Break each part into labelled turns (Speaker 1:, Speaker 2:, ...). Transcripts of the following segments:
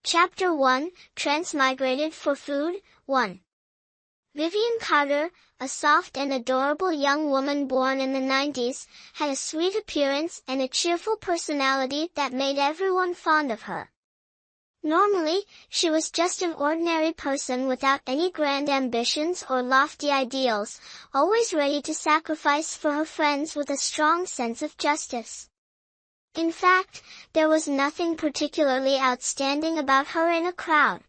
Speaker 1: Chapter 1, Transmigrated for Food, 1. Vivian Carter, a soft and adorable young woman born in the 90s, had a sweet appearance and a cheerful personality that made everyone fond of her. Normally, she was just an ordinary person without any grand ambitions or lofty ideals, always ready to sacrifice for her friends with a strong sense of justice. In fact, there was nothing particularly outstanding about her in a crowd.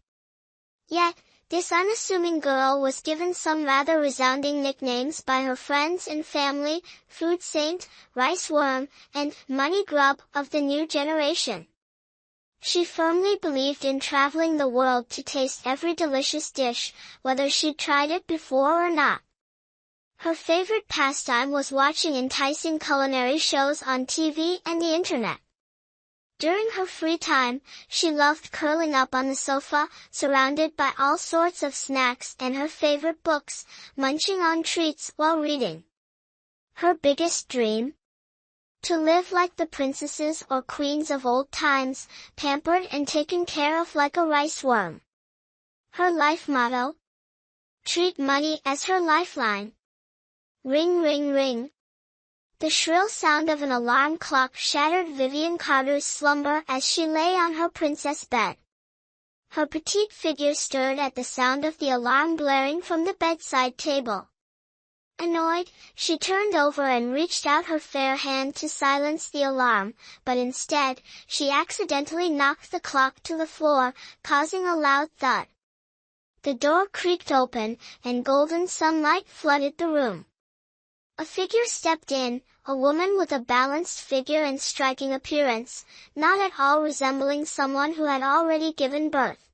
Speaker 1: Yet, this unassuming girl was given some rather resounding nicknames by her friends and family: Food Saint, Rice Worm, and Money Grub of the new generation. She firmly believed in traveling the world to taste every delicious dish, whether she'd tried it before or not. Her favorite pastime was watching enticing culinary shows on TV and the internet. During her free time, she loved curling up on the sofa, surrounded by all sorts of snacks and her favorite books, munching on treats while reading. Her biggest dream? To live like the princesses or queens of old times, pampered and taken care of like a rice worm. Her life motto? Treat money as her lifeline. Ring, ring, ring. The shrill sound of an alarm clock shattered Vivian Carter's slumber as she lay on her princess bed. Her petite figure stirred at the sound of the alarm blaring from the bedside table. Annoyed, she turned over and reached out her fair hand to silence the alarm, but instead, she accidentally knocked the clock to the floor, causing a loud thud. The door creaked open, and golden sunlight flooded the room. A figure stepped in, a woman with a balanced figure and striking appearance, not at all resembling someone who had already given birth.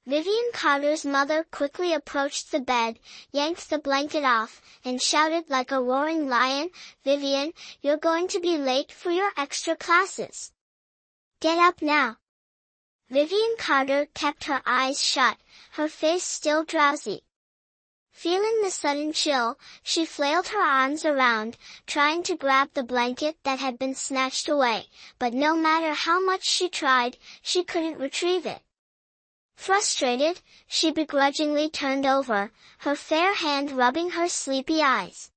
Speaker 1: Vivian Carter's mother quickly approached the bed, yanked the blanket off, and shouted like a roaring lion, "Vivian, you're going to be late for your extra classes. Get up now." Vivian Carter kept her eyes shut, her face still drowsy. Feeling the sudden chill, she flailed her arms around, trying to grab the blanket that had been snatched away, but no matter how much she tried, she couldn't retrieve it. Frustrated, she begrudgingly turned over, her fair hand rubbing her sleepy eyes.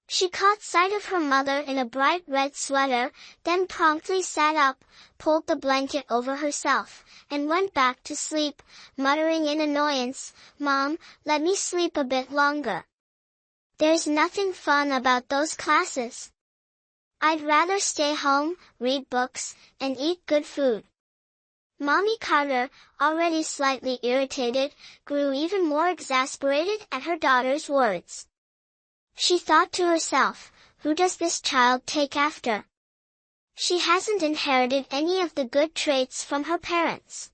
Speaker 1: She caught sight of her mother in a bright red sweater, then promptly sat up, pulled the blanket over herself, and went back to sleep, muttering in annoyance, "Mom, let me sleep a bit longer. There's nothing fun about those classes. I'd rather stay home, read books, and eat good food." Mommy Carter, already slightly irritated, grew even more exasperated at her daughter's words. She thought to herself, who does this child take after? She hasn't inherited any of the good traits from her parents.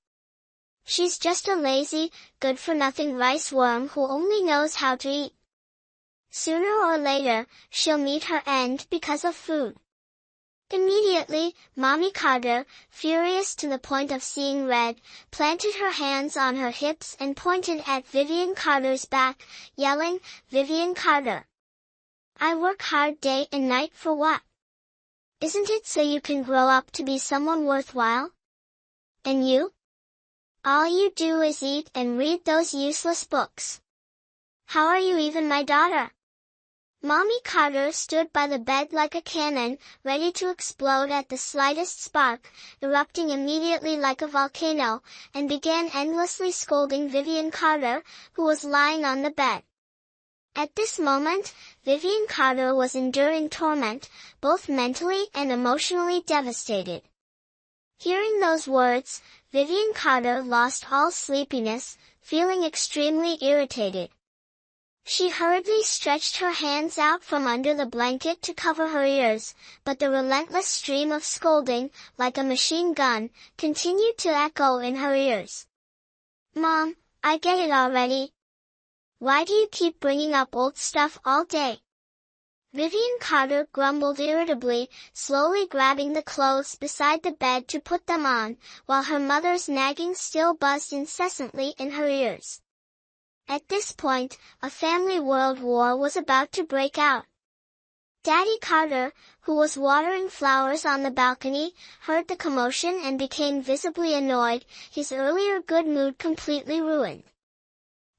Speaker 1: She's just a lazy, good-for-nothing rice worm who only knows how to eat. Sooner or later, she'll meet her end because of food. Immediately, Mommy Carter, furious to the point of seeing red, planted her hands on her hips and pointed at Vivian Carter's back, yelling, "Vivian Carter! I work hard day and night for what? Isn't it so you can grow up to be someone worthwhile? And you? All you do is eat and read those useless books. How are you even my daughter?" Mommy Carter stood by the bed like a cannon, ready to explode at the slightest spark, erupting immediately like a volcano, and began endlessly scolding Vivian Carter, who was lying on the bed. At this moment, Vivian Carter was enduring torment, both mentally and emotionally devastated. Hearing those words, Vivian Carter lost all sleepiness, feeling extremely irritated. She hurriedly stretched her hands out from under the blanket to cover her ears, but the relentless stream of scolding, like a machine gun, continued to echo in her ears. "Mom, I get it already. Why do you keep bringing up old stuff all day?" Vivian Carter grumbled irritably, slowly grabbing the clothes beside the bed to put them on, while her mother's nagging still buzzed incessantly in her ears. At this point, a family world war was about to break out. Daddy Carter, who was watering flowers on the balcony, heard the commotion and became visibly annoyed, his earlier good mood completely ruined.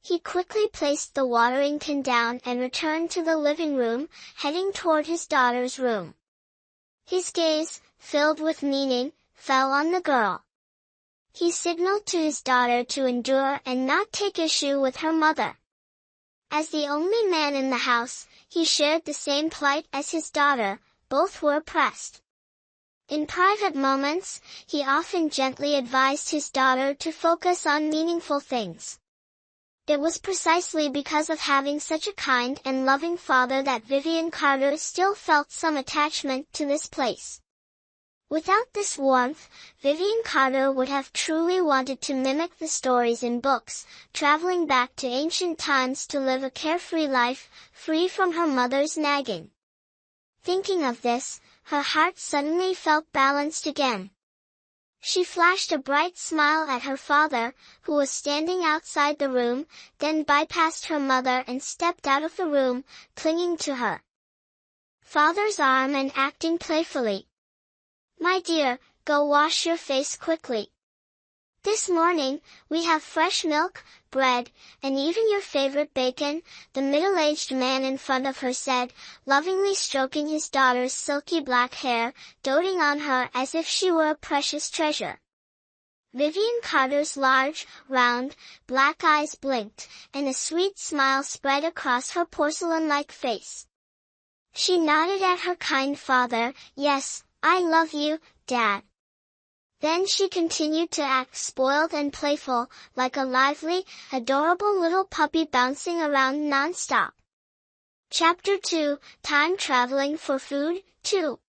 Speaker 1: He quickly placed the watering can down and returned to the living room, heading toward his daughter's room. His gaze, filled with meaning, fell on the girl. He signaled to his daughter to endure and not take issue with her mother. As the only man in the house, he shared the same plight as his daughter, both were oppressed. In private moments, he often gently advised his daughter to focus on meaningful things. It was precisely because of having such a kind and loving father that Vivian Carter still felt some attachment to this place. Without this warmth, Vivian Carter would have truly wanted to mimic the stories in books, traveling back to ancient times to live a carefree life, free from her mother's nagging. Thinking of this, her heart suddenly felt balanced again. She flashed a bright smile at her father, who was standing outside the room, then bypassed her mother and stepped out of the room, clinging to her father's arm and acting playfully. "My dear, go wash your face quickly. This morning, we have fresh milk, bread, and even your favorite bacon," the middle-aged man in front of her said, lovingly stroking his daughter's silky black hair, doting on her as if she were a precious treasure. Vivian Carter's large, round, black eyes blinked, and a sweet smile spread across her porcelain-like face. She nodded at her kind father. "Yes, I love you, Dad." Then she continued to act spoiled and playful, like a lively, adorable little puppy bouncing around non-stop. Chapter 2, Time Traveling for Food, 2.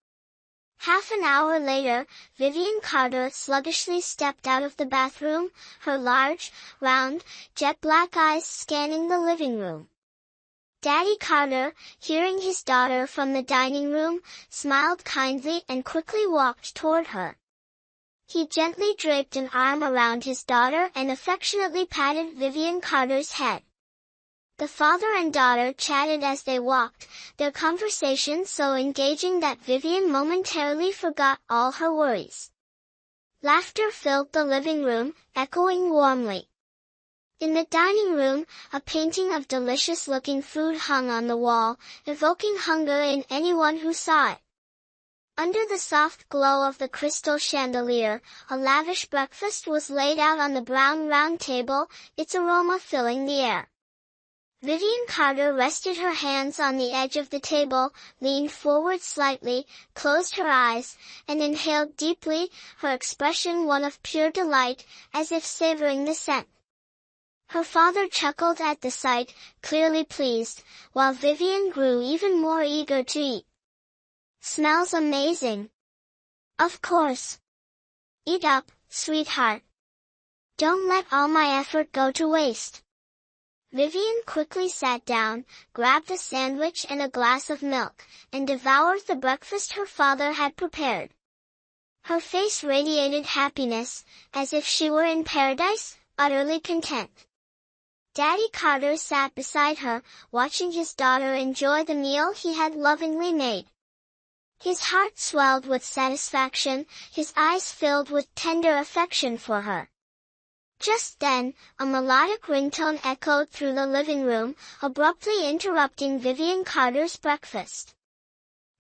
Speaker 1: Half an hour later, Vivian Carter sluggishly stepped out of the bathroom, her large, round, jet-black eyes scanning the living room. Daddy Carter, hearing his daughter from the dining room, smiled kindly and quickly walked toward her. He gently draped an arm around his daughter and affectionately patted Vivian Carter's head. The father and daughter chatted as they walked, their conversation so engaging that Vivian momentarily forgot all her worries. Laughter filled the living room, echoing warmly. In the dining room, a painting of delicious-looking food hung on the wall, evoking hunger in anyone who saw it. Under the soft glow of the crystal chandelier, a lavish breakfast was laid out on the brown round table, its aroma filling the air. Vivian Carter rested her hands on the edge of the table, leaned forward slightly, closed her eyes, and inhaled deeply, her expression one of pure delight, as if savoring the scent. Her father chuckled at the sight, clearly pleased, while Vivian grew even more eager to eat. "Smells amazing." "Of course. Eat up, sweetheart. Don't let all my effort go to waste." Vivian quickly sat down, grabbed a sandwich and a glass of milk, and devoured the breakfast her father had prepared. Her face radiated happiness, as if she were in paradise, utterly content. Daddy Carter sat beside her, watching his daughter enjoy the meal he had lovingly made. His heart swelled with satisfaction, his eyes filled with tender affection for her. Just then, a melodic ringtone echoed through the living room, abruptly interrupting Vivian Carter's breakfast.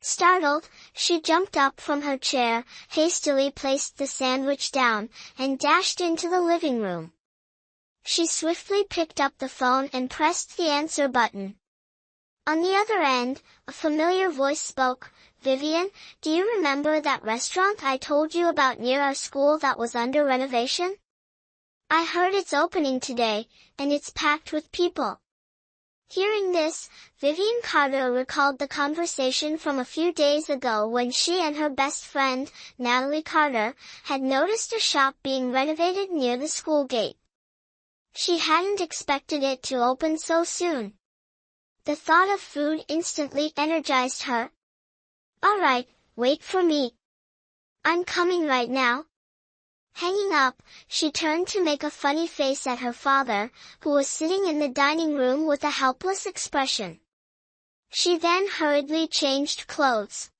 Speaker 1: Startled, she jumped up from her chair, hastily placed the sandwich down, and dashed into the living room. She swiftly picked up the phone and pressed the answer button. On the other end, a familiar voice spoke. "Vivian, do you remember that restaurant I told you about near our school that was under renovation? I heard it's opening today, and it's packed with people." Hearing this, Vivian Carter recalled the conversation from a few days ago when she and her best friend, Natalie Carter, had noticed a shop being renovated near the school gate. She hadn't expected it to open so soon. The thought of food instantly energized her. "All right, wait for me. I'm coming right now." Hanging up, she turned to make a funny face at her father, who was sitting in the dining room with a helpless expression. She then hurriedly changed clothes.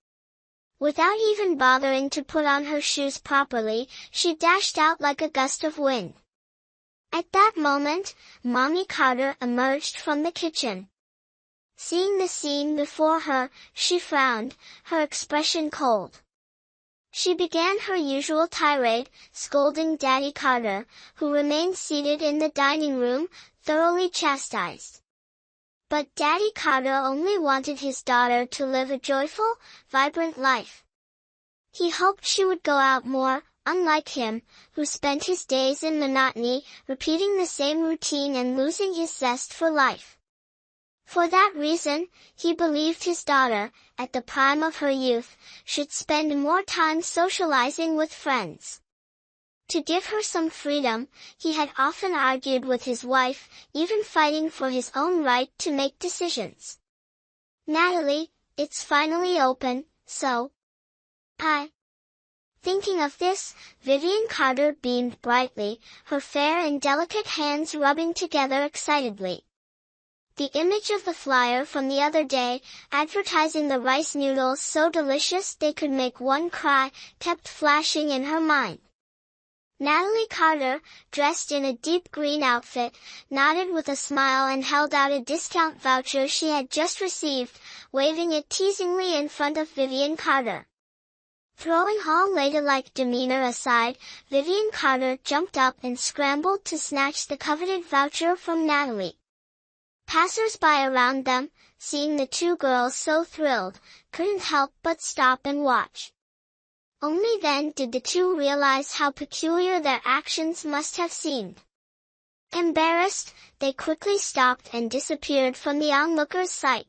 Speaker 1: Without even bothering to put on her shoes properly, she dashed out like a gust of wind. At that moment, Mommy Carter emerged from the kitchen. Seeing the scene before her, she frowned, her expression cold. She began her usual tirade, scolding Daddy Carter, who remained seated in the dining room, thoroughly chastised. But Daddy Carter only wanted his daughter to live a joyful, vibrant life. He hoped she would go out more, unlike him, who spent his days in monotony, repeating the same routine and losing his zest for life. For that reason, he believed his daughter, at the prime of her youth, should spend more time socializing with friends. To give her some freedom, he had often argued with his wife, even fighting for his own right to make decisions. "Natalie, it's finally open, so Thinking of this, Vivian Carter beamed brightly, her fair and delicate hands rubbing together excitedly. The image of the flyer from the other day, advertising the rice noodles so delicious they could make one cry, kept flashing in her mind. Natalie Carter, dressed in a deep green outfit, nodded with a smile and held out a discount voucher she had just received, waving it teasingly in front of Vivian Carter. Throwing all ladylike demeanor aside, Vivian Carter jumped up and scrambled to snatch the coveted voucher from Natalie. Passers-by around them, seeing the two girls so thrilled, couldn't help but stop and watch. Only then did the two realize how peculiar their actions must have seemed. Embarrassed, they quickly stopped and disappeared from the onlookers' sight.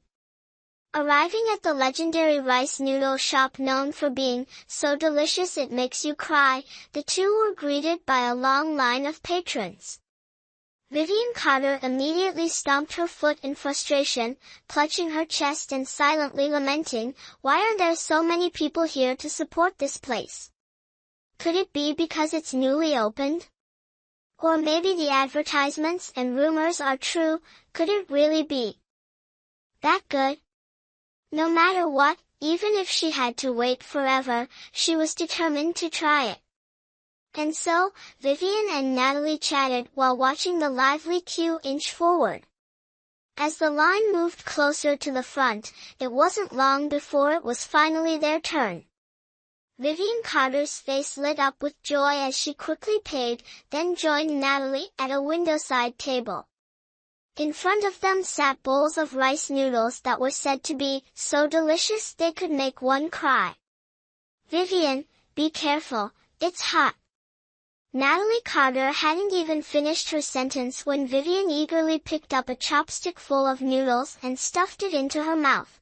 Speaker 1: Arriving at the legendary rice noodle shop known for being so delicious it makes you cry, the two were greeted by a long line of patrons. Vivian Carter immediately stomped her foot in frustration, clutching her chest and silently lamenting, "Why are there so many people here to support this place? Could it be because it's newly opened? Or maybe the advertisements and rumors are true, could it really be that good?" No matter what, even if she had to wait forever, she was determined to try it. And so, Vivian and Natalie chatted while watching the lively queue inch forward. As the line moved closer to the front, it wasn't long before it was finally their turn. Vivian Carter's face lit up with joy as she quickly paid, then joined Natalie at a windowside table. In front of them sat bowls of rice noodles that were said to be so delicious they could make one cry. "Vivian, be careful, it's hot." Natalie Carter hadn't even finished her sentence when Vivian eagerly picked up a chopstick full of noodles and stuffed it into her mouth.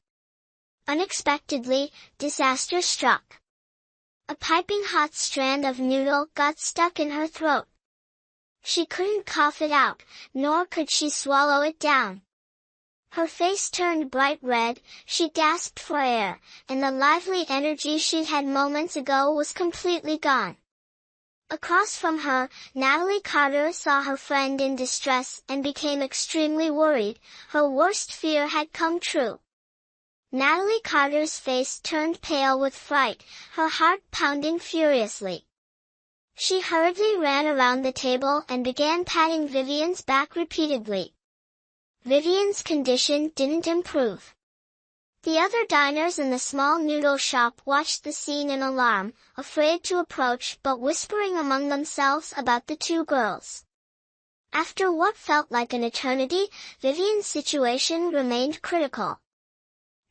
Speaker 1: Unexpectedly, disaster struck. A piping hot strand of noodle got stuck in her throat. She couldn't cough it out, nor could she swallow it down. Her face turned bright red, she gasped for air, and the lively energy she'd had moments ago was completely gone. Across from her, Natalie Carter saw her friend in distress and became extremely worried. Her worst fear had come true. Natalie Carter's face turned pale with fright, her heart pounding furiously. She hurriedly ran around the table and began patting Vivian's back repeatedly. Vivian's condition didn't improve. The other diners in the small noodle shop watched the scene in alarm, afraid to approach but whispering among themselves about the two girls. After what felt like an eternity, Vivian's situation remained critical.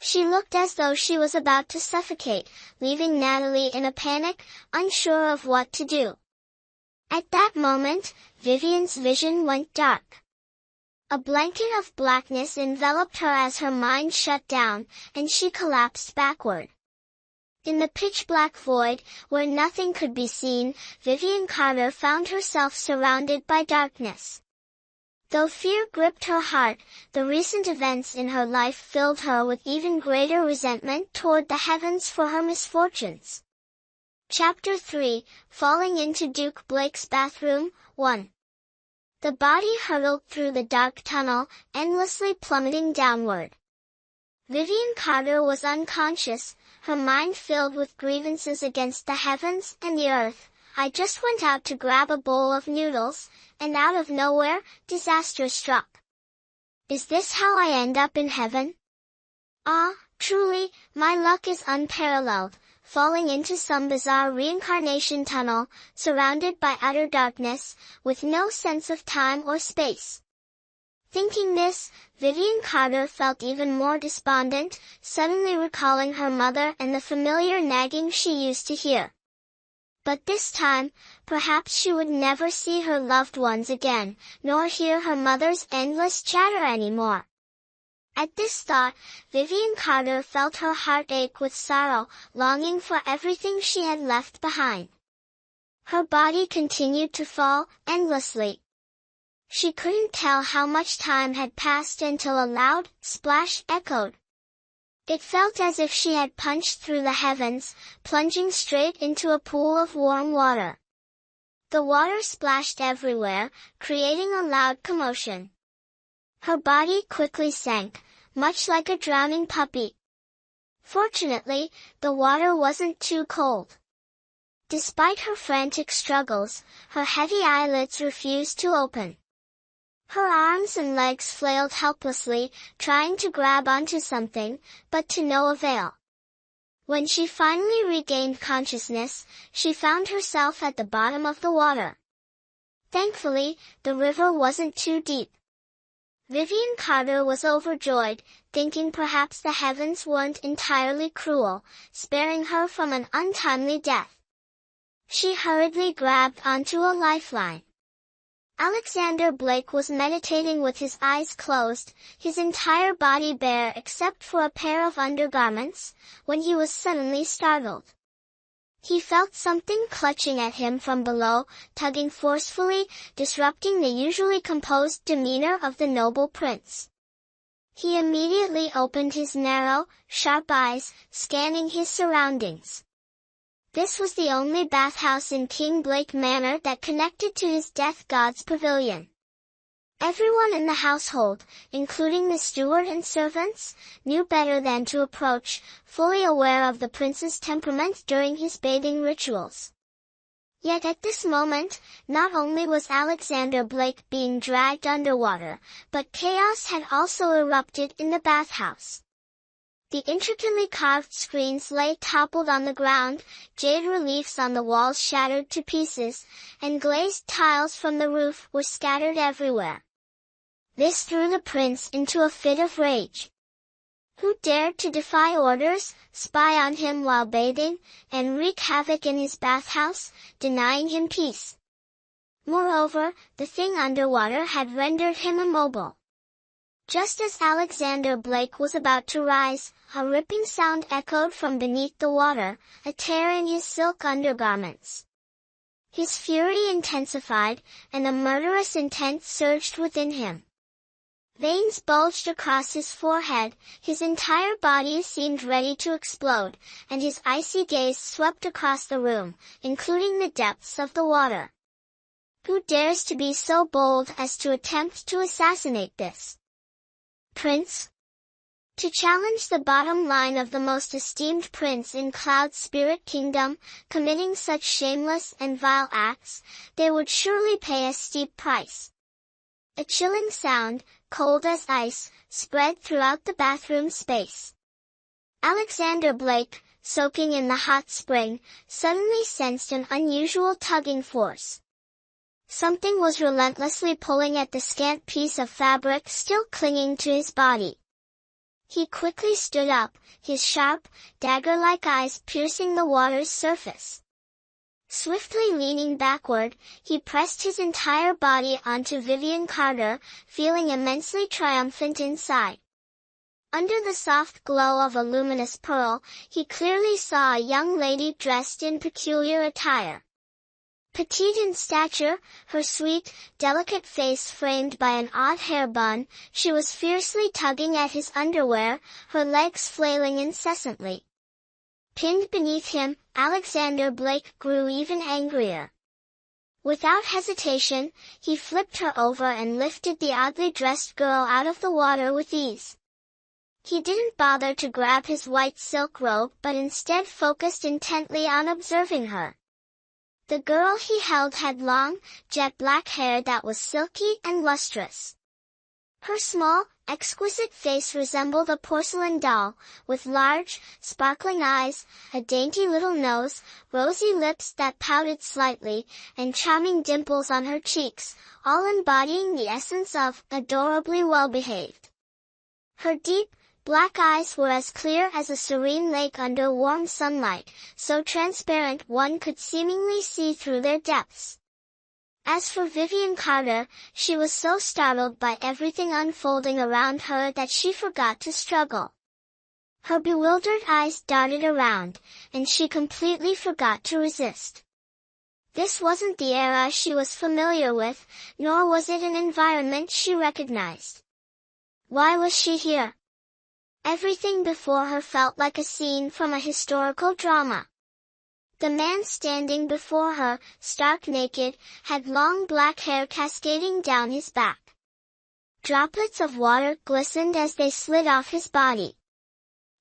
Speaker 1: She looked as though she was about to suffocate, leaving Natalie in a panic, unsure of what to do. At that moment, Vivian's vision went dark. A blanket of blackness enveloped her as her mind shut down, and she collapsed backward. In the pitch-black void, where nothing could be seen, Vivian Carter found herself surrounded by darkness. Though fear gripped her heart, the recent events in her life filled her with even greater resentment toward the heavens for her misfortunes. Chapter 3, Falling into Duke Blake's Bathroom, 1. The body hurtled through the dark tunnel, endlessly plummeting downward. Vivian Carter was unconscious, her mind filled with grievances against the heavens and the earth. I just went out to grab a bowl of noodles, and out of nowhere, disaster struck. Is this how I end up in heaven? Ah, truly, my luck is unparalleled, falling into some bizarre reincarnation tunnel, surrounded by utter darkness, with no sense of time or space. Thinking this, Vivian Carter felt even more despondent, suddenly recalling her mother and the familiar nagging she used to hear. But this time, perhaps she would never see her loved ones again, nor hear her mother's endless chatter anymore. At this thought, Vivian Carter felt her heart ache with sorrow, longing for everything she had left behind. Her body continued to fall, endlessly. She couldn't tell how much time had passed until a loud splash echoed. It felt as if she had punched through the heavens, plunging straight into a pool of warm water. The water splashed everywhere, creating a loud commotion. Her body quickly sank, much like a drowning puppy. Fortunately, the water wasn't too cold. Despite her frantic struggles, her heavy eyelids refused to open. Her arms and legs flailed helplessly, trying to grab onto something, but to no avail. When she finally regained consciousness, she found herself at the bottom of the water. Thankfully, the river wasn't too deep. Vivian Carter was overjoyed, thinking perhaps the heavens weren't entirely cruel, sparing her from an untimely death. She hurriedly grabbed onto a lifeline. Alexander Blake was meditating with his eyes closed, his entire body bare except for a pair of undergarments, when he was suddenly startled. He felt something clutching at him from below, tugging forcefully, disrupting the usually composed demeanor of the noble prince. He immediately opened his narrow, sharp eyes, scanning his surroundings. This was the only bathhouse in King Blake Manor that connected to his death god's pavilion. Everyone in the household, including the steward and servants, knew better than to approach, fully aware of the prince's temperament during his bathing rituals. Yet at this moment, not only was Alexander Blake being dragged underwater, but chaos had also erupted in the bathhouse. The intricately carved screens lay toppled on the ground, jade reliefs on the walls shattered to pieces, and glazed tiles from the roof were scattered everywhere. This threw the prince into a fit of rage. Who dared to defy orders, spy on him while bathing, and wreak havoc in his bathhouse, denying him peace? Moreover, the thing underwater had rendered him immobile. Just as Alexander Blake was about to rise, a ripping sound echoed from beneath the water, a tear in his silk undergarments. His fury intensified, and a murderous intent surged within him. Veins bulged across his forehead, his entire body seemed ready to explode, and his icy gaze swept across the room, including the depths of the water. Who dares to be so bold as to attempt to assassinate this prince? To challenge the bottom line of the most esteemed prince in Cloud Spirit Kingdom, committing such shameless and vile acts, they would surely pay a steep price. A chilling sound, cold as ice, spread throughout the bathroom space. Alexander Blake, soaking in the hot spring, suddenly sensed an unusual tugging force. Something was relentlessly pulling at the scant piece of fabric still clinging to his body. He quickly stood up, his sharp, dagger-like eyes piercing the water's surface. Swiftly leaning backward, he pressed his entire body onto Vivian Carter, feeling immensely triumphant inside. Under the soft glow of a luminous pearl, he clearly saw a young lady dressed in peculiar attire. Petite in stature, her sweet, delicate face framed by an odd hair bun, she was fiercely tugging at his underwear, her legs flailing incessantly. Pinned beneath him, Alexander Blake grew even angrier. Without hesitation, he flipped her over and lifted the oddly dressed girl out of the water with ease. He didn't bother to grab his white silk robe but instead focused intently on observing her. The girl he held had long, jet black hair that was silky and lustrous. Her small, exquisite face resembled a porcelain doll, with large, sparkling eyes, a dainty little nose, rosy lips that pouted slightly, and charming dimples on her cheeks, all embodying the essence of adorably well-behaved. Her deep, black eyes were as clear as a serene lake under warm sunlight, so transparent one could seemingly see through their depths. As for Vivian Carter, she was so startled by everything unfolding around her that she forgot to struggle. Her bewildered eyes darted around, and she completely forgot to resist. This wasn't the era she was familiar with, nor was it an environment she recognized. Why was she here? Everything before her felt like a scene from a historical drama. The man standing before her, stark naked, had long black hair cascading down his back. Droplets of water glistened as they slid off his body.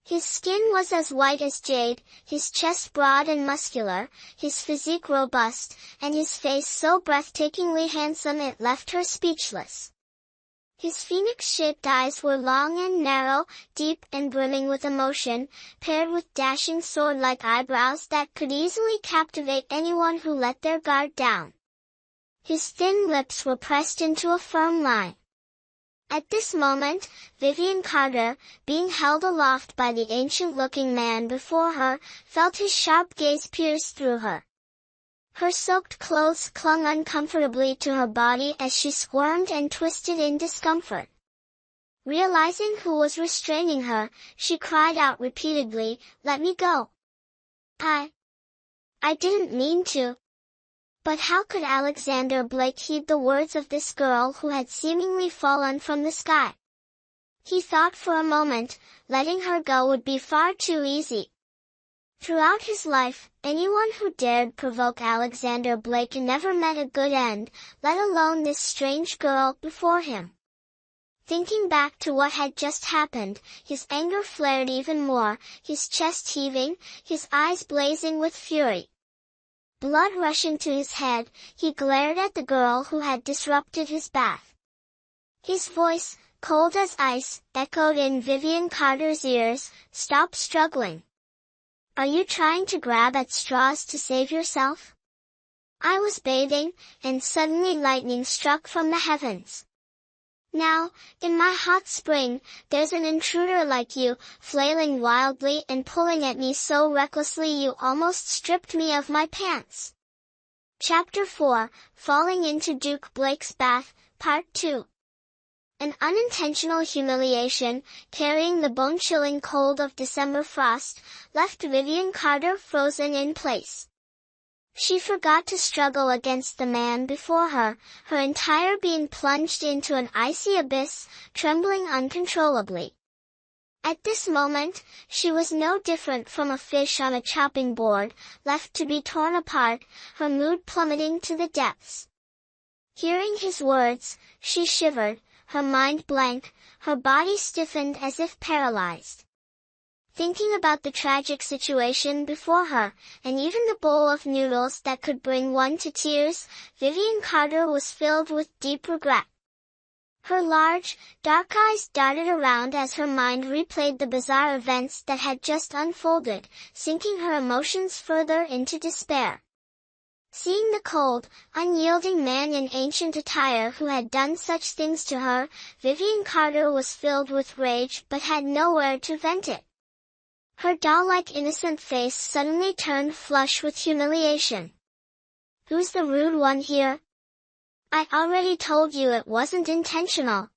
Speaker 1: His skin was as white as jade, his chest broad and muscular, his physique robust, and his face so breathtakingly handsome it left her speechless. His phoenix-shaped eyes were long and narrow, deep and brimming with emotion, paired with dashing sword-like eyebrows that could easily captivate anyone who let their guard down. His thin lips were pressed into a firm line. At this moment, Vivian Carter, being held aloft by the ancient-looking man before her, felt his sharp gaze pierce through her. Her soaked clothes clung uncomfortably to her body as she squirmed and twisted in discomfort. Realizing who was restraining her, she cried out repeatedly, "Let me go! I didn't mean to." But how could Alexander Blake heed the words of this girl who had seemingly fallen from the sky? He thought for a moment, letting her go would be far too easy. Throughout his life, anyone who dared provoke Alexander Blake never met a good end, let alone this strange girl before him. Thinking back to what had just happened, his anger flared even more, his chest heaving, his eyes blazing with fury. Blood rushing to his head, he glared at the girl who had disrupted his bath. His voice, cold as ice, echoed in Vivian Carter's ears, "Stop struggling. Are you trying to grab at straws to save yourself?" I was bathing, and suddenly lightning struck from the heavens. Now, in my hot spring, there's an intruder like you, flailing wildly and pulling at me so recklessly you almost stripped me of my pants. Chapter 4, Falling into Duke Blake's Bath, Part 2. An unintentional humiliation, carrying the bone-chilling cold of December frost, left Vivian Carter frozen in place. She forgot to struggle against the man before her, her entire being plunged into an icy abyss, trembling uncontrollably. At this moment, she was no different from a fish on a chopping board, left to be torn apart, her mood plummeting to the depths. Hearing his words, she shivered, her mind blank, her body stiffened as if paralyzed. Thinking about the tragic situation before her, and even the bowl of noodles that could bring one to tears, Vivian Carter was filled with deep regret. Her large, dark eyes darted around as her mind replayed the bizarre events that had just unfolded, sinking her emotions further into despair. Seeing the cold, unyielding man in ancient attire who had done such things to her, Vivian Carter was filled with rage but had nowhere to vent it. Her doll-like innocent face suddenly turned flush with humiliation. "Who's the rude one here? I already told you it wasn't intentional."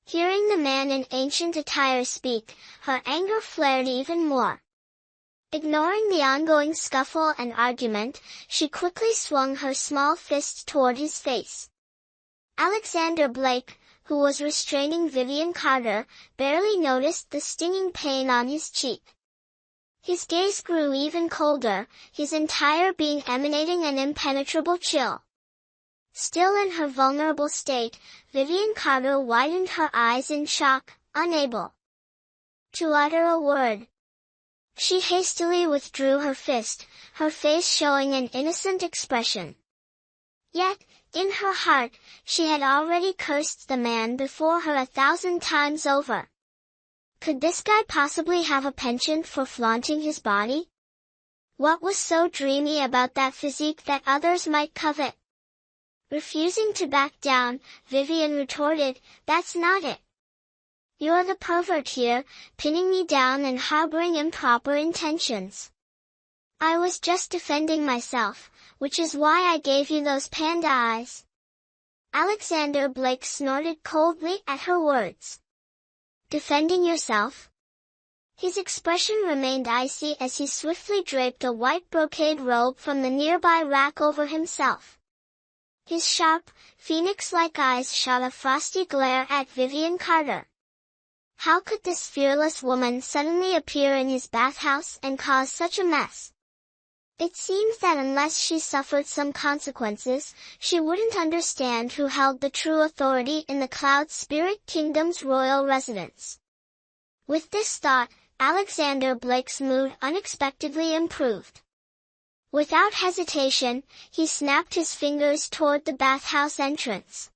Speaker 1: Hearing the man in ancient attire speak, her anger flared even more. Ignoring the ongoing scuffle and argument, she quickly swung her small fist toward his face. Alexander Blake, who was restraining Vivian Carter, barely noticed the stinging pain on his cheek. His gaze grew even colder, his entire being emanating an impenetrable chill. Still in her vulnerable state, Vivian Carter widened her eyes in shock, unable to utter a word. She hastily withdrew her fist, her face showing an innocent expression. Yet, in her heart, she had already cursed the man before her 1,000 times over. Could this guy possibly have a penchant for flaunting his body? What was so dreamy about that physique that others might covet? Refusing to back down, Vivian retorted, "That's not it. You're the pervert here, pinning me down and harboring improper intentions. I was just defending myself, which is why I gave you those panda eyes." Alexander Blake snorted coldly at her words. "Defending yourself?" His expression remained icy as he swiftly draped a white brocade robe from the nearby rack over himself. His sharp, phoenix-like eyes shot a frosty glare at Vivian Carter. How could this fearless woman suddenly appear in his bathhouse and cause such a mess? It seems that unless she suffered some consequences, she wouldn't understand who held the true authority in the Cloud Spirit Kingdom's royal residence. With this thought, Alexander Blake's mood unexpectedly improved. Without hesitation, he snapped his fingers toward the bathhouse entrance.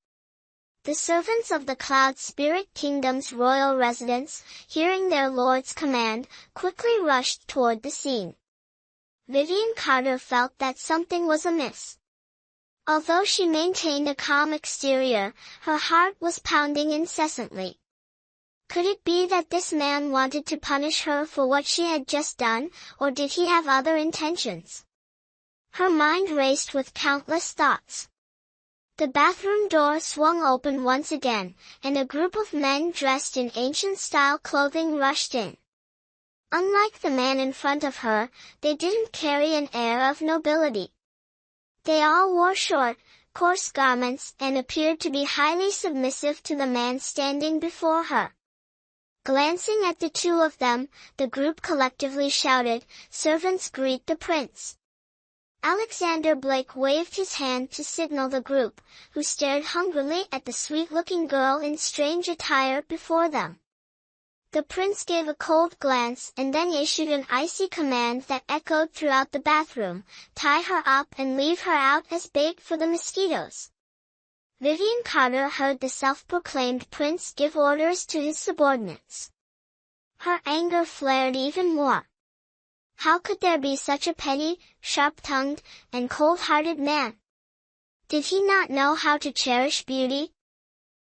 Speaker 1: The servants of the Cloud Spirit Kingdom's royal residence, hearing their lord's command, quickly rushed toward the scene. Vivian Carter felt that something was amiss. Although she maintained a calm exterior, her heart was pounding incessantly. Could it be that this man wanted to punish her for what she had just done, or did he have other intentions? Her mind raced with countless thoughts. The bathroom door swung open once again, and a group of men dressed in ancient-style clothing rushed in. Unlike the man in front of her, they didn't carry an air of nobility. They all wore short, coarse garments and appeared to be highly submissive to the man standing before her. Glancing at the two of them, the group collectively shouted, "Servants, greet the prince." Alexander Blake waved his hand to signal the group, who stared hungrily at the sweet-looking girl in strange attire before them. The prince gave a cold glance and then issued an icy command that echoed throughout the bathroom, "Tie her up and leave her out as bait for the mosquitoes." Vivian Carter heard the self-proclaimed prince give orders to his subordinates. Her anger flared even more. How could there be such a petty, sharp-tongued, and cold-hearted man? Did he not know how to cherish beauty?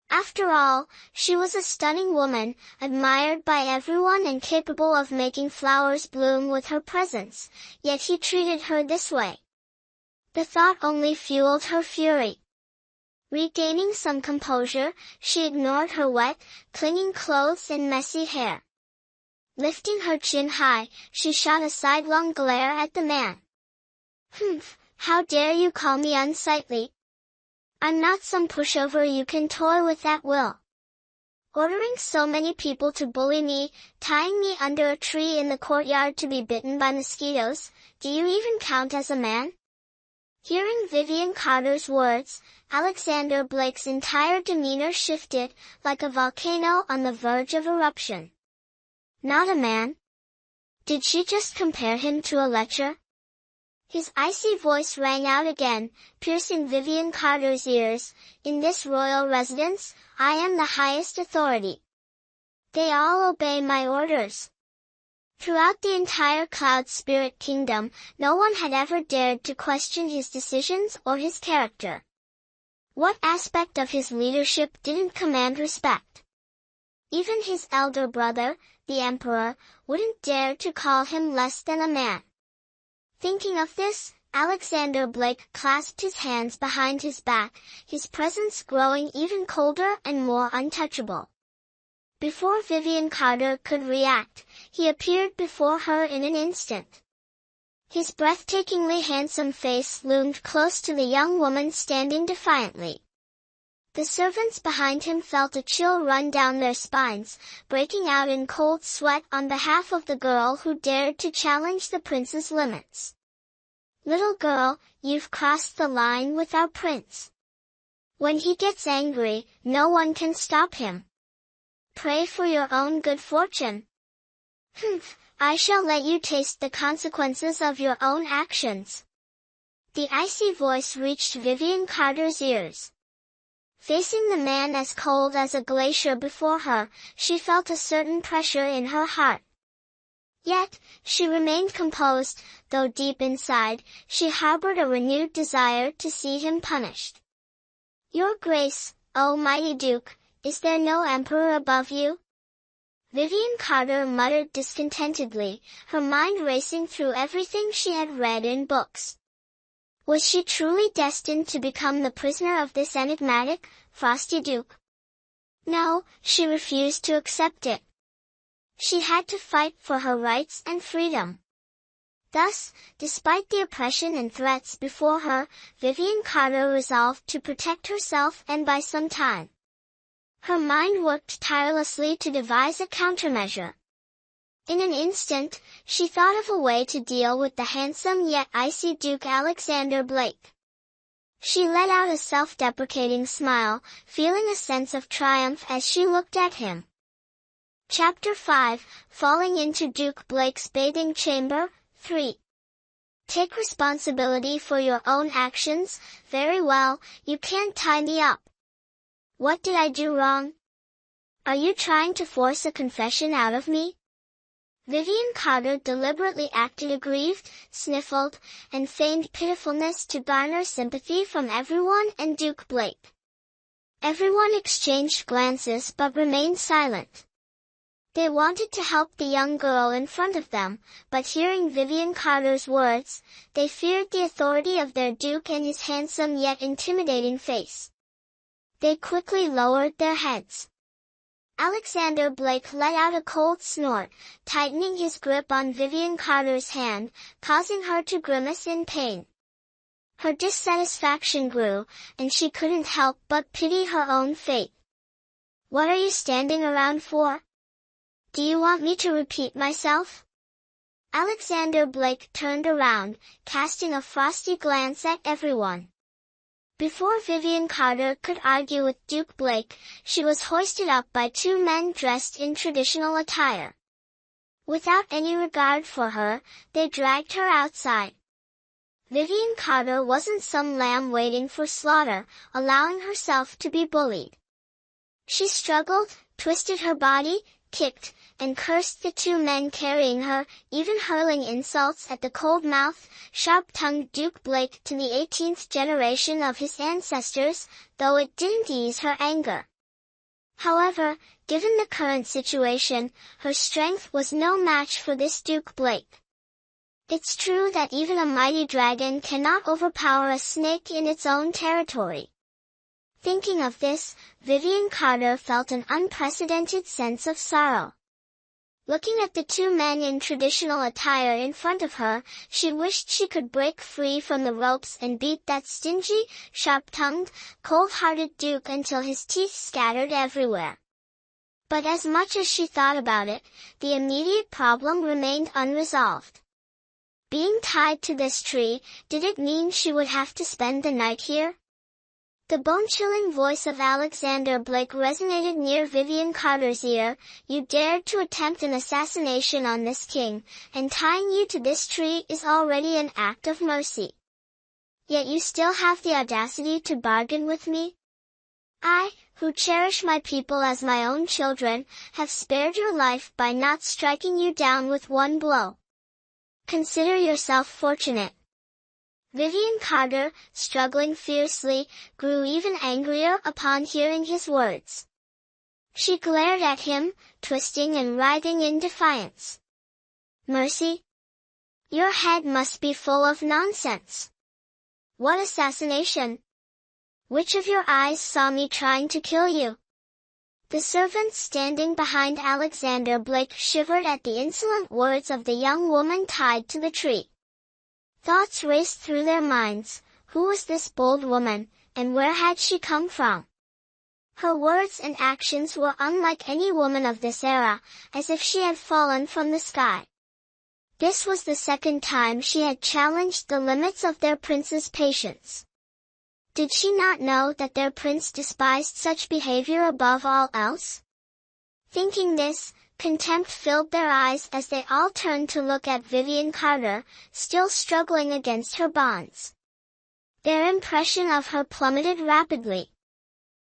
Speaker 1: After all, she was a stunning woman, admired by everyone and capable of making flowers bloom with her presence, yet he treated her this way. The thought only fueled her fury. Regaining some composure, she ignored her wet, clinging clothes and messy hair. Lifting her chin high, she shot a sidelong glare at the man. "Humph, how dare you call me unsightly? I'm not some pushover you can toy with at will. Ordering so many people to bully me, tying me under a tree in the courtyard to be bitten by mosquitoes, do you even count as a man?" Hearing Vivian Carter's words, Alexander Blake's entire demeanor shifted, like a volcano on the verge of eruption. Not a man? Did she just compare him to a lecher? His icy voice rang out again, piercing Vivian Carter's ears. "In this royal residence, I am the highest authority. They all obey my orders." Throughout the entire Cloud Spirit Kingdom, no one had ever dared to question his decisions or his character. What aspect of his leadership didn't command respect? Even his elder brother, the Emperor, wouldn't dare to call him less than a man. Thinking of this, Alexander Blake clasped his hands behind his back, his presence growing even colder and more untouchable. Before Vivian Carter could react, he appeared before her in an instant. His breathtakingly handsome face loomed close to the young woman standing defiantly. The servants behind him felt a chill run down their spines, breaking out in cold sweat on behalf of the girl who dared to challenge the prince's limits. "Little girl, you've crossed the line with our prince. When he gets angry, no one can stop him. Pray for your own good fortune." Humph, I shall let you taste the consequences of your own actions. The icy voice reached Vivian Carter's ears. Facing the man as cold as a glacier before her, she felt a certain pressure in her heart. Yet, she remained composed, though deep inside, she harbored a renewed desire to see him punished. Your Grace, O mighty Duke, is there no emperor above you? Vivian Carter muttered discontentedly, her mind racing through everything she had read in books. Was she truly destined to become the prisoner of this enigmatic, frosty Duke? No, she refused to accept it. She had to fight for her rights and freedom. Thus, despite the oppression and threats before her, Vivian Carter resolved to protect herself and buy some time. Her mind worked tirelessly to devise a countermeasure. In an instant, she thought of a way to deal with the handsome yet icy Duke Alexander Blake. She let out a self-deprecating smile, feeling a sense of triumph as she looked at him. Chapter 5, Falling into Duke Blake's Bathing Chamber, 3. Take responsibility for your own actions. Very well, you can't tie me up. What did I do wrong? Are you trying to force a confession out of me? Vivian Carter deliberately acted aggrieved, sniffled, and feigned pitifulness to garner sympathy from everyone and Duke Blake. Everyone exchanged glances but remained silent. They wanted to help the young girl in front of them, but hearing Vivian Carter's words, they feared the authority of their Duke and his handsome yet intimidating face. They quickly lowered their heads. Alexander Blake let out a cold snort, tightening his grip on Vivian Carter's hand, causing her to grimace in pain. Her dissatisfaction grew, and she couldn't help but pity her own fate. What are you standing around for? Do you want me to repeat myself? Alexander Blake turned around, casting a frosty glance at everyone. Before Vivian Carter could argue with Duke Blake, she was hoisted up by two men dressed in traditional attire. Without any regard for her, they dragged her outside. Vivian Carter wasn't some lamb waiting for slaughter, allowing herself to be bullied. She struggled, twisted her body, kicked, and cursed the two men carrying her, even hurling insults at the cold-mouthed, sharp-tongued Duke Blake to the 18th generation of his ancestors, though it didn't ease her anger. However, given the current situation, her strength was no match for this Duke Blake. It's true that even a mighty dragon cannot overpower a snake in its own territory. Thinking of this, Vivian Carter felt an unprecedented sense of sorrow. Looking at the two men in traditional attire in front of her, she wished she could break free from the ropes and beat that stingy, sharp-tongued, cold-hearted Duke until his teeth scattered everywhere. But as much as she thought about it, the immediate problem remained unresolved. Being tied to this tree, did it mean she would have to spend the night here? The bone-chilling voice of Alexander Blake resonated near Vivian Carter's ear. You dared to attempt an assassination on this king, and tying you to this tree is already an act of mercy. Yet you still have the audacity to bargain with me? I, who cherish my people as my own children, have spared your life by not striking you down with one blow. Consider yourself fortunate. Vivian Carter, struggling fiercely, grew even angrier upon hearing his words. She glared at him, twisting and writhing in defiance. Mercy? Your head must be full of nonsense. What assassination? Which of your eyes saw me trying to kill you? The servants standing behind Alexander Blake shivered at the insolent words of the young woman tied to the tree. Thoughts raced through their minds. Who was this bold woman, and where had she come from? Her words and actions were unlike any woman of this era, as if she had fallen from the sky. This was the second time she had challenged the limits of their prince's patience. Did she not know that their prince despised such behavior above all else? Thinking this, Contempt filled their eyes as they all turned to look at Vivian Carter, still struggling against her bonds. Their impression of her plummeted rapidly.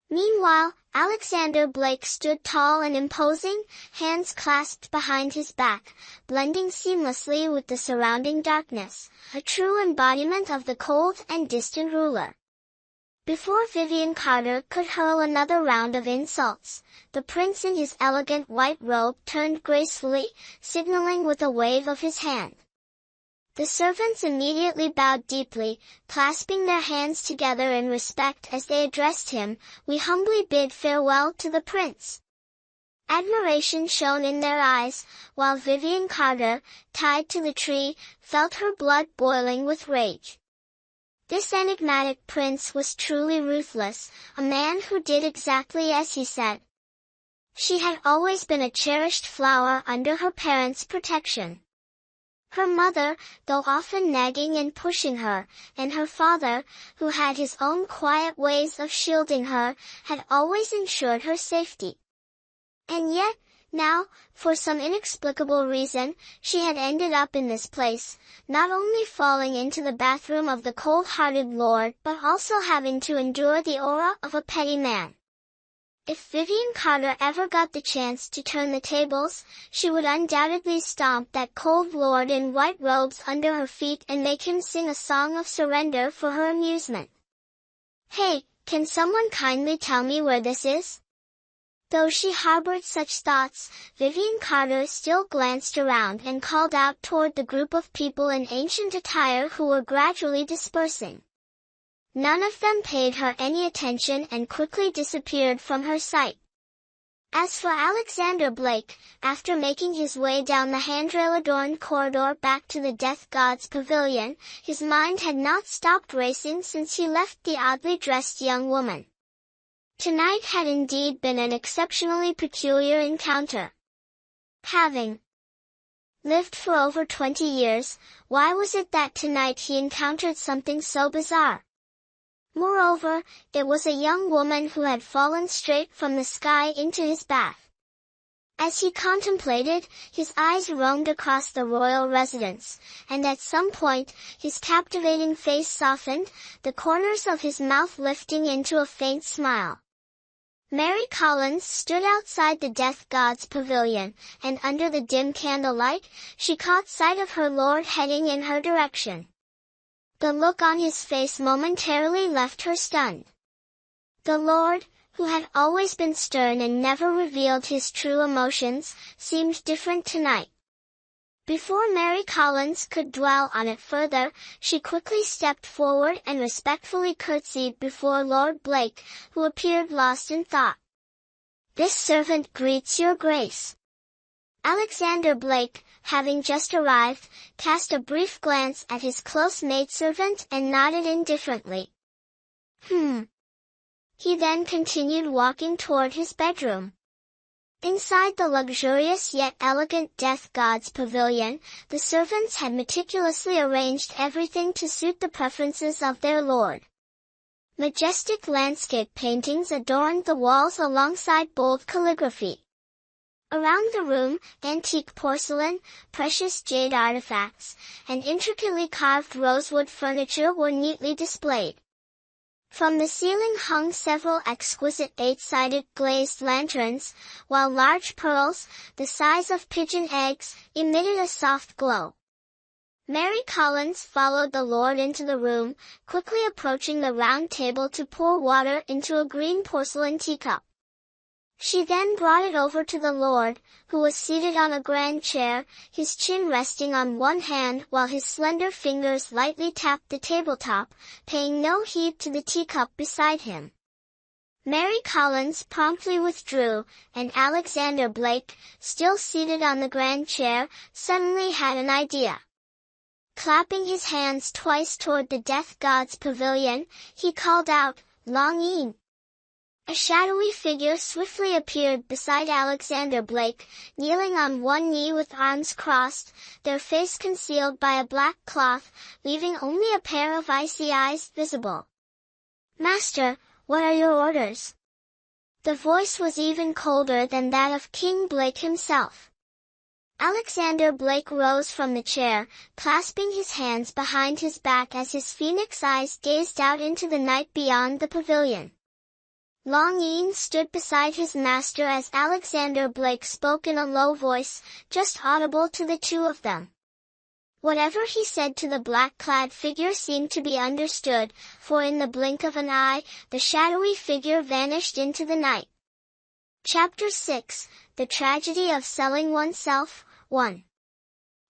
Speaker 1: Meanwhile, Alexander Blake stood tall and imposing, hands clasped behind his back, blending seamlessly with the surrounding darkness, a true embodiment of the cold and distant ruler. Before Vivian Carter could hurl another round of insults, the prince in his elegant white robe turned gracefully, signaling with a wave of his hand. The servants immediately bowed deeply, clasping their hands together in respect as they addressed him, "We humbly bid farewell to the prince." Admiration shone in their eyes, while Vivian Carter, tied to the tree, felt her blood boiling with rage. This enigmatic prince was truly ruthless, a man who did exactly as he said. She had always been a cherished flower under her parents' protection. Her mother, though often nagging and pushing her, and her father, who had his own quiet ways of shielding her, had always ensured her safety. And yet, now, for some inexplicable reason, she had ended up in this place, not only falling into the bathroom of the cold-hearted lord but also having to endure the aura of a petty man. If Vivian Carter ever got the chance to turn the tables, she would undoubtedly stomp that cold lord in white robes under her feet and make him sing a song of surrender for her amusement. "Hey, can someone kindly tell me where this is?" Though she harbored such thoughts, Vivian Carter still glanced around and called out toward the group of people in ancient attire who were gradually dispersing. None of them paid her any attention and quickly disappeared from her sight. As for Alexander Blake, after making his way down the handrail-adorned corridor back to the Death God's pavilion, his mind had not stopped racing since he left the oddly dressed young woman. Tonight had indeed been an exceptionally peculiar encounter. Having lived for over 20 years, why was it that tonight he encountered something so bizarre? Moreover, it was a young woman who had fallen straight from the sky into his bath. As he contemplated, his eyes roamed across the royal residence, and at some point, his captivating face softened, the corners of his mouth lifting into a faint smile. Mary Collins stood outside the Death God's pavilion, and under the dim candlelight, she caught sight of her lord heading in her direction. The look on his face momentarily left her stunned. The lord, who had always been stern and never revealed his true emotions, seemed different tonight. Before Mary Collins could dwell on it further, she quickly stepped forward and respectfully curtsied before Lord Blake, who appeared lost in thought. "This servant greets your grace." Alexander Blake, having just arrived, cast a brief glance at his close maidservant and nodded indifferently. He then continued walking toward his bedroom. Inside the luxurious yet elegant Death God's pavilion, the servants had meticulously arranged everything to suit the preferences of their lord. Majestic landscape paintings adorned the walls alongside bold calligraphy. Around the room, antique porcelain, precious jade artifacts, and intricately carved rosewood furniture were neatly displayed. From the ceiling hung several exquisite eight-sided glazed lanterns, while large pearls, the size of pigeon eggs, emitted a soft glow. Mary Collins followed the lord into the room, quickly approaching the round table to pour water into a green porcelain teacup. She then brought it over to the lord, who was seated on a grand chair, his chin resting on one hand while his slender fingers lightly tapped the tabletop, paying no heed to the teacup beside him. Mary Collins promptly withdrew, and Alexander Blake, still seated on the grand chair, suddenly had an idea. Clapping his hands twice toward the Death God's pavilion, he called out, "Long Yin!" A shadowy figure swiftly appeared beside Alexander Blake, kneeling on one knee with arms crossed, their face concealed by a black cloth, leaving only a pair of icy eyes visible. "Master, what are your orders?" The voice was even colder than that of King Blake himself. Alexander Blake rose from the chair, clasping his hands behind his back as his phoenix eyes gazed out into the night beyond the pavilion. Long Ian stood beside his master as Alexander Blake spoke in a low voice, just audible to the two of them. Whatever he said to the black-clad figure seemed to be understood, for in the blink of an eye, the shadowy figure vanished into the night. Chapter 6, The Tragedy of Selling Oneself, 1.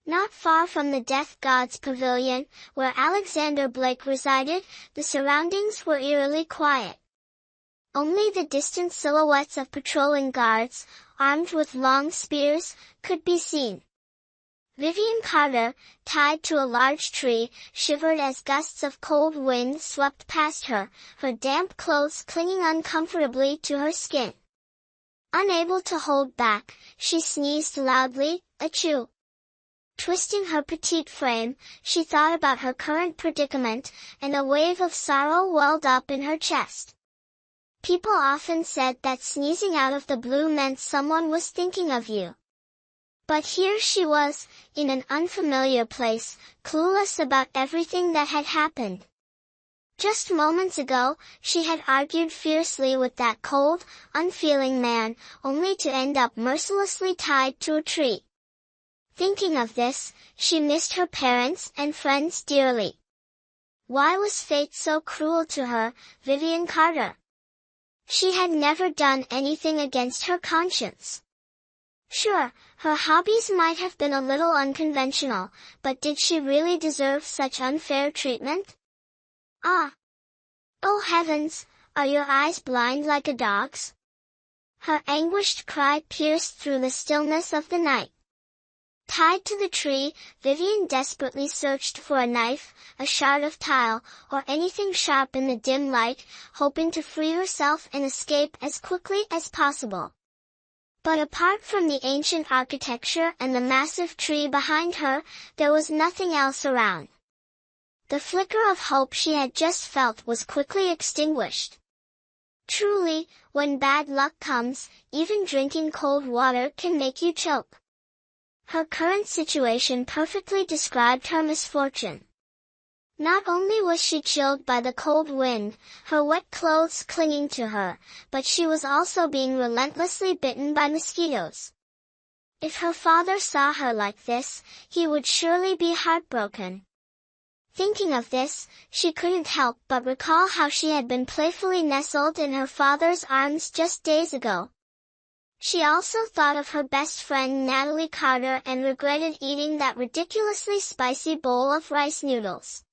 Speaker 1: Not far from the Death God's pavilion, where Alexander Blake resided, the surroundings were eerily quiet. Only the distant silhouettes of patrolling guards, armed with long spears, could be seen. Vivian Carter, tied to a large tree, shivered as gusts of cold wind swept past her, her damp clothes clinging uncomfortably to her skin. Unable to hold back, she sneezed loudly, achoo. Twisting her petite frame, she thought about her current predicament, and a wave of sorrow welled up in her chest. People often said that sneezing out of the blue meant someone was thinking of you. But here she was, in an unfamiliar place, clueless about everything that had happened. Just moments ago, she had argued fiercely with that cold, unfeeling man, only to end up mercilessly tied to a tree. Thinking of this, she missed her parents and friends dearly. Why was fate so cruel to her, Vivian Carter? She had never done anything against her conscience. Sure, her hobbies might have been a little unconventional, but did she really deserve such unfair treatment? Ah! Oh heavens, are your eyes blind like a dog's? Her anguished cry pierced through the stillness of the night. Tied to the tree, Vivian desperately searched for a knife, a shard of tile, or anything sharp in the dim light, hoping to free herself and escape as quickly as possible. But apart from the ancient architecture and the massive tree behind her, there was nothing else around. The flicker of hope she had just felt was quickly extinguished. Truly, when bad luck comes, even drinking cold water can make you choke. Her current situation perfectly described her misfortune. Not only was she chilled by the cold wind, her wet clothes clinging to her, but she was also being relentlessly bitten by mosquitoes. If her father saw her like this, he would surely be heartbroken. Thinking of this, she couldn't help but recall how she had been playfully nestled in her father's arms just days ago. She also thought of her best friend Natalie Carter and regretted eating that ridiculously spicy bowl of rice noodles.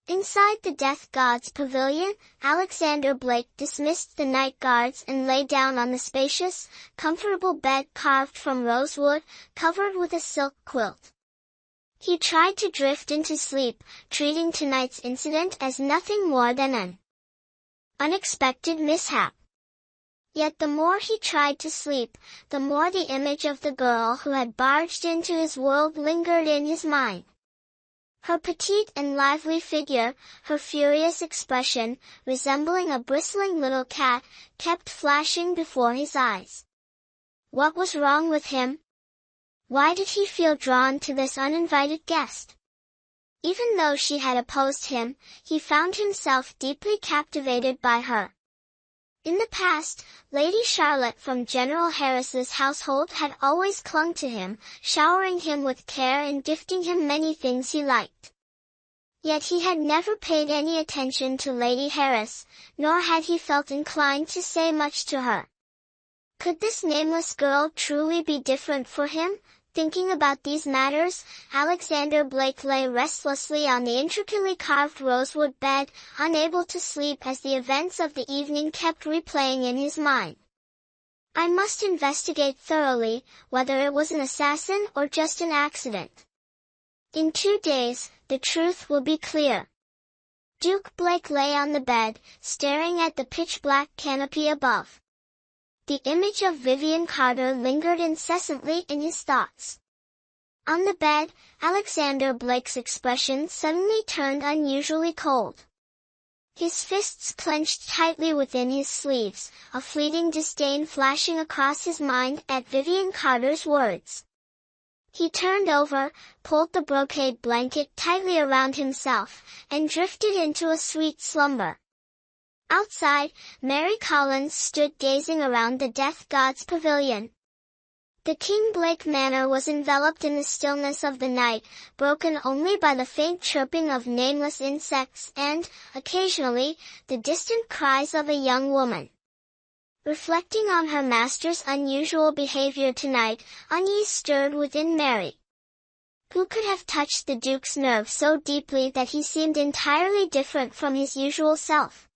Speaker 1: Inside the Death God's pavilion, Alexander Blake dismissed the night guards and lay down on the spacious, comfortable bed carved from rosewood, covered with a silk quilt. He tried to drift into sleep, treating tonight's incident as nothing more than an unexpected mishap. Yet the more he tried to sleep, the more the image of the girl who had barged into his world lingered in his mind. Her petite and lively figure, her furious expression, resembling a bristling little cat, kept flashing before his eyes. What was wrong with him? Why did he feel drawn to this uninvited guest? Even though she had opposed him, he found himself deeply captivated by her. In the past, Lady Charlotte from General Harris's household had always clung to him, showering him with care and gifting him many things he liked. Yet he had never paid any attention to Lady Harris, nor had he felt inclined to say much to her. Could this nameless girl truly be different for him? Thinking about these matters, Alexander Blake lay restlessly on the intricately carved rosewood bed, unable to sleep as the events of the evening kept replaying in his mind. I must investigate thoroughly, whether it was an assassin or just an accident. In 2 days, the truth will be clear. Duke Blake lay on the bed, staring at the pitch-black canopy above. The image of Vivian Carter lingered incessantly in his thoughts. On the bed, Alexander Blake's expression suddenly turned unusually cold. His fists clenched tightly within his sleeves, a fleeting disdain flashing across his mind at Vivian Carter's words. He turned over, pulled the brocade blanket tightly around himself, and drifted into a sweet slumber. Outside, Mary Collins stood gazing around the Death God's pavilion. The King Blake Manor was enveloped in the stillness of the night, broken only by the faint chirping of nameless insects and, occasionally, the distant cries of a young woman. Reflecting on her master's unusual behavior tonight, unease stirred within Mary. Who could have touched the Duke's nerve so deeply that he seemed entirely different from his usual self?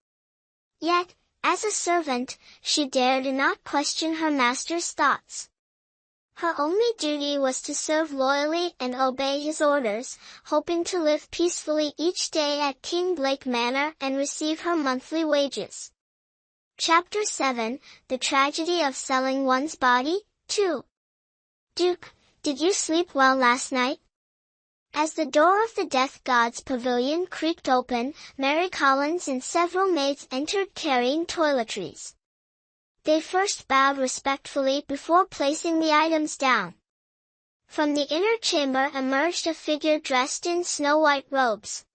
Speaker 1: Yet, as a servant, she dared not question her master's thoughts. Her only duty was to serve loyally and obey his orders, hoping to live peacefully each day at King Blake Manor and receive her monthly wages. Chapter 7, The Tragedy of Selling One's Body, 2. Duke, did you sleep well last night? As the door of the Death God's pavilion creaked open, Mary Collins and several maids entered carrying toiletries. They first bowed respectfully before placing the items down. From the inner chamber emerged a figure dressed in snow-white robes.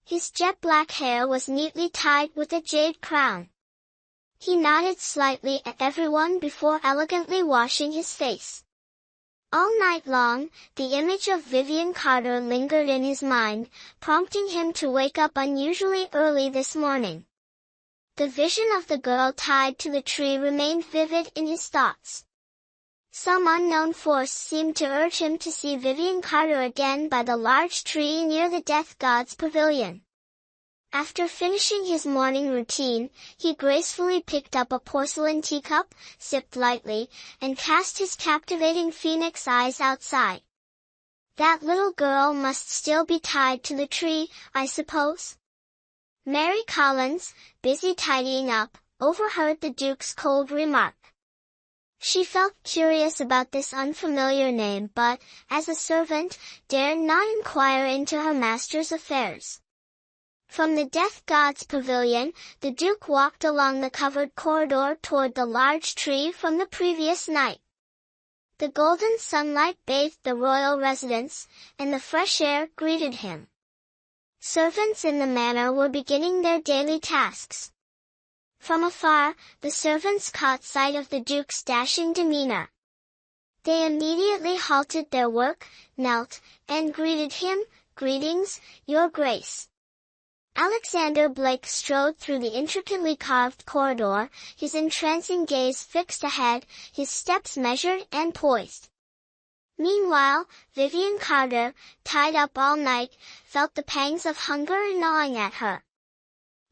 Speaker 1: His jet-black hair was neatly tied with a jade crown. He nodded slightly at everyone before elegantly washing his face. All night long, the image of Vivian Carter lingered in his mind, prompting him to wake up unusually early this morning. The vision of the girl tied to the tree remained vivid in his thoughts. Some unknown force seemed to urge him to see Vivian Carter again by the large tree near the Death God's pavilion. After finishing his morning routine, he gracefully picked up a porcelain teacup, sipped lightly, and cast his captivating phoenix eyes outside. That little girl must still be tied to the tree, I suppose? Mary Collins, busy tidying up, overheard the Duke's cold remark. She felt curious about this unfamiliar name but, as a servant, dared not inquire into her master's affairs. From the Death God's pavilion, the Duke walked along the covered corridor toward the large tree from the previous night. The golden sunlight bathed the royal residence, and the fresh air greeted him. Servants in the manor were beginning their daily tasks. From afar, the servants caught sight of the Duke's dashing demeanor. They immediately halted their work, knelt, and greeted him, "Greetings, Your Grace." Alexander Blake strode through the intricately carved corridor, his entrancing gaze fixed ahead, his steps measured and poised. Meanwhile, Vivian Carter, tied up all night, felt the pangs of hunger gnawing at her.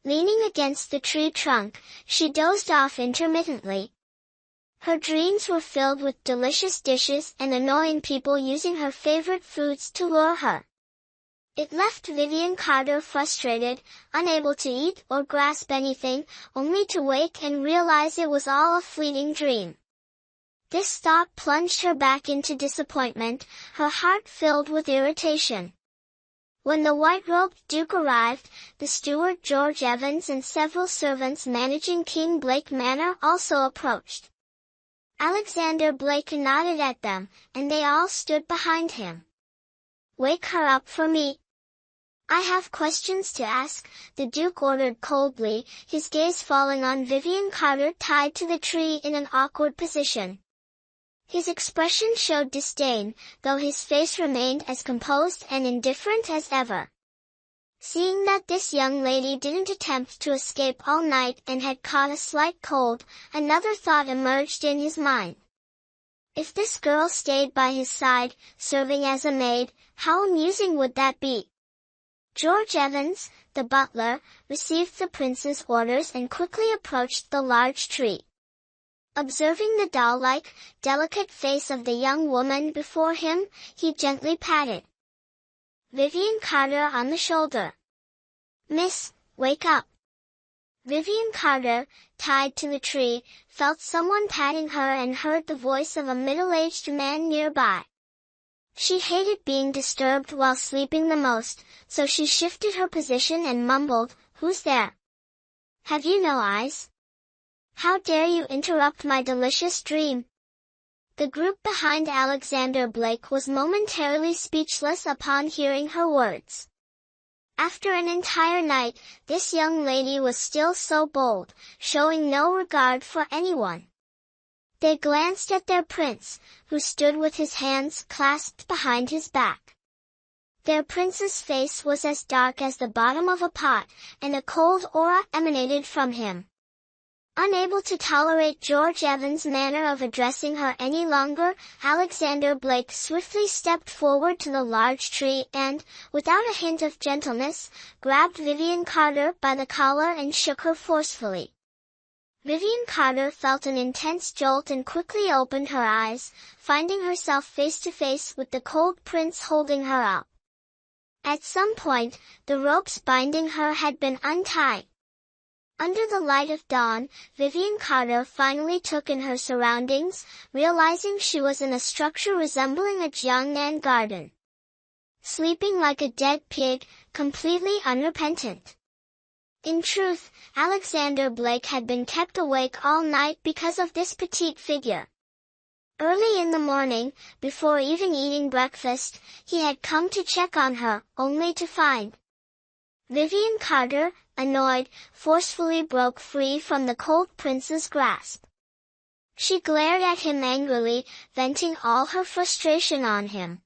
Speaker 1: Leaning against the tree trunk, she dozed off intermittently. Her dreams were filled with delicious dishes and annoying people using her favorite foods to lure her. It left Vivian Carter frustrated, unable to eat or grasp anything, only to wake and realize it was all a fleeting dream. This thought plunged her back into disappointment, her heart filled with irritation. When the white-robed Duke arrived, the steward George Evans and several servants managing King Blake Manor also approached. Alexander Blake nodded at them, and they all stood behind him. "Wake her up for me. I have questions to ask," the Duke ordered coldly, his gaze falling on Vivian Carter tied to the tree in an awkward position. His expression showed disdain, though his face remained as composed and indifferent as ever. Seeing that this young lady didn't attempt to escape all night and had caught a slight cold, another thought emerged in his mind. If this girl stayed by his side, serving as a maid, how amusing would that be? George Evans, the butler, received the prince's orders and quickly approached the large tree. Observing the doll-like, delicate face of the young woman before him, he gently patted Vivian Carter on the shoulder. "Miss, wake up." Vivian Carter, tied to the tree, felt someone patting her and heard the voice of a middle-aged man nearby. She hated being disturbed while sleeping the most, so she shifted her position and mumbled, Who's there? Have you no eyes? How dare you interrupt my delicious dream? The group behind Alexander Blake was momentarily speechless upon hearing her words. After an entire night, this young lady was still so bold, showing no regard for anyone. They glanced at their prince, who stood with his hands clasped behind his back. Their prince's face was as dark as the bottom of a pot, and a cold aura emanated from him. Unable to tolerate George Evans' manner of addressing her any longer, Alexander Blake swiftly stepped forward to the large tree and, without a hint of gentleness, grabbed Vivian Carter by the collar and shook her forcefully. Vivian Carter felt an intense jolt and quickly opened her eyes, finding herself face to face with the cold prince holding her up. At some point, the ropes binding her had been untied. Under the light of dawn, Vivian Carter finally took in her surroundings, realizing she was in a structure resembling a Jiangnan garden. Sleeping like a dead pig, completely unrepentant. In truth, Alexander Blake had been kept awake all night because of this petite figure. Early in the morning, before even eating breakfast, he had come to check on her, only to find Vivian Carter, annoyed, forcefully broke free from the cold prince's grasp. She glared at him angrily, venting all her frustration on him.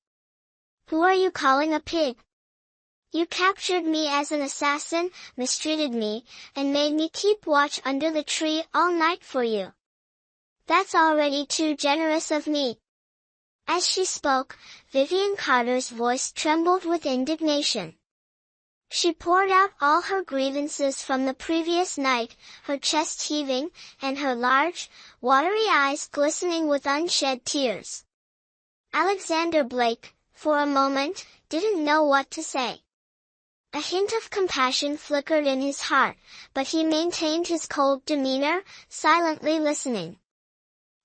Speaker 1: "Who are you calling a pig? You captured me as an assassin, mistreated me, and made me keep watch under the tree all night for you. That's already too generous of me." As she spoke, Vivian Carter's voice trembled with indignation. She poured out all her grievances from the previous night, her chest heaving, and her large, watery eyes glistening with unshed tears. Alexander Blake, for a moment, didn't know what to say. A hint of compassion flickered in his heart, but he maintained his cold demeanor, silently listening.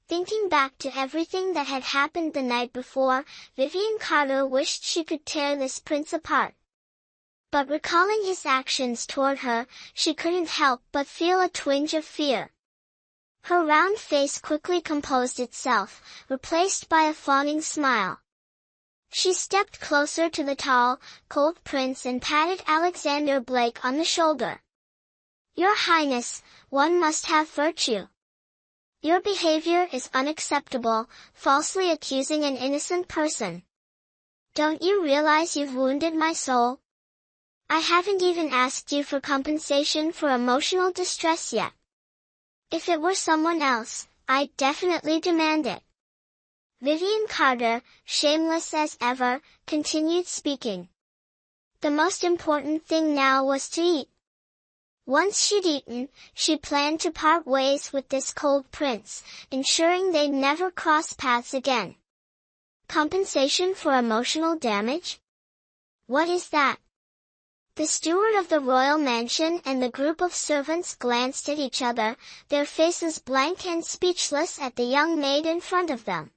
Speaker 1: Thinking back to everything that had happened the night before, Vivian Carter wished she could tear this prince apart. But recalling his actions toward her, she couldn't help but feel a twinge of fear. Her round face quickly composed itself, replaced by a fawning smile. She stepped closer to the tall, cold prince and patted Alexander Blake on the shoulder. "Your Highness, one must have virtue. Your behavior is unacceptable, falsely accusing an innocent person. Don't you realize you've wounded my soul? I haven't even asked you for compensation for emotional distress yet. If it were someone else, I'd definitely demand it." Vivian Carter, shameless as ever, continued speaking. The most important thing now was to eat. Once she'd eaten, she planned to part ways with this cold prince, ensuring they'd never cross paths again. Compensation for emotional damage? What is that? The steward of the royal mansion and the group of servants glanced at each other, their faces blank and speechless at the young maid in front of them.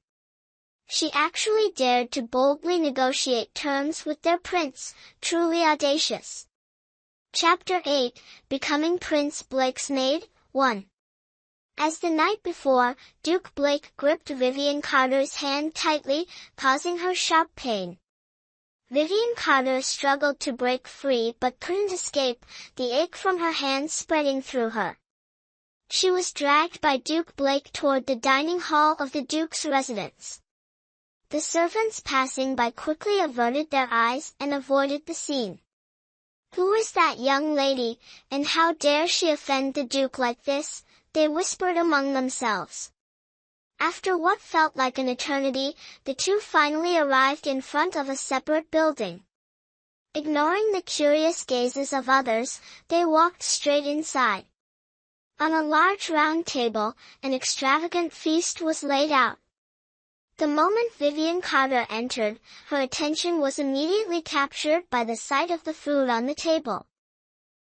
Speaker 1: She actually dared to boldly negotiate terms with their prince, truly audacious. Chapter 8, Becoming Prince Blake's Maid, 1. As the night before, Duke Blake gripped Vivian Carter's hand tightly, causing her sharp pain. Vivian Carter struggled to break free but couldn't escape, the ache from her hand spreading through her. She was dragged by Duke Blake toward the dining hall of the Duke's residence. The servants passing by quickly averted their eyes and avoided the scene. "Who is that young lady, and how dare she offend the Duke like this?" they whispered among themselves. After what felt like an eternity, the two finally arrived in front of a separate building. Ignoring the curious gazes of others, they walked straight inside. On a large round table, an extravagant feast was laid out. The moment Vivian Carter entered, her attention was immediately captured by the sight of the food on the table.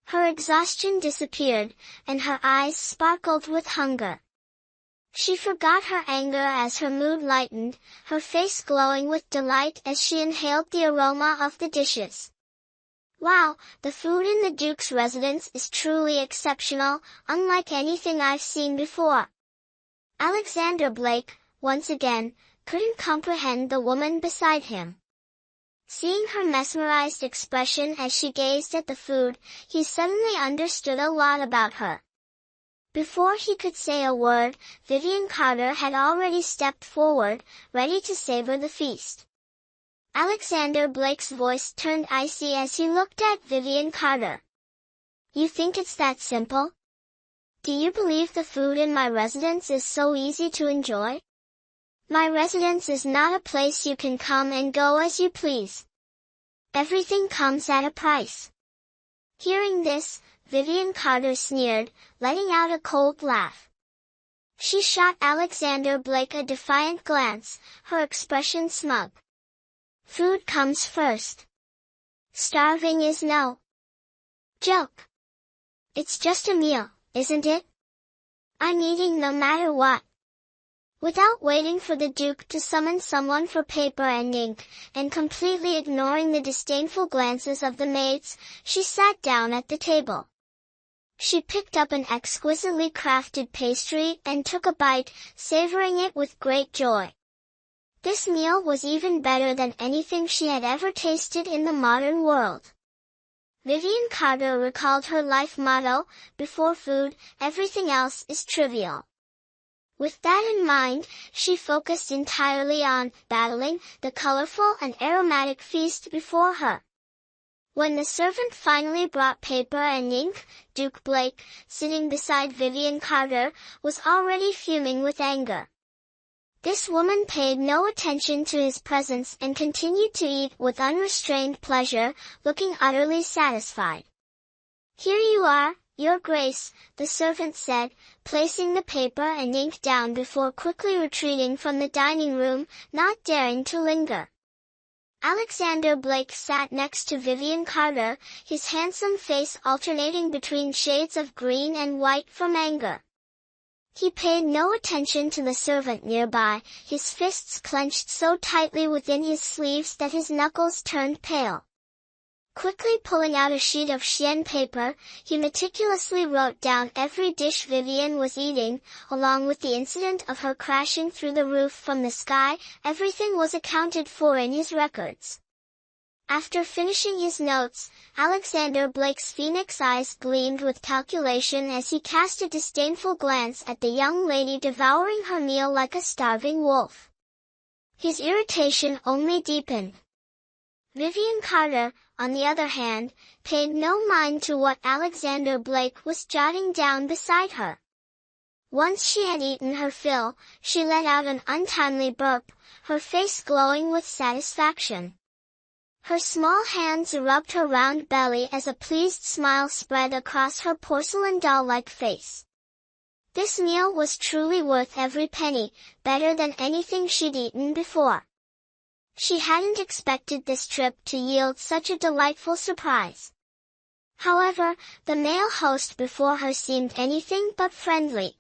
Speaker 1: Her exhaustion disappeared, and her eyes sparkled with hunger. She forgot her anger as her mood lightened, her face glowing with delight as she inhaled the aroma of the dishes. Wow, the food in the Duke's residence is truly exceptional, unlike anything I've seen before. Alexander Blake, once again, couldn't comprehend the woman beside him. Seeing her mesmerized expression as she gazed at the food, he suddenly understood a lot about her. Before he could say a word, Vivian Carter had already stepped forward, ready to savor the feast. Alexander Blake's voice turned icy as he looked at Vivian Carter. You think it's that simple? Do you believe the food in my residence is so easy to enjoy? My residence is not a place you can come and go as you please. Everything comes at a price. Hearing this, Vivian Carter sneered, letting out a cold laugh. She shot Alexander Blake a defiant glance, her expression smug. Food comes first. Starving is no joke. It's just a meal, isn't it? I'm eating no matter what. Without waiting for the Duke to summon someone for paper and ink, and completely ignoring the disdainful glances of the maids, she sat down at the table. She picked up an exquisitely crafted pastry and took a bite, savoring it with great joy. This meal was even better than anything she had ever tasted in the modern world. Vivian Carter recalled her life motto, before food, everything else is trivial. With that in mind, she focused entirely on battling the colorful and aromatic feast before her. When the servant finally brought paper and ink, Duke Blake, sitting beside Vivian Carter, was already fuming with anger. This woman paid no attention to his presence and continued to eat with unrestrained pleasure, looking utterly satisfied. Here you are, Your Grace, the servant said, placing the paper and ink down before quickly retreating from the dining room, not daring to linger. Alexander Blake sat next to Vivian Carter, his handsome face alternating between shades of green and white from anger. He paid no attention to the servant nearby, his fists clenched so tightly within his sleeves that his knuckles turned pale. Quickly pulling out a sheet of chien paper, he meticulously wrote down every dish Vivian was eating, along with the incident of her crashing through the roof from the sky. Everything was accounted for in his records. After finishing his notes, Alexander Blake's phoenix eyes gleamed with calculation as he cast a disdainful glance at the young lady devouring her meal like a starving wolf. His irritation only deepened. Vivian Carter, on the other hand, paid no mind to what Alexander Blake was jotting down beside her. Once she had eaten her fill, she let out an untimely burp, her face glowing with satisfaction. Her small hands rubbed her round belly as a pleased smile spread across her porcelain doll-like face. This meal was truly worth every penny, better than anything she'd eaten before. She hadn't expected this trip to yield such a delightful surprise. However, the male host before her seemed anything but friendly.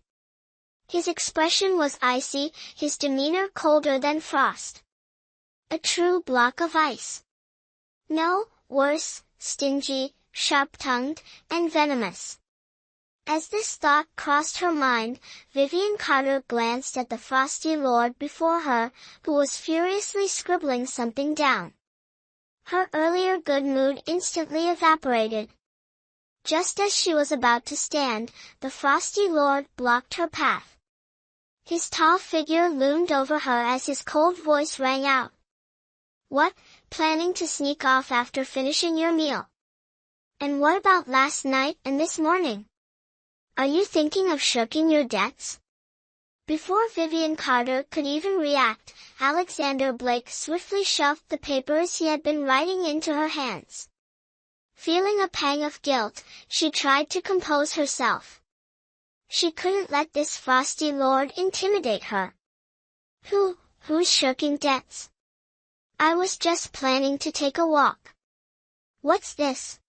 Speaker 1: His expression was icy, his demeanor colder than frost. A true block of ice. No, worse, stingy, sharp-tongued, and venomous. As this thought crossed her mind, Vivian Carter glanced at the frosty lord before her, who was furiously scribbling something down. Her earlier good mood instantly evaporated. Just as she was about to stand, the frosty lord blocked her path. His tall figure loomed over her as his cold voice rang out. What, planning to sneak off after finishing your meal? And what about last night and this morning? Are you thinking of shirking your debts? Before Vivian Carter could even react, Alexander Blake swiftly shoved the papers he had been writing into her hands. Feeling a pang of guilt, she tried to compose herself. She couldn't let this frosty lord intimidate her. Who's shirking debts? I was just planning to take a walk. What's this?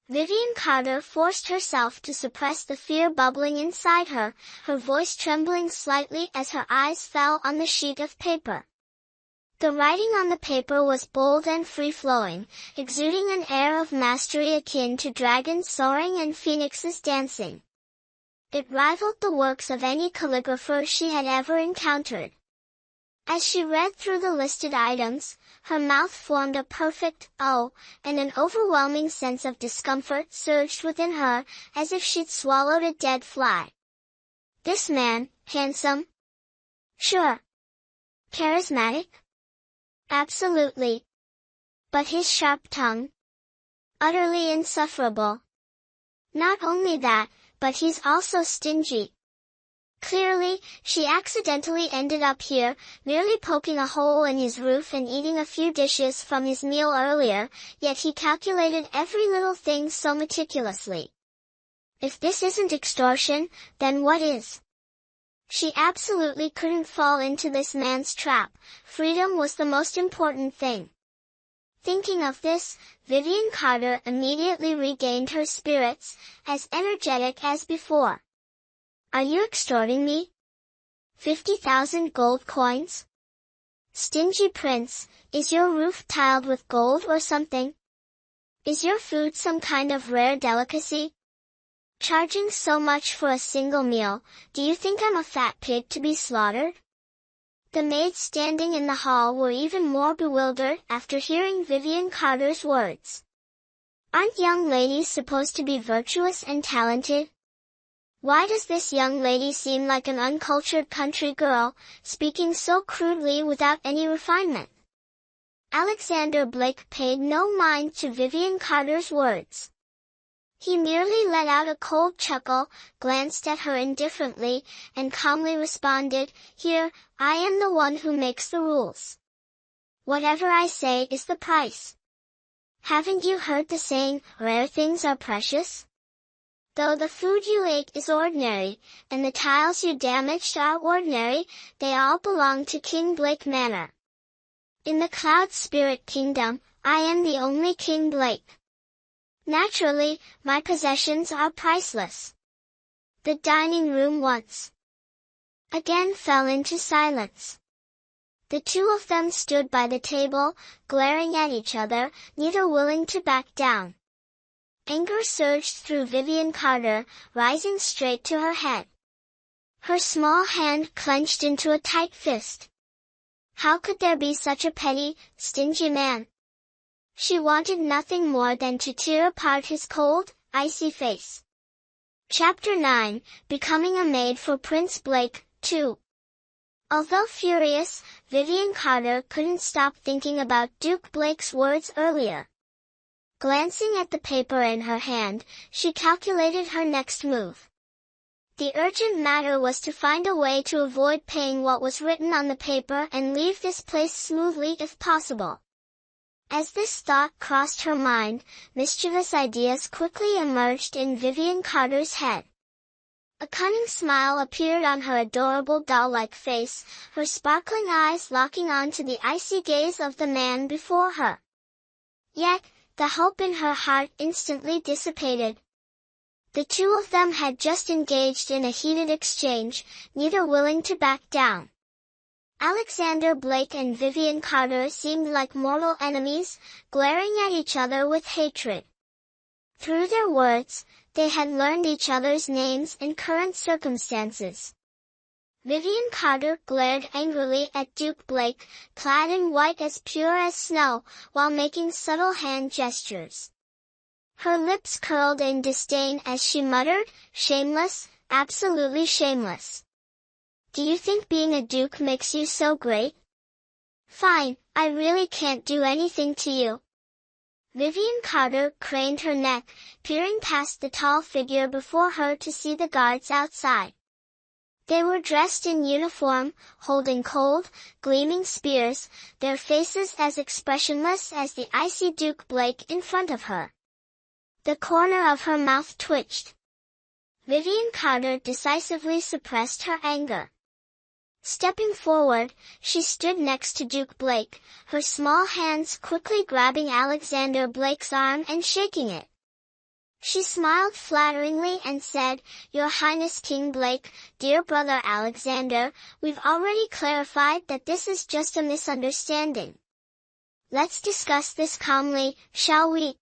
Speaker 1: Vivian Carter forced herself to suppress the fear bubbling inside her, her voice trembling slightly as her eyes fell on the sheet of paper. The writing on the paper was bold and free-flowing, exuding an air of mastery akin to dragons soaring and phoenixes dancing. It rivaled the works of any calligrapher she had ever encountered. As she read through the listed items, her mouth formed a perfect O, and an overwhelming sense of discomfort surged within her, as if she'd swallowed a dead fly. This man, handsome? Sure. Charismatic? Absolutely. But his sharp tongue? Utterly insufferable. Not only that, but he's also stingy. Clearly, she accidentally ended up here, merely poking a hole in his roof and eating a few dishes from his meal earlier, yet he calculated every little thing so meticulously. If this isn't extortion, then what is? She absolutely couldn't fall into this man's trap. Freedom was the most important thing. Thinking of this, Vivian Carter immediately regained her spirits, as energetic as before. Are you extorting me? 50,000 gold coins? Stingy prince, is your roof tiled with gold or something? Is your food some kind of rare delicacy? Charging so much for a single meal, do you think I'm a fat pig to be slaughtered? The maids standing in the hall were even more bewildered after hearing Vivian Carter's words. Aren't young ladies supposed to be virtuous and talented? Why does this young lady seem like an uncultured country girl, speaking so crudely without any refinement? Alexander Blake paid no mind to Vivian Carter's words. He merely let out a cold chuckle, glanced at her indifferently, and calmly responded, "Here, I am the one who makes the rules. Whatever I say is the price. Haven't you heard the saying, rare things are precious? Though the food you ate is ordinary, and the tiles you damaged are ordinary, they all belong to King Blake Manor. In the Cloud Spirit Kingdom, I am the only King Blake. Naturally, my possessions are priceless." The dining room once again fell into silence. The two of them stood by the table, glaring at each other, neither willing to back down. Anger surged through Vivian Carter, rising straight to her head. Her small hand clenched into a tight fist. How could there be such a petty, stingy man? She wanted nothing more than to tear apart his cold, icy face. Chapter 9, Becoming a Maid for Prince Blake, 2. Although furious, Vivian Carter couldn't stop thinking about Duke Blake's words earlier. Glancing at the paper in her hand, she calculated her next move. The urgent matter was to find a way to avoid paying what was written on the paper and leave this place smoothly if possible. As this thought crossed her mind, mischievous ideas quickly emerged in Vivian Carter's head. A cunning smile appeared on her adorable doll-like face, her sparkling eyes locking onto the icy gaze of the man before her. Yet, the hope in her heart instantly dissipated. The two of them had just engaged in a heated exchange, neither willing to back down. Alexander Blake and Vivian Carter seemed like mortal enemies, glaring at each other with hatred. Through their words, they had learned each other's names and current circumstances. Vivian Carter glared angrily at Duke Blake, clad in white as pure as snow, while making subtle hand gestures. Her lips curled in disdain as she muttered, "Shameless, absolutely shameless. Do you think being a duke makes you so great? Fine, I really can't do anything to you." Vivian Carter craned her neck, peering past the tall figure before her to see the guards outside. They were dressed in uniform, holding cold, gleaming spears, their faces as expressionless as the icy Duke Blake in front of her. The corner of her mouth twitched. Vivian Carter decisively suppressed her anger. Stepping forward, she stood next to Duke Blake, her small hands quickly grabbing Alexander Blake's arm and shaking it. She smiled flatteringly and said, "Your Highness King Blake, dear brother Alexander, we've already clarified that this is just a misunderstanding. Let's discuss this calmly, shall we?"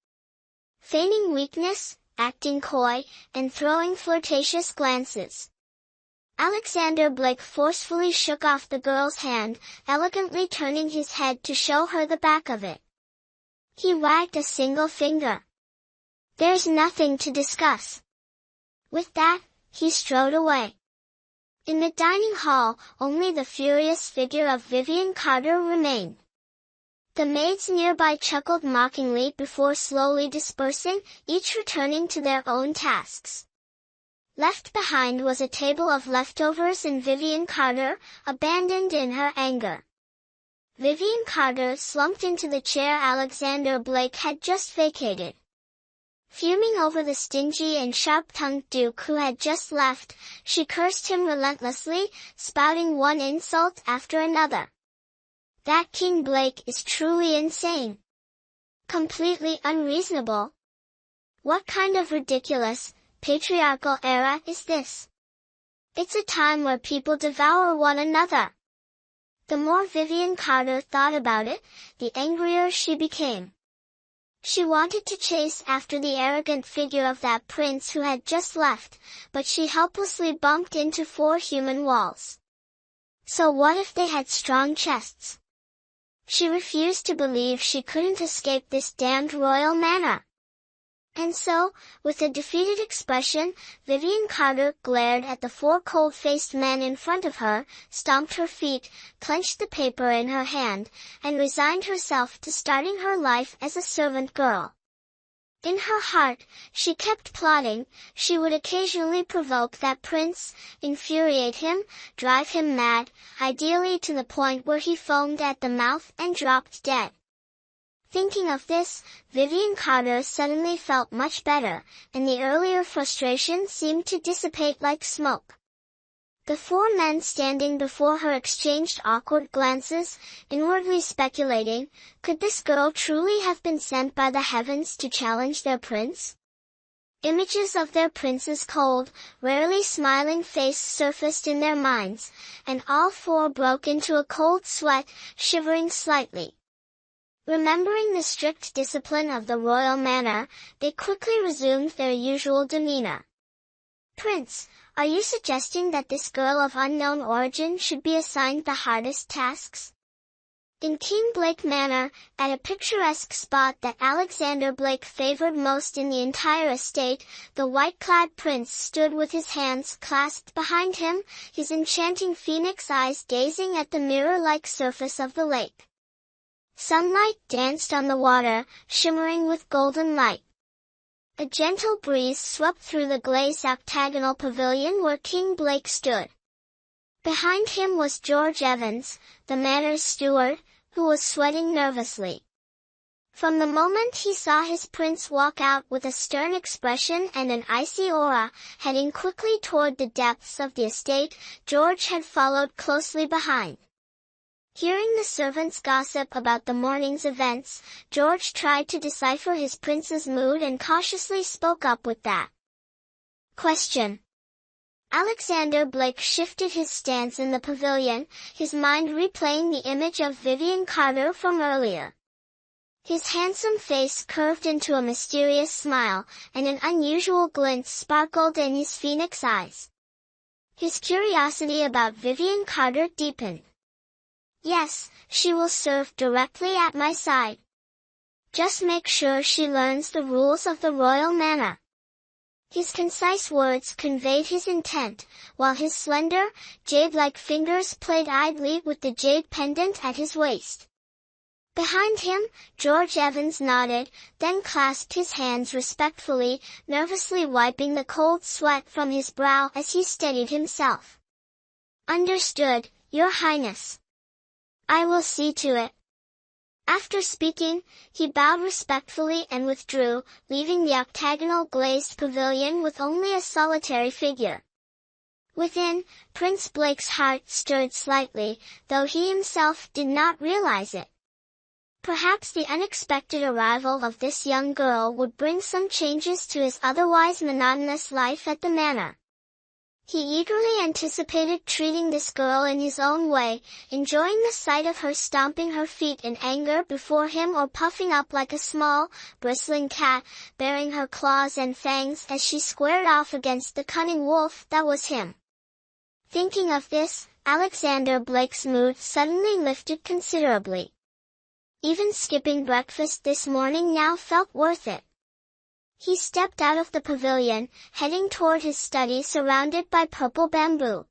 Speaker 1: Feigning weakness, acting coy, and throwing flirtatious glances, Alexander Blake forcefully shook off the girl's hand, elegantly turning his head to show her the back of it. He wagged a single finger. "There's nothing to discuss." With that, he strode away. In the dining hall, only the furious figure of Vivian Carter remained. The maids nearby chuckled mockingly before slowly dispersing, each returning to their own tasks. Left behind was a table of leftovers and Vivian Carter, abandoned in her anger. Vivian Carter slumped into the chair Alexander Blake had just vacated. Fuming over the stingy and sharp-tongued Duke who had just left, she cursed him relentlessly, spouting one insult after another. That King Blake is truly insane. Completely unreasonable. What kind of ridiculous, patriarchal era is this? It's a time where people devour one another. The more Vivian Carter thought about it, the angrier she became. She wanted to chase after the arrogant figure of that prince who had just left, but she helplessly bumped into 4 human walls. So what if they had strong chests? She refused to believe she couldn't escape this damned royal manor. And so, with a defeated expression, Vivian Carter glared at the 4 cold-faced men in front of her, stomped her feet, clenched the paper in her hand, and resigned herself to starting her life as a servant girl. In her heart, she kept plotting. She would occasionally provoke that prince, infuriate him, drive him mad, ideally to the point where he foamed at the mouth and dropped dead. Thinking of this, Vivian Carter suddenly felt much better, and the earlier frustration seemed to dissipate like smoke. The 4 men standing before her exchanged awkward glances, inwardly speculating, could this girl truly have been sent by the heavens to challenge their prince? Images of their prince's cold, rarely smiling face surfaced in their minds, and all 4 broke into a cold sweat, shivering slightly. Remembering the strict discipline of the royal manor, they quickly resumed their usual demeanor. "Prince, are you suggesting that this girl of unknown origin should be assigned the hardest tasks?" In King Blake Manor, at a picturesque spot that Alexander Blake favored most in the entire estate, the white-clad prince stood with his hands clasped behind him, his enchanting phoenix eyes gazing at the mirror-like surface of the lake. Sunlight danced on the water, shimmering with golden light. A gentle breeze swept through the glazed octagonal pavilion where King Blake stood. Behind him was George Evans, the manor's steward, who was sweating nervously. From the moment he saw his prince walk out with a stern expression and an icy aura, heading quickly toward the depths of the estate, George had followed closely behind. Hearing the servants gossip about the morning's events, George tried to decipher his prince's mood and cautiously spoke up with that question. Alexander Blake shifted his stance in the pavilion, his mind replaying the image of Vivian Carter from earlier. His handsome face curved into a mysterious smile, and an unusual glint sparkled in his phoenix eyes. His curiosity about Vivian Carter deepened. "Yes, she will serve directly at my side. Just make sure she learns the rules of the royal manor." His concise words conveyed his intent, while his slender, jade-like fingers played idly with the jade pendant at his waist. Behind him, George Evans nodded, then clasped his hands respectfully, nervously wiping the cold sweat from his brow as he steadied himself. "Understood, Your Highness. I will see to it." After speaking, he bowed respectfully and withdrew, leaving the octagonal glazed pavilion with only a solitary figure. Within, Prince Blake's heart stirred slightly, though he himself did not realize it. Perhaps the unexpected arrival of this young girl would bring some changes to his otherwise monotonous life at the manor. He eagerly anticipated treating this girl in his own way, enjoying the sight of her stomping her feet in anger before him or puffing up like a small, bristling cat, baring her claws and fangs as she squared off against the cunning wolf that was him. Thinking of this, Alexander Blake's mood suddenly lifted considerably. Even skipping breakfast this morning now felt worth it. He stepped out of the pavilion, heading toward his study surrounded by purple bamboo.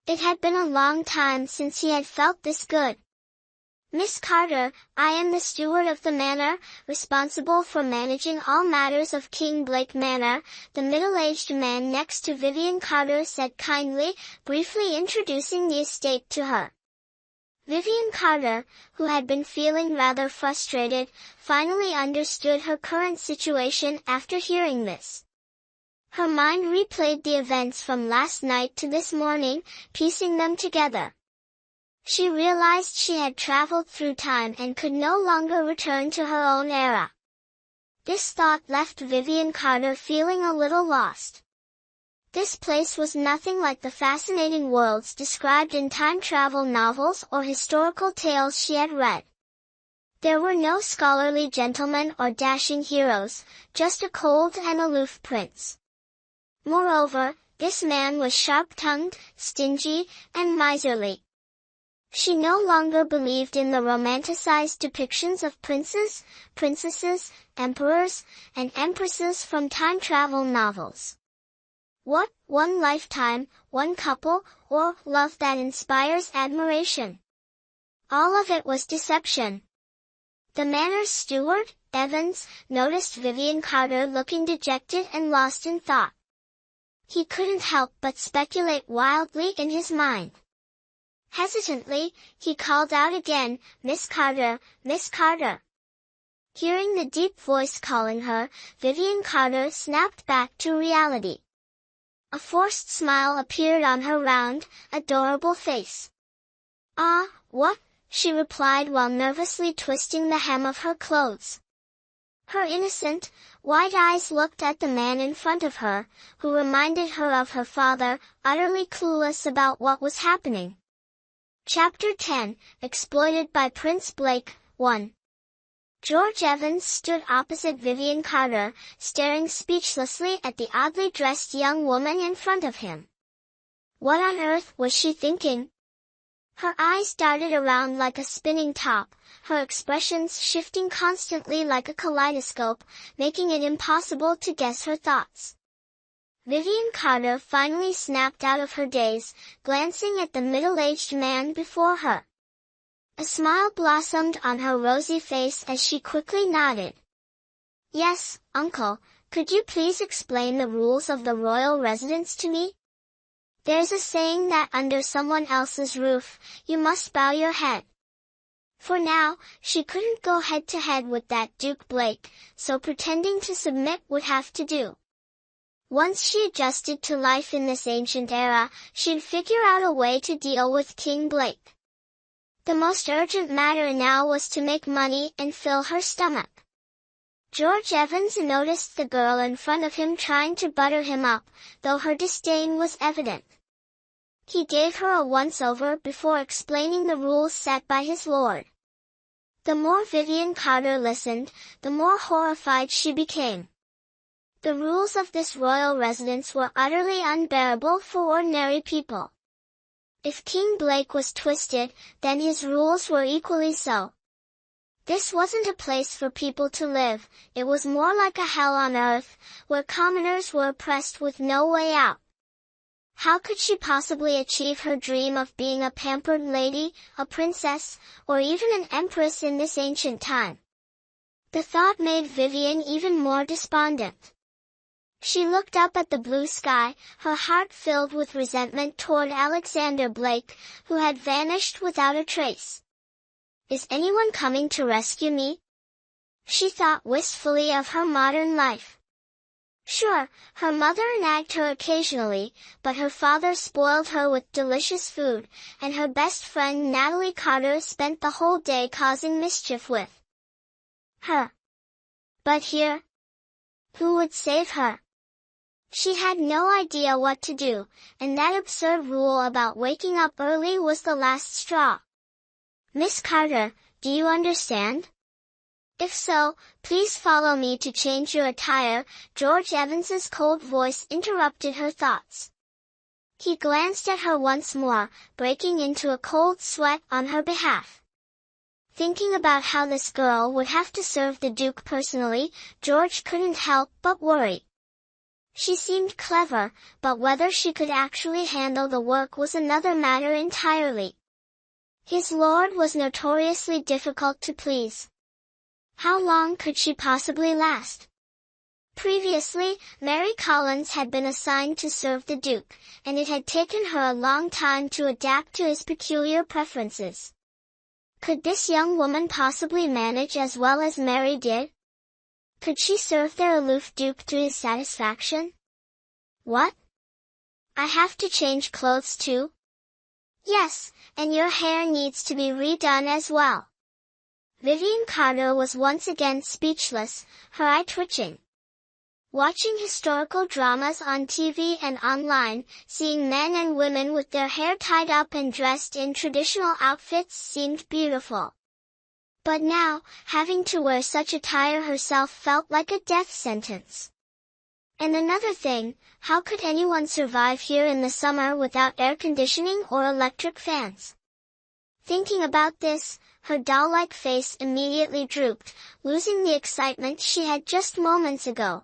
Speaker 1: It had been a long time since he had felt this good. "Miss Carter, I am the steward of the manor, responsible for managing all matters of King Blake Manor," the middle-aged man next to Vivian Carter said kindly, briefly introducing the estate to her. Vivian Carter, who had been feeling rather frustrated, finally understood her current situation after hearing this. Her mind replayed the events from last night to this morning, piecing them together. She realized she had traveled through time and could no longer return to her own era. This thought left Vivian Carter feeling a little lost. This place was nothing like the fascinating worlds described in time travel novels or historical tales she had read. There were no scholarly gentlemen or dashing heroes, just a cold and aloof prince. Moreover, this man was sharp-tongued, stingy, and miserly. She no longer believed in the romanticized depictions of princes, princesses, emperors, and empresses from time travel novels. What, one lifetime, one couple, or love that inspires admiration? All of it was deception. The manor's steward, Evans, noticed Vivian Carter looking dejected and lost in thought. He couldn't help but speculate wildly in his mind. Hesitantly, he called out again, "Miss Carter, Miss Carter." Hearing the deep voice calling her, Vivian Carter snapped back to reality. A forced smile appeared on her round, adorable face. "Ah, what?" she replied while nervously twisting the hem of her clothes. Her innocent, wide eyes looked at the man in front of her, who reminded her of her father, utterly clueless about what was happening. Chapter 10, Exploited by Prince Blake, 1. George Evans stood opposite Vivian Carter, staring speechlessly at the oddly dressed young woman in front of him. What on earth was she thinking? Her eyes darted around like a spinning top, her expressions shifting constantly like a kaleidoscope, making it impossible to guess her thoughts. Vivian Carter finally snapped out of her daze, glancing at the middle-aged man before her. A smile blossomed on her rosy face as she quickly nodded. "Yes, uncle, could you please explain the rules of the royal residence to me? There's a saying that under someone else's roof, you must bow your head." For now, she couldn't go head-to-head with that Duke Blake, so pretending to submit would have to do. Once she adjusted to life in this ancient era, she'd figure out a way to deal with King Blake. The most urgent matter now was to make money and fill her stomach. George Evans noticed the girl in front of him trying to butter him up, though her disdain was evident. He gave her a once-over before explaining the rules set by his lord. The more Vivian Carter listened, the more horrified she became. The rules of this royal residence were utterly unbearable for ordinary people. If King Blake was twisted, then his rules were equally so. This wasn't a place for people to live, it was more like a hell on earth, where commoners were oppressed with no way out. How could she possibly achieve her dream of being a pampered lady, a princess, or even an empress in this ancient time? The thought made Vivian even more despondent. She looked up at the blue sky, her heart filled with resentment toward Alexander Blake, who had vanished without a trace. "Is anyone coming to rescue me?" She thought wistfully of her modern life. Sure, her mother nagged her occasionally, but her father spoiled her with delicious food, and her best friend Natalie Carter spent the whole day causing mischief with her. But here, who would save her? She had no idea what to do, and that absurd rule about waking up early was the last straw. Miss Carter, do you understand? If so, please follow me to change your attire. George Evans's cold voice interrupted her thoughts. He glanced at her once more, breaking into a cold sweat on her behalf. Thinking about how this girl would have to serve the Duke personally, George couldn't help but worry. She seemed clever, but whether she could actually handle the work was another matter entirely. His lord was notoriously difficult to please. How long could she possibly last? Previously, Mary Collins had been assigned to serve the Duke, and it had taken her a long time to adapt to his peculiar preferences. Could this young woman possibly manage as well as Mary did? Could she serve their aloof Duke to his satisfaction? What? I have to change clothes too? Yes, and your hair needs to be redone as well. Vivian Carter was once again speechless, her eye twitching. Watching historical dramas on TV and online, seeing men and women with their hair tied up and dressed in traditional outfits seemed beautiful. But now, having to wear such attire herself felt like a death sentence. And another thing, how could anyone survive here in the summer without air conditioning or electric fans? Thinking about this, her doll-like face immediately drooped, losing the excitement she had just moments ago.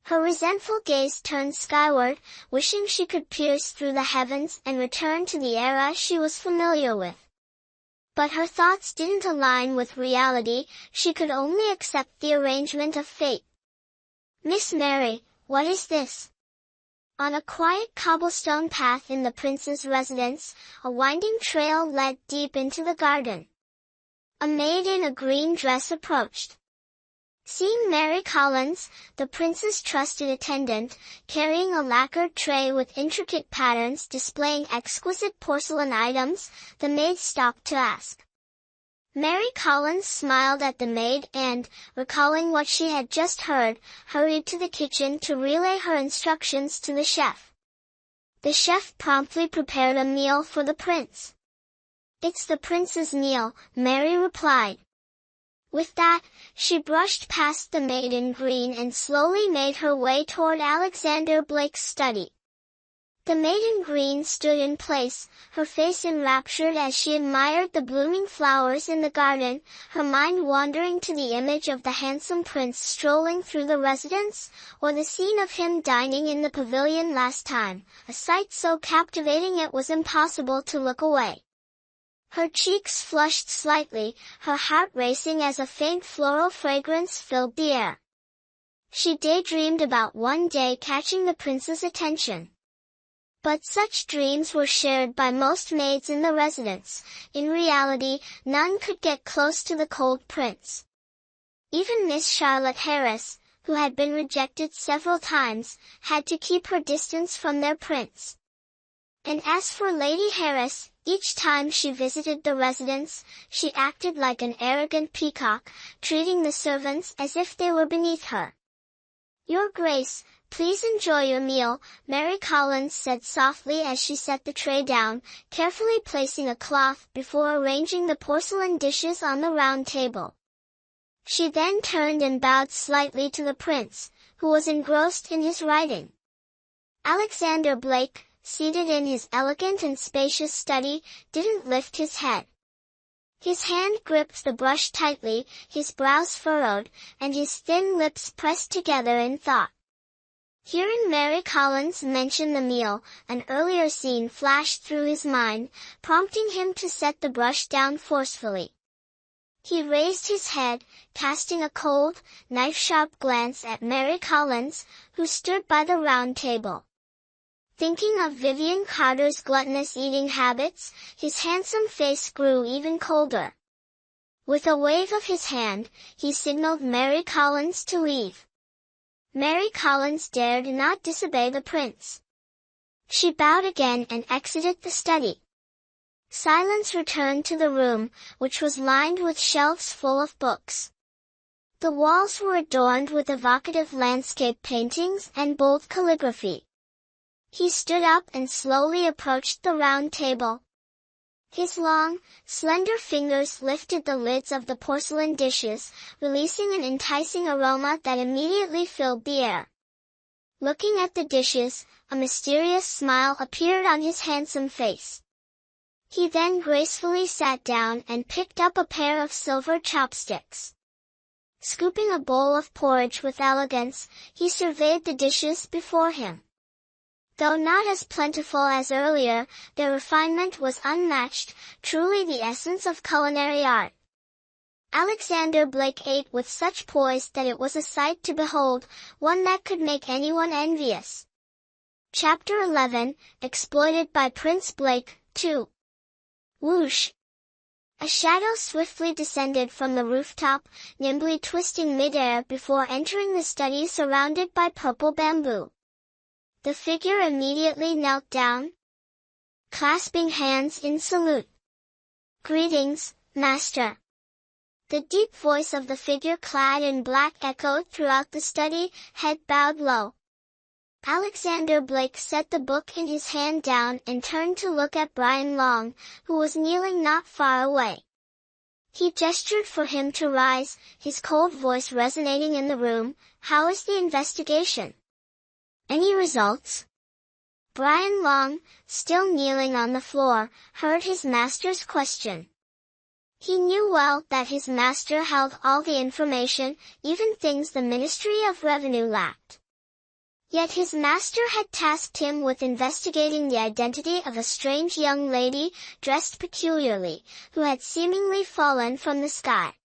Speaker 1: Her resentful gaze turned skyward, wishing she could pierce through the heavens and return to the era she was familiar with. But her thoughts didn't align with reality, she could only accept the arrangement of fate. Miss Mary, what is this? On a quiet cobblestone path in the prince's residence, a winding trail led deep into the garden. A maid in a green dress approached. Seeing Mary Collins, the prince's trusted attendant, carrying a lacquered tray with intricate patterns displaying exquisite porcelain items, the maid stopped to ask. Mary Collins smiled at the maid and, recalling what she had just heard, hurried to the kitchen to relay her instructions to the chef. The chef promptly prepared a meal for the prince. It's the prince's meal, Mary replied. With that, she brushed past the maid in green and slowly made her way toward Alexander Blake's study. The maid in green stood in place, her face enraptured as she admired the blooming flowers in the garden, her mind wandering to the image of the handsome prince strolling through the residence, or the scene of him dining in the pavilion last time, a sight so captivating it was impossible to look away. Her cheeks flushed slightly, her heart racing as a faint floral fragrance filled the air. She daydreamed about one day catching the prince's attention. But such dreams were shared by most maids in the residence. In reality, none could get close to the cold prince. Even Miss Charlotte Harris, who had been rejected several times, had to keep her distance from their prince. And as for Lady Harris, each time she visited the residence, she acted like an arrogant peacock, treating the servants as if they were beneath her. Your Grace, please enjoy your meal, Mary Collins said softly as she set the tray down, carefully placing a cloth before arranging the porcelain dishes on the round table. She then turned and bowed slightly to the prince, who was engrossed in his writing. Alexander Blake, seated in his elegant and spacious study, didn't lift his head. His hand gripped the brush tightly, his brows furrowed, and his thin lips pressed together in thought. Hearing Mary Collins mention the meal, an earlier scene flashed through his mind, prompting him to set the brush down forcefully. He raised his head, casting a cold, knife-sharp glance at Mary Collins, who stood by the round table. Thinking of Vivian Carter's gluttonous eating habits, his handsome face grew even colder. With a wave of his hand, he signaled Mary Collins to leave. Mary Collins dared not disobey the prince. She bowed again and exited the study. Silence returned to the room, which was lined with shelves full of books. The walls were adorned with evocative landscape paintings and bold calligraphy. He stood up and slowly approached the round table. His long, slender fingers lifted the lids of the porcelain dishes, releasing an enticing aroma that immediately filled the air. Looking at the dishes, a mysterious smile appeared on his handsome face. He then gracefully sat down and picked up a pair of silver chopsticks. Scooping a bowl of porridge with elegance, he surveyed the dishes before him. Though not as plentiful as earlier, their refinement was unmatched, truly the essence of culinary art. Alexander Blake ate with such poise that it was a sight to behold, one that could make anyone envious. Chapter 11, Exploited by Prince Blake, 2. Whoosh! A shadow swiftly descended from the rooftop, nimbly twisting mid-air before entering the study surrounded by purple bamboo. The figure immediately knelt down, clasping hands in salute. "Greetings, master." The deep voice of the figure clad in black echoed throughout the study, head bowed low. Alexander Blake set the book in his hand down and turned to look at Brian Long, who was kneeling not far away. He gestured for him to rise, his cold voice resonating in the room. "How is the investigation? Any results?" Brian Long, still kneeling on the floor, heard his master's question. He knew well that his master held all the information, even things the Ministry of Revenue lacked. Yet his master had tasked him with investigating the identity of a strange young lady, dressed peculiarly, who had seemingly fallen from the sky.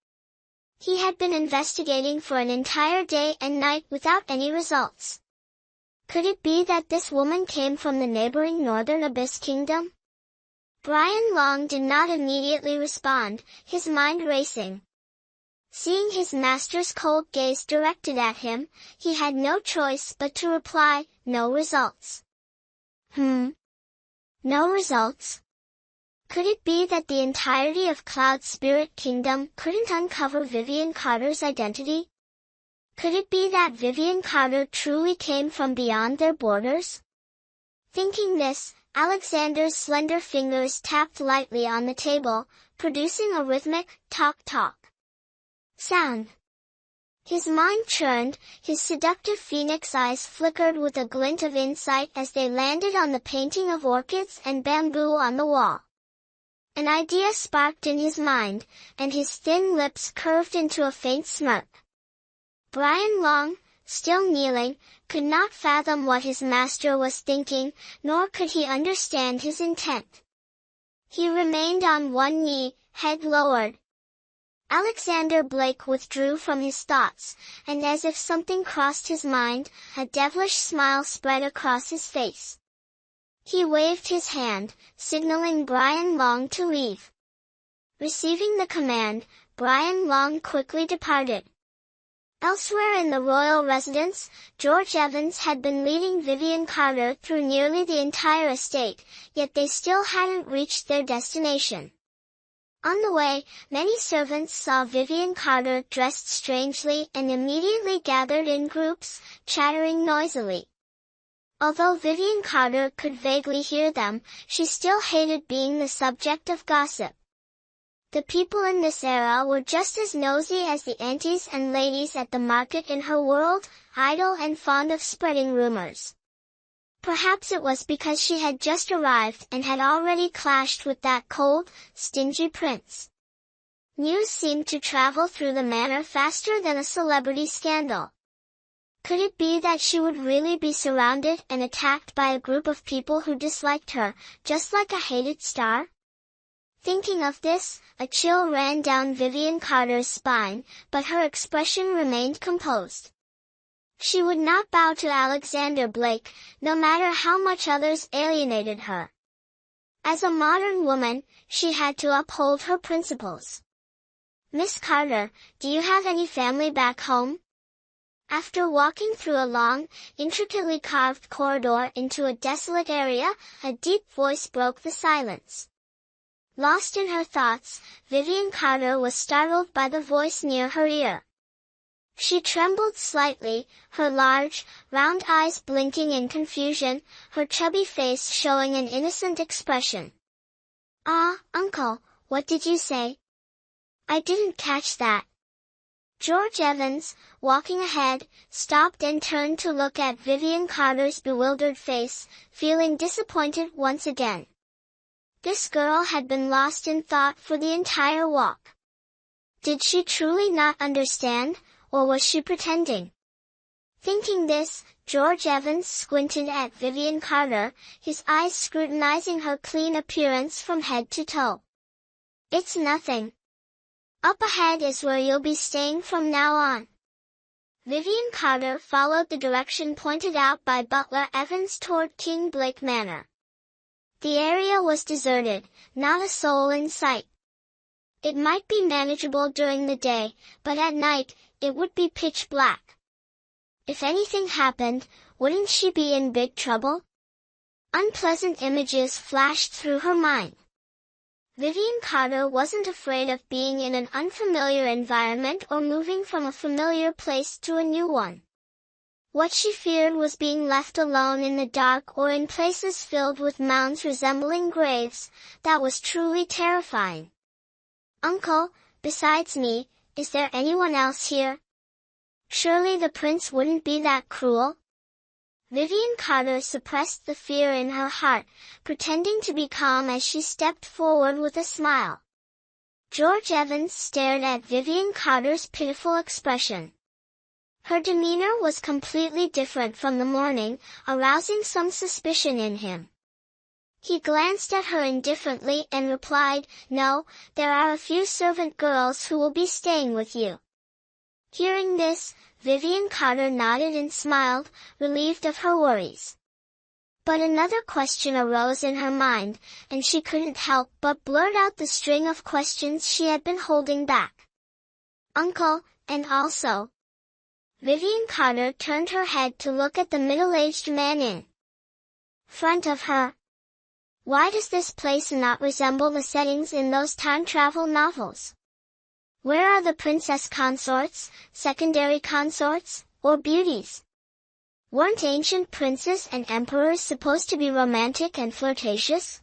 Speaker 1: He had been investigating for an entire day and night without any results. Could it be that this woman came from the neighboring Northern Abyss Kingdom? Brian Long did not immediately respond, his mind racing. Seeing his master's cold gaze directed at him, he had no choice but to reply, "No results." No results? Could it be that the entirety of Cloud Spirit Kingdom couldn't uncover Vivian Carter's identity? Could it be that Vivian Carter truly came from beyond their borders? Thinking this, Alexander's slender fingers tapped lightly on the table, producing a rhythmic "tock-tock" sound. His mind churned, his seductive phoenix eyes flickered with a glint of insight as they landed on the painting of orchids and bamboo on the wall. An idea sparked in his mind, and his thin lips curved into a faint smirk. Brian Long, still kneeling, could not fathom what his master was thinking, nor could he understand his intent. He remained on one knee, head lowered. Alexander Blake withdrew from his thoughts, and as if something crossed his mind, a devilish smile spread across his face. He waved his hand, signaling Brian Long to leave. Receiving the command, Brian Long quickly departed. Elsewhere in the royal residence, George Evans had been leading Vivian Carter through nearly the entire estate, yet they still hadn't reached their destination. On the way, many servants saw Vivian Carter dressed strangely and immediately gathered in groups, chattering noisily. Although Vivian Carter could vaguely hear them, she still hated being the subject of gossip. The people in this era were just as nosy as the aunties and ladies at the market in her world, idle and fond of spreading rumors. Perhaps it was because she had just arrived and had already clashed with that cold, stingy prince. News seemed to travel through the manor faster than a celebrity scandal. Could it be that she would really be surrounded and attacked by a group of people who disliked her, just like a hated star? Thinking of this, a chill ran down Vivian Carter's spine, but her expression remained composed. She would not bow to Alexander Blake, no matter how much others alienated her. As a modern woman, she had to uphold her principles. "Miss Carter, do you have any family back home?" After walking through a long, intricately carved corridor into a desolate area, a deep voice broke the silence. Lost in her thoughts, Vivian Carter was startled by the voice near her ear. She trembled slightly, her large, round eyes blinking in confusion, her chubby face showing an innocent expression. "Ah, Uncle, what did you say? I didn't catch that." George Evans, walking ahead, stopped and turned to look at Vivian Carter's bewildered face, feeling disappointed once again. This girl had been lost in thought for the entire walk. Did she truly not understand, or was she pretending? Thinking this, George Evans squinted at Vivian Carter, his eyes scrutinizing her clean appearance from head to toe. "It's nothing. Up ahead is where you'll be staying from now on." Vivian Carter followed the direction pointed out by Butler Evans toward King Blake Manor. The area was deserted, not a soul in sight. It might be manageable during the day, but at night, it would be pitch black. If anything happened, wouldn't she be in big trouble? Unpleasant images flashed through her mind. Vivian Carter wasn't afraid of being in an unfamiliar environment or moving from a familiar place to a new one. What she feared was being left alone in the dark or in places filled with mounds resembling graves. That was truly terrifying. "Uncle, besides me, is there anyone else here? Surely the prince wouldn't be that cruel?" Vivian Carter suppressed the fear in her heart, pretending to be calm as she stepped forward with a smile. George Evans stared at Vivian Carter's pitiful expression. Her demeanor was completely different from the morning, arousing some suspicion in him. He glanced at her indifferently and replied, "No, there are a few servant girls who will be staying with you." Hearing this, Vivian Carter nodded and smiled, relieved of her worries. But another question arose in her mind, and she couldn't help but blurt out the string of questions she had been holding back. "Uncle, and also..." Vivian Carter turned her head to look at the middle-aged man in front of her. Why does this place not resemble the settings in those time travel novels? Where are the princess consorts, secondary consorts, or beauties? Weren't ancient princes and emperors supposed to be romantic and flirtatious?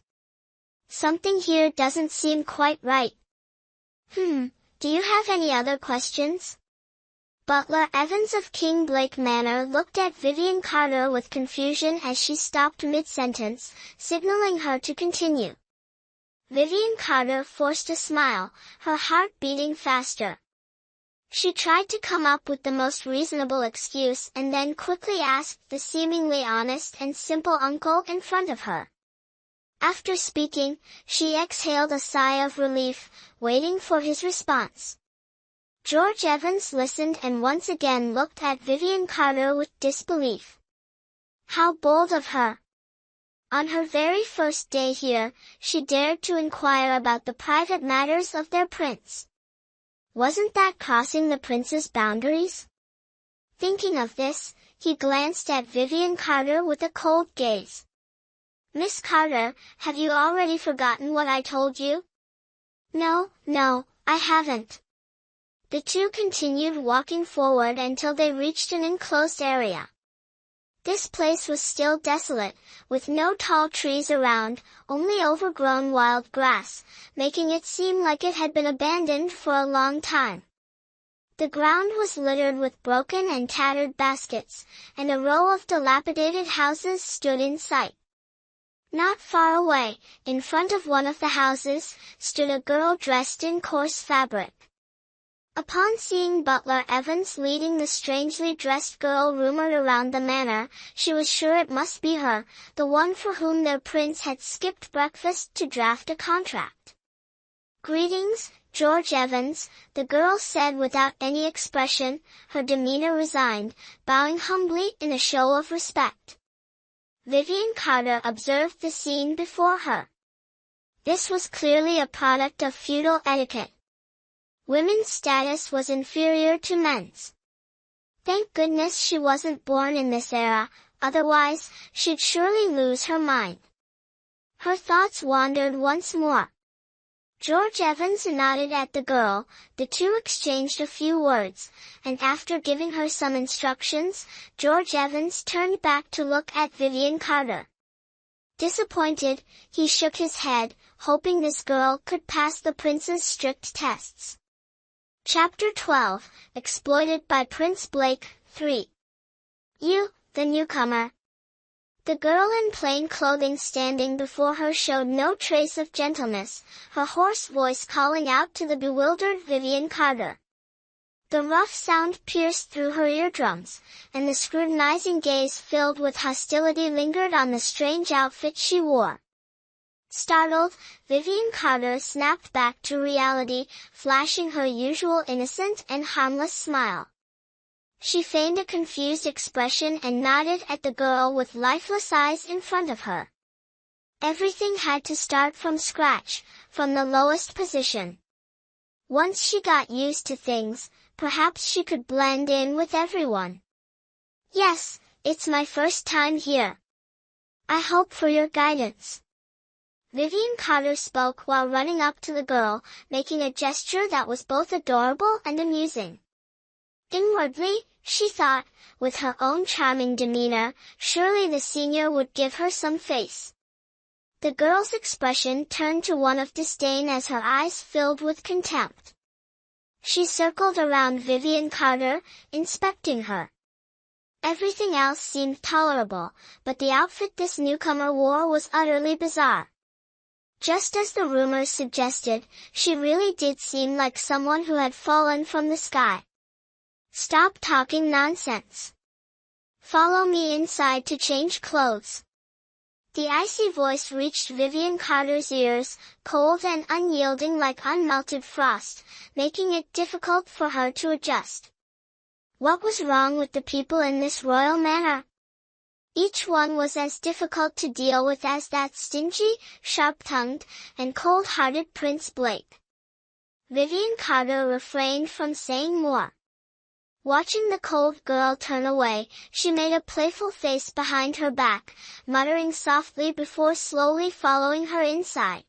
Speaker 1: Something here doesn't seem quite right. Do you have any other questions?" Butler Evans of King Blake Manor looked at Vivian Carter with confusion as she stopped mid-sentence, signaling her to continue. Vivian Carter forced a smile, her heart beating faster. She tried to come up with the most reasonable excuse and then quickly asked the seemingly honest and simple uncle in front of her. After speaking, she exhaled a sigh of relief, waiting for his response. George Evans listened and once again looked at Vivian Carter with disbelief. How bold of her! On her very first day here, she dared to inquire about the private matters of their prince. Wasn't that crossing the prince's boundaries? Thinking of this, he glanced at Vivian Carter with a cold gaze. "Miss Carter, have you already forgotten what I told you?" No, I haven't." The two continued walking forward until they reached an enclosed area. This place was still desolate, with no tall trees around, only overgrown wild grass, making it seem like it had been abandoned for a long time. The ground was littered with broken and tattered baskets, and a row of dilapidated houses stood in sight. Not far away, in front of one of the houses, stood a girl dressed in coarse fabric. Upon seeing Butler Evans leading the strangely dressed girl rumored around the manor, she was sure it must be her, the one for whom their prince had skipped breakfast to draft a contract. "Greetings, George Evans," the girl said without any expression, her demeanor resigned, bowing humbly in a show of respect. Vivian Carter observed the scene before her. This was clearly a product of feudal etiquette. Women's status was inferior to men's. Thank goodness she wasn't born in this era, otherwise, she'd surely lose her mind. Her thoughts wandered once more. George Evans nodded at the girl, the two exchanged a few words, and after giving her some instructions, George Evans turned back to look at Vivian Carter. Disappointed, he shook his head, hoping this girl could pass the prince's strict tests. Chapter 12, Exploited by Prince Blake, 3. You, the newcomer. The girl in plain clothing standing before her showed no trace of gentleness, her hoarse voice calling out to the bewildered Vivian Carter. The rough sound pierced through her eardrums, and the scrutinizing gaze filled with hostility lingered on the strange outfit she wore. Startled, Vivian Carter snapped back to reality, flashing her usual innocent and harmless smile. She feigned a confused expression and nodded at the girl with lifeless eyes in front of her. Everything had to start from scratch, from the lowest position. Once she got used to things, perhaps she could blend in with everyone. Yes, it's my first time here. I hope for your guidance. Vivian Carter spoke while running up to the girl, making a gesture that was both adorable and amusing. Inwardly, she thought, with her own charming demeanor, surely the senior would give her some face. The girl's expression turned to one of disdain as her eyes filled with contempt. She circled around Vivian Carter, inspecting her. Everything else seemed tolerable, but the outfit this newcomer wore was utterly bizarre. Just as the rumors suggested, she really did seem like someone who had fallen from the sky. Stop talking nonsense. Follow me inside to change clothes. The icy voice reached Vivian Carter's ears, cold and unyielding like unmelted frost, making it difficult for her to adjust. What was wrong with the people in this royal manor? Each one was as difficult to deal with as that stingy, sharp-tongued, and cold-hearted Prince Blake. Vivian Carter refrained from saying more. Watching the cold girl turn away, she made a playful face behind her back, muttering softly before slowly following her inside.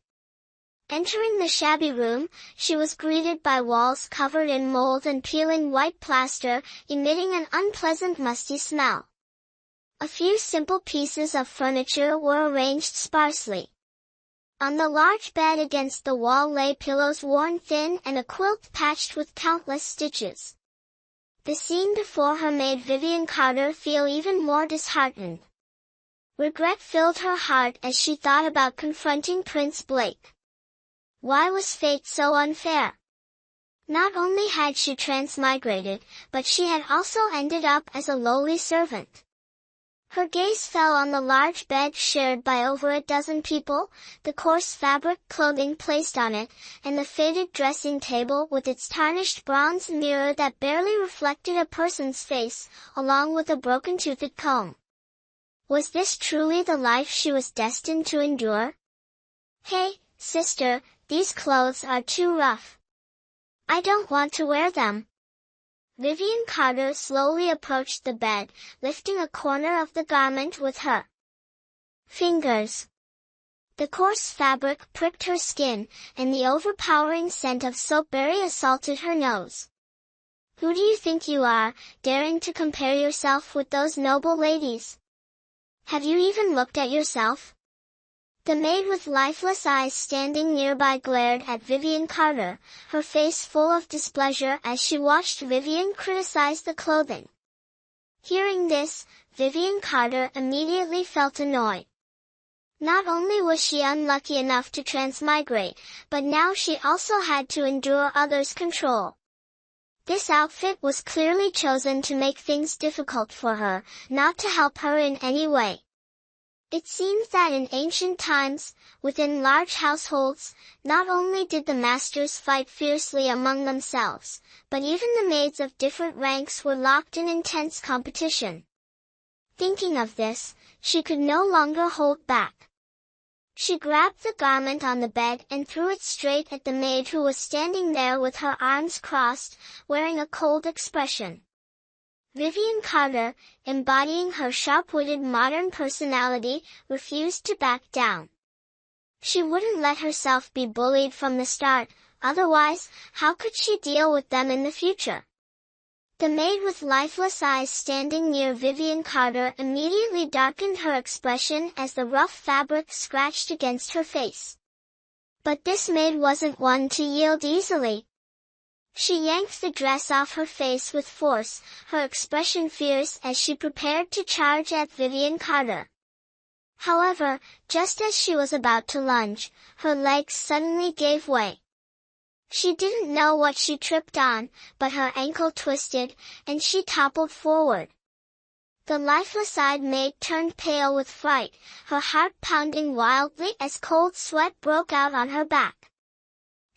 Speaker 1: Entering the shabby room, she was greeted by walls covered in mold and peeling white plaster, emitting an unpleasant musty smell. A few simple pieces of furniture were arranged sparsely. On the large bed against the wall lay pillows worn thin and a quilt patched with countless stitches. The scene before her made Vivian Carter feel even more disheartened. Regret filled her heart as she thought about confronting Prince Blake. Why was fate so unfair? Not only had she transmigrated, but she had also ended up as a lowly servant. Her gaze fell on the large bed shared by over a dozen people, the coarse fabric clothing placed on it, and the faded dressing table with its tarnished bronze mirror that barely reflected a person's face, along with a broken-toothed comb. Was this truly the life she was destined to endure? Hey, sister, these clothes are too rough. I don't want to wear them. Vivian Carter slowly approached the bed, lifting a corner of the garment with her fingers. The coarse fabric pricked her skin, and the overpowering scent of soapberry assaulted her nose. Who do you think you are, daring to compare yourself with those noble ladies? Have you even looked at yourself? The maid with lifeless eyes standing nearby glared at Vivian Carter, her face full of displeasure as she watched Vivian criticize the clothing. Hearing this, Vivian Carter immediately felt annoyed. Not only was she unlucky enough to transmigrate, but now she also had to endure others' control. This outfit was clearly chosen to make things difficult for her, not to help her in any way. It seems that in ancient times, within large households, not only did the masters fight fiercely among themselves, but even the maids of different ranks were locked in intense competition. Thinking of this, she could no longer hold back. She grabbed the garment on the bed and threw it straight at the maid who was standing there with her arms crossed, wearing a cold expression. Vivian Carter, embodying her sharp-witted modern personality, refused to back down. She wouldn't let herself be bullied from the start, otherwise, how could she deal with them in the future? The maid with lifeless eyes standing near Vivian Carter immediately darkened her expression as the rough fabric scratched against her face. But this maid wasn't one to yield easily. She yanked the dress off her face with force, her expression fierce as she prepared to charge at Vivian Carter. However, just as she was about to lunge, her legs suddenly gave way. She didn't know what she tripped on, but her ankle twisted, and she toppled forward. The lifeless-eyed maid turned pale with fright, her heart pounding wildly as cold sweat broke out on her back.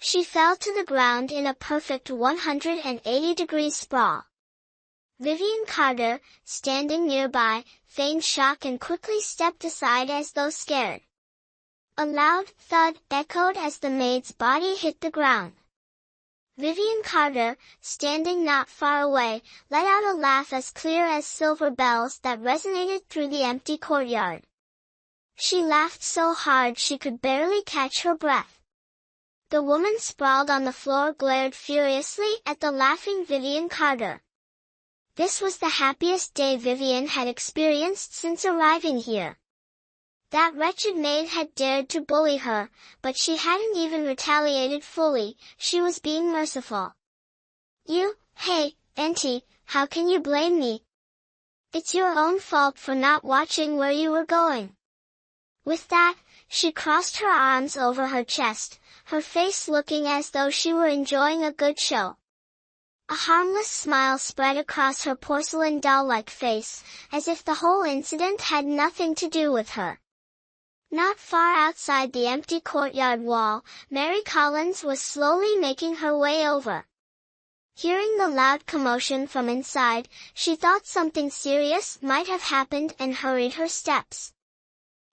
Speaker 1: She fell to the ground in a perfect 180-degree sprawl. Vivian Carter, standing nearby, feigned shock and quickly stepped aside as though scared. A loud thud echoed as the maid's body hit the ground. Vivian Carter, standing not far away, let out a laugh as clear as silver bells that resonated through the empty courtyard. She laughed so hard she could barely catch her breath. The woman sprawled on the floor glared furiously at the laughing Vivian Carter. This was the happiest day Vivian had experienced since arriving here. That wretched maid had dared to bully her, but she hadn't even retaliated fully, she was being merciful. Hey, auntie, how can you blame me? It's your own fault for not watching where you were going. With that, she crossed her arms over her chest, her face looking as though she were enjoying a good show. A harmless smile spread across her porcelain doll-like face, as if the whole incident had nothing to do with her. Not far outside the empty courtyard wall, Mary Collins was slowly making her way over. Hearing the loud commotion from inside, she thought something serious might have happened and hurried her steps.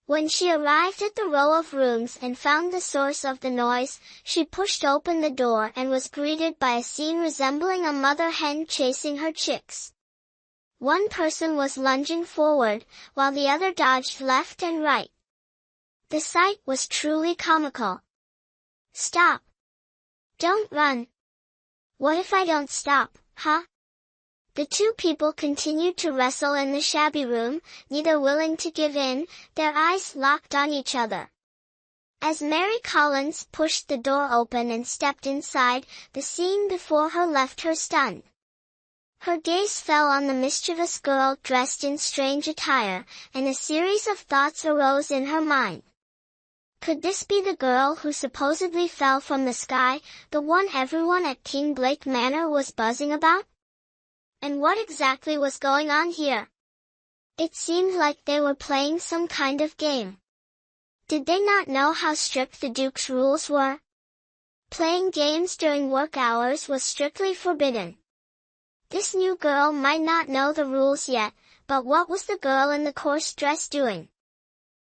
Speaker 1: When she arrived at the row of rooms and found the source of the noise, she pushed open the door and was greeted by a scene resembling a mother hen chasing her chicks. One person was lunging forward, while the other dodged left and right. The sight was truly comical. Stop! Don't run! What if I don't stop, huh? The two people continued to wrestle in the shabby room, neither willing to give in, their eyes locked on each other. As Mary Collins pushed the door open and stepped inside, the scene before her left her stunned. Her gaze fell on the mischievous girl dressed in strange attire, and a series of thoughts arose in her mind. Could this be the girl who supposedly fell from the sky, the one everyone at King Blake Manor was buzzing about? And what exactly was going on here? It seemed like they were playing some kind of game. Did they not know how strict the Duke's rules were? Playing games during work hours was strictly forbidden. This new girl might not know the rules yet, but what was the girl in the coarse dress doing?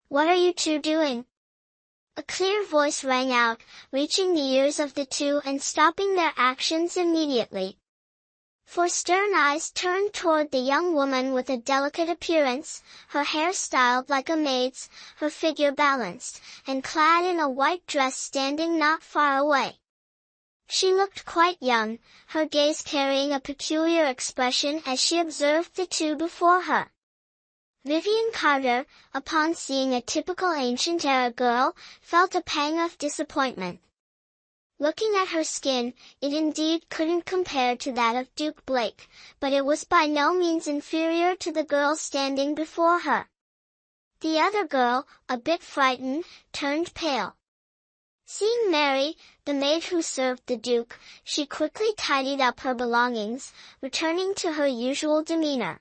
Speaker 1: What are you two doing? A clear voice rang out, reaching the ears of the two and stopping their actions immediately. For stern eyes turned toward the young woman with a delicate appearance, her hair styled like a maid's, her figure balanced, and clad in a white dress standing not far away. She looked quite young, her gaze carrying a peculiar expression as she observed the two before her. Vivian Carter, upon seeing a typical ancient-era girl, felt a pang of disappointment. Looking at her skin, it indeed couldn't compare to that of Duke Blake, but it was by no means inferior to the girl standing before her. The other girl, a bit frightened, turned pale. Seeing Mary, the maid who served the Duke, she quickly tidied up her belongings, returning to her usual demeanor.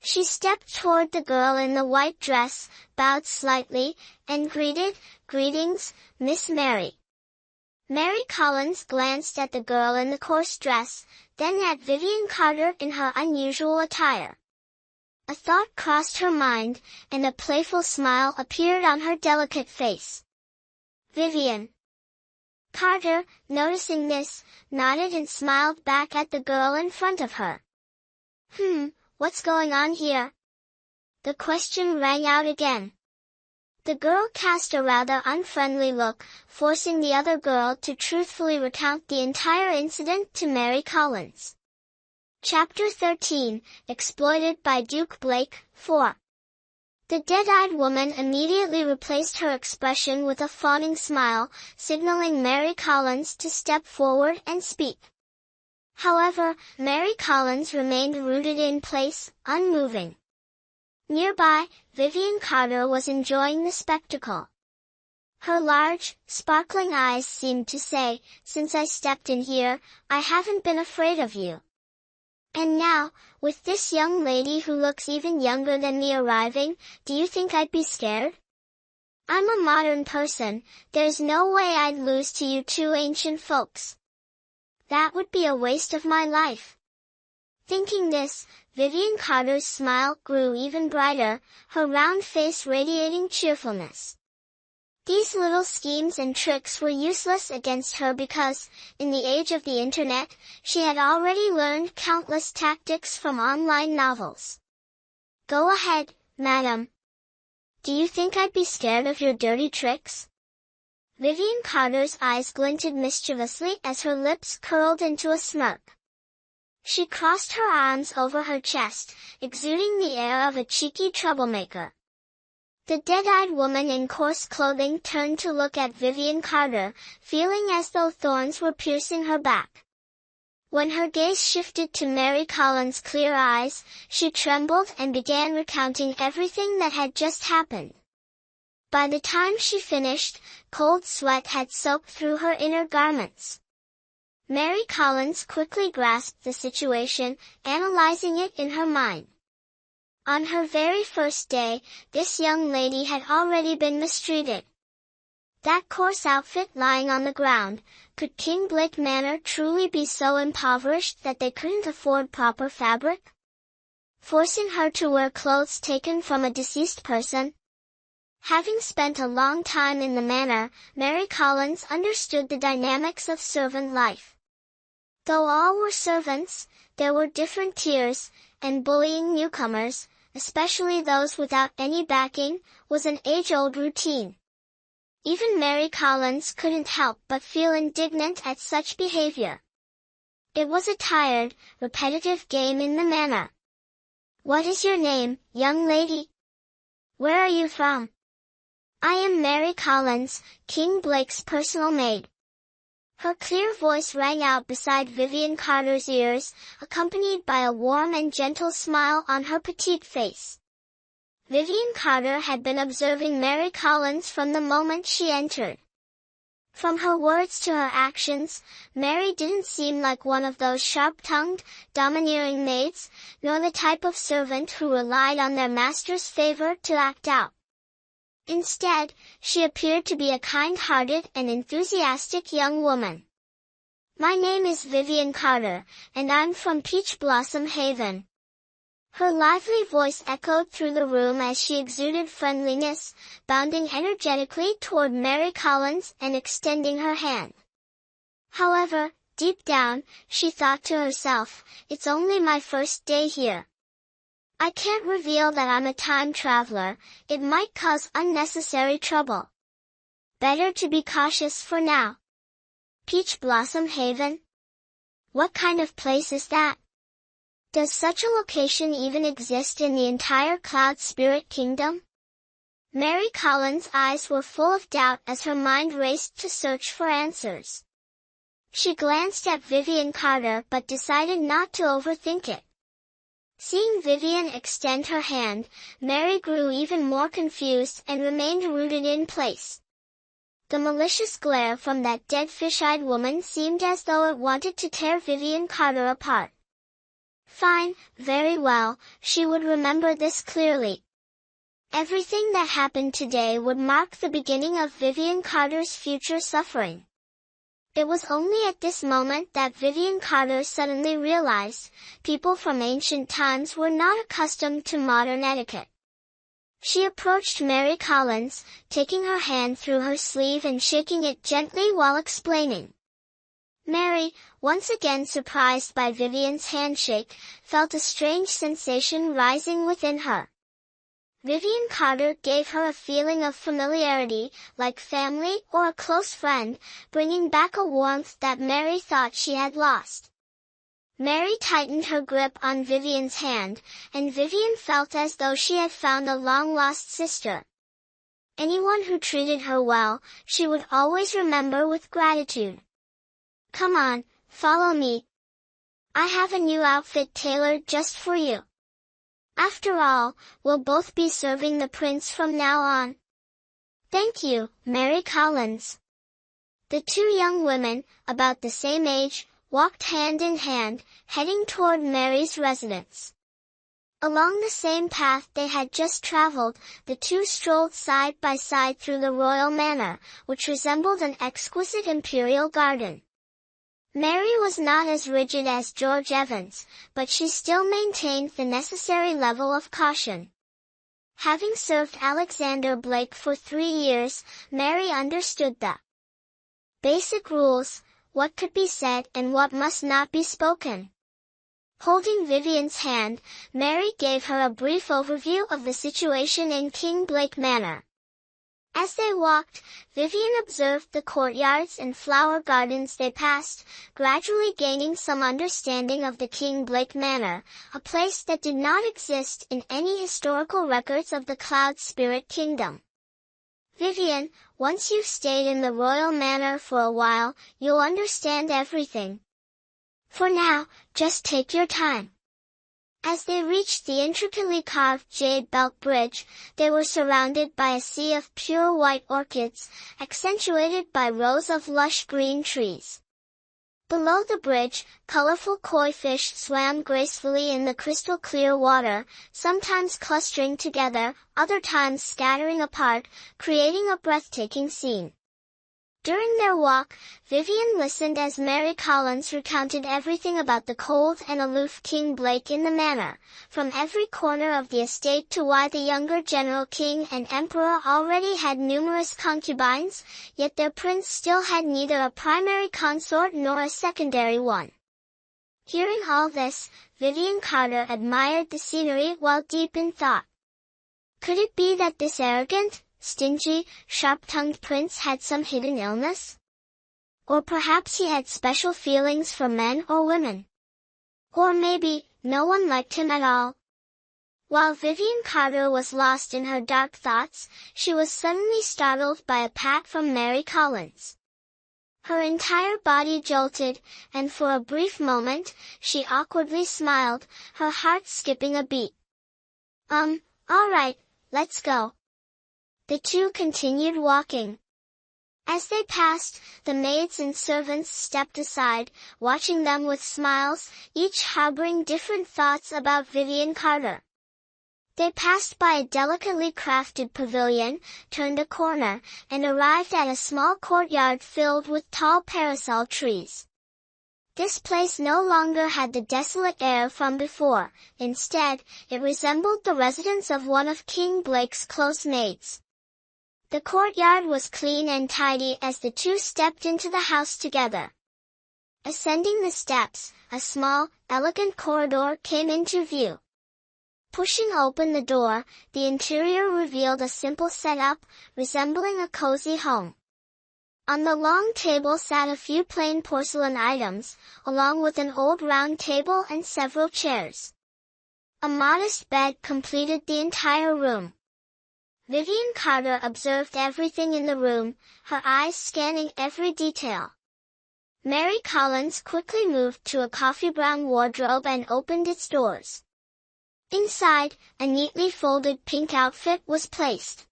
Speaker 1: She stepped toward the girl in the white dress, bowed slightly, and greeted, "Greetings, Miss Mary." Mary Collins glanced at the girl in the coarse dress, then at Vivian Carter in her unusual attire. A thought crossed her mind, and a playful smile appeared on her delicate face. Vivian Carter, noticing this, nodded and smiled back at the girl in front of her. What's going on here? The question rang out again. The girl cast a rather unfriendly look, forcing the other girl to truthfully recount the entire incident to Mary Collins. Chapter 13, Exploited by Duke Blake, 4. The dead-eyed woman immediately replaced her expression with a fawning smile, signaling Mary Collins to step forward and speak. However, Mary Collins remained rooted in place, unmoving. Nearby, Vivian Carter was enjoying the spectacle. Her large, sparkling eyes seemed to say, "Since I stepped in here, I haven't been afraid of you. And now, with this young lady who looks even younger than me arriving, do you think I'd be scared? I'm a modern person, there's no way I'd lose to you two ancient folks. That would be a waste of my life." Thinking this, Vivian Carter's smile grew even brighter, her round face radiating cheerfulness. These little schemes and tricks were useless against her because, in the age of the internet, she had already learned countless tactics from online novels. "Go ahead, madam. Do you think I'd be scared of your dirty tricks?" Vivian Carter's eyes glinted mischievously as her lips curled into a smirk. She crossed her arms over her chest, exuding the air of a cheeky troublemaker. The dead-eyed woman in coarse clothing turned to look at Vivian Carter, feeling as though thorns were piercing her back. When her gaze shifted to Mary Collins' clear eyes, she trembled and began recounting everything that had just happened. By the time she finished, cold sweat had soaked through her inner garments. Mary Collins quickly grasped the situation, analyzing it in her mind. On her very first day, this young lady had already been mistreated. That coarse outfit lying on the ground, could King Blake Manor truly be so impoverished that they couldn't afford proper fabric? Forcing her to wear clothes taken from a deceased person? Having spent a long time in the manor, Mary Collins understood the dynamics of servant life. Though all were servants, there were different tiers, and bullying newcomers, especially those without any backing, was an age-old routine. Even Mary Collins couldn't help but feel indignant at such behavior. It was a tired, repetitive game in the manor. "What is your name, young lady? Where are you from?" "I am Mary Collins, King Blake's personal maid." Her clear voice rang out beside Vivian Carter's ears, accompanied by a warm and gentle smile on her petite face. Vivian Carter had been observing Mary Collins from the moment she entered. From her words to her actions, Mary didn't seem like one of those sharp-tongued, domineering maids, nor the type of servant who relied on their master's favor to act out. Instead, she appeared to be a kind-hearted and enthusiastic young woman. "My name is Vivian Carter, and I'm from Peach Blossom Haven." Her lively voice echoed through the room as she exuded friendliness, bounding energetically toward Mary Collins and extending her hand. However, deep down, she thought to herself, "It's only my first day here. I can't reveal that I'm a time traveler, it might cause unnecessary trouble. Better to be cautious for now." Peach Blossom Haven? What kind of place is that? Does such a location even exist in the entire Cloud Spirit Kingdom? Mary Collins' eyes were full of doubt as her mind raced to search for answers. She glanced at Vivian Carter but decided not to overthink it. Seeing Vivian extend her hand, Mary grew even more confused and remained rooted in place. The malicious glare from that dead fish-eyed woman seemed as though it wanted to tear Vivian Carter apart. Fine, very well, she would remember this clearly. Everything that happened today would mark the beginning of Vivian Carter's future suffering. It was only at this moment that Vivian Carter suddenly realized, people from ancient times were not accustomed to modern etiquette. She approached Mary Collins, taking her hand through her sleeve and shaking it gently while explaining. Mary, once again surprised by Vivian's handshake, felt a strange sensation rising within her. Vivian Carter gave her a feeling of familiarity, like family or a close friend, bringing back a warmth that Mary thought she had lost. Mary tightened her grip on Vivian's hand, and Vivian felt as though she had found a long-lost sister. Anyone who treated her well, she would always remember with gratitude. "Come on, follow me. I have a new outfit tailored just for you. After all, we'll both be serving the prince from now on." "Thank you, Mary Collins." The two young women, about the same age, walked hand in hand, heading toward Mary's residence. Along the same path they had just traveled, the two strolled side by side through the royal manor, which resembled an exquisite imperial garden. Mary was not as rigid as George Evans, but she still maintained the necessary level of caution. Having served Alexander Blake for 3 years, Mary understood the basic rules, what could be said and what must not be spoken. Holding Vivian's hand, Mary gave her a brief overview of the situation in King Blake Manor. As they walked, Vivian observed the courtyards and flower gardens they passed, gradually gaining some understanding of the King Blake Manor, a place that did not exist in any historical records of the Cloud Spirit Kingdom. "Vivian, once you've stayed in the royal manor for a while, you'll understand everything. For now, just take your time." As they reached the intricately carved jade belt bridge, they were surrounded by a sea of pure white orchids, accentuated by rows of lush green trees. Below the bridge, colorful koi fish swam gracefully in the crystal-clear water, sometimes clustering together, other times scattering apart, creating a breathtaking scene. During their walk, Vivian listened as Mary Collins recounted everything about the cold and aloof King Blake in the manor, from every corner of the estate to why the younger General King and Emperor already had numerous concubines, yet their prince still had neither a primary consort nor a secondary one. Hearing all this, Vivian Carter admired the scenery while deep in thought. Could it be that this arrogant, stingy, sharp-tongued prince had some hidden illness? Or perhaps he had special feelings for men or women. Or maybe, no one liked him at all. While Vivian Carter was lost in her dark thoughts, she was suddenly startled by a pat from Mary Collins. Her entire body jolted, and for a brief moment, she awkwardly smiled, her heart skipping a beat. All right, let's go." The two continued walking. As they passed, the maids and servants stepped aside, watching them with smiles, each harboring different thoughts about Vivian Carter. They passed by a delicately crafted pavilion, turned a corner, and arrived at a small courtyard filled with tall parasol trees. This place no longer had the desolate air from before. Instead, it resembled the residence of one of King Blake's close maids. The courtyard was clean and tidy as the two stepped into the house together. Ascending the steps, a small, elegant corridor came into view. Pushing open the door, the interior revealed a simple setup, resembling a cozy home. On the long table sat a few plain porcelain items, along with an old round table and several chairs. A modest bed completed the entire room. Vivian Carter observed everything in the room, her eyes scanning every detail. Mary Collins quickly moved to a coffee-brown wardrobe and opened its doors. Inside, a neatly folded pink outfit was placed.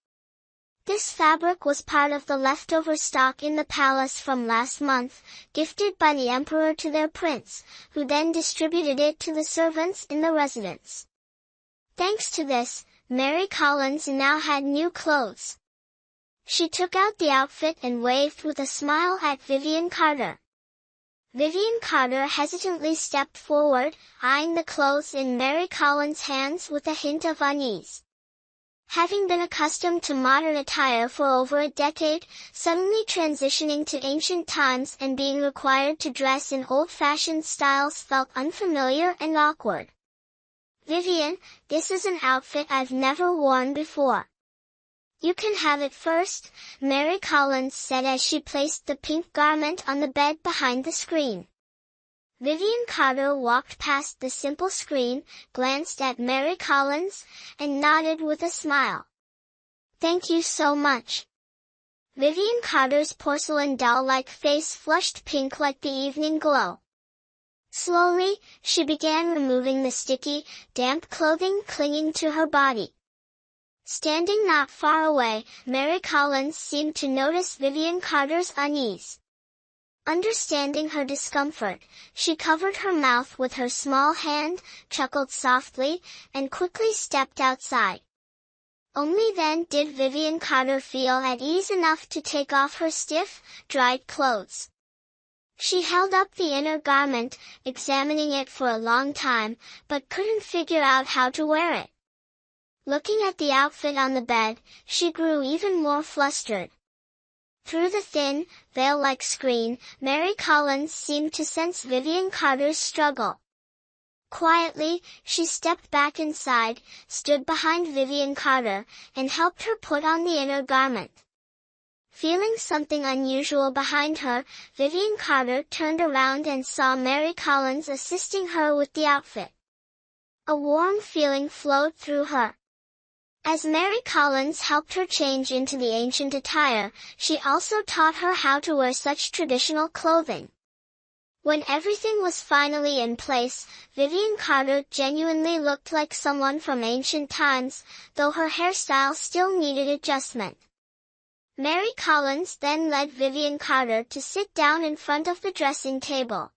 Speaker 1: This fabric was part of the leftover stock in the palace from last month, gifted by the emperor to their prince, who then distributed it to the servants in the residence. Thanks to this, Mary Collins now had new clothes. She took out the outfit and waved with a smile at Vivian Carter. Vivian Carter hesitantly stepped forward, eyeing the clothes in Mary Collins' hands with a hint of unease. Having been accustomed to modern attire for over a decade, suddenly transitioning to ancient times and being required to dress in old-fashioned styles felt unfamiliar and awkward. "Vivian, this is an outfit I've never worn before." "You can have it first," Mary Collins said as she placed the pink garment on the bed behind the screen. Vivian Carter walked past the simple screen, glanced at Mary Collins, and nodded with a smile. "Thank you so much." Vivian Carter's porcelain doll-like face flushed pink like the evening glow. Slowly, she began removing the sticky, damp clothing clinging to her body. Standing not far away, Mary Collins seemed to notice Vivian Carter's unease. Understanding her discomfort, she covered her mouth with her small hand, chuckled softly, and quickly stepped outside. Only then did Vivian Carter feel at ease enough to take off her stiff, dried clothes. She held up the inner garment, examining it for a long time, but couldn't figure out how to wear it. Looking at the outfit on the bed, she grew even more flustered. Through the thin, veil-like screen, Mary Collins seemed to sense Vivian Carter's struggle. Quietly, she stepped back inside, stood behind Vivian Carter, and helped her put on the inner garment. Feeling something unusual behind her, Vivian Carter turned around and saw Mary Collins assisting her with the outfit. A warm feeling flowed through her. As Mary Collins helped her change into the ancient attire, she also taught her how to wear such traditional clothing. When everything was finally in place, Vivian Carter genuinely looked like someone from ancient times, though her hairstyle still needed adjustment. Mary Collins then led Vivian Carter to sit down in front of the dressing table.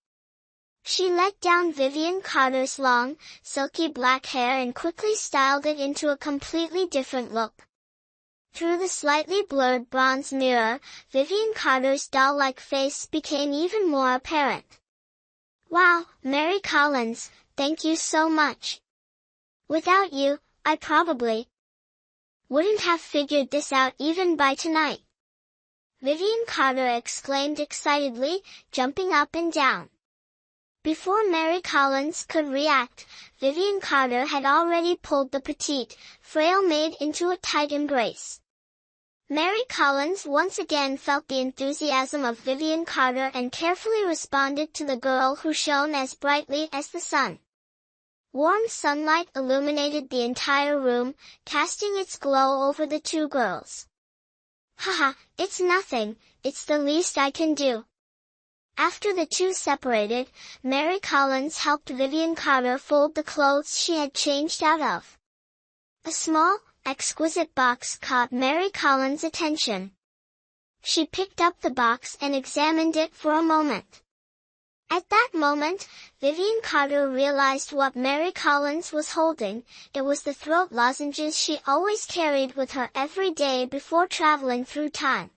Speaker 1: She let down Vivian Carter's long, silky black hair and quickly styled it into a completely different look. Through the slightly blurred bronze mirror, Vivian Carter's doll-like face became even more apparent. "Wow, Mary Collins, thank you so much. Without you, I probably wouldn't have figured this out even by tonight," Vivian Carter exclaimed excitedly, jumping up and down. Before Mary Collins could react, Vivian Carter had already pulled the petite, frail maid into a tight embrace. Mary Collins once again felt the enthusiasm of Vivian Carter and carefully responded to the girl who shone as brightly as the sun. Warm sunlight illuminated the entire room, casting its glow over the two girls. "Haha, it's nothing, it's the least I can do." After the two separated, Mary Collins helped Vivian Carter fold the clothes she had changed out of. A small, exquisite box caught Mary Collins' attention. She picked up the box and examined it for a moment. At that moment, Vivian Carter realized what Mary Collins was holding. It was the throat lozenges she always carried with her every day before traveling through time.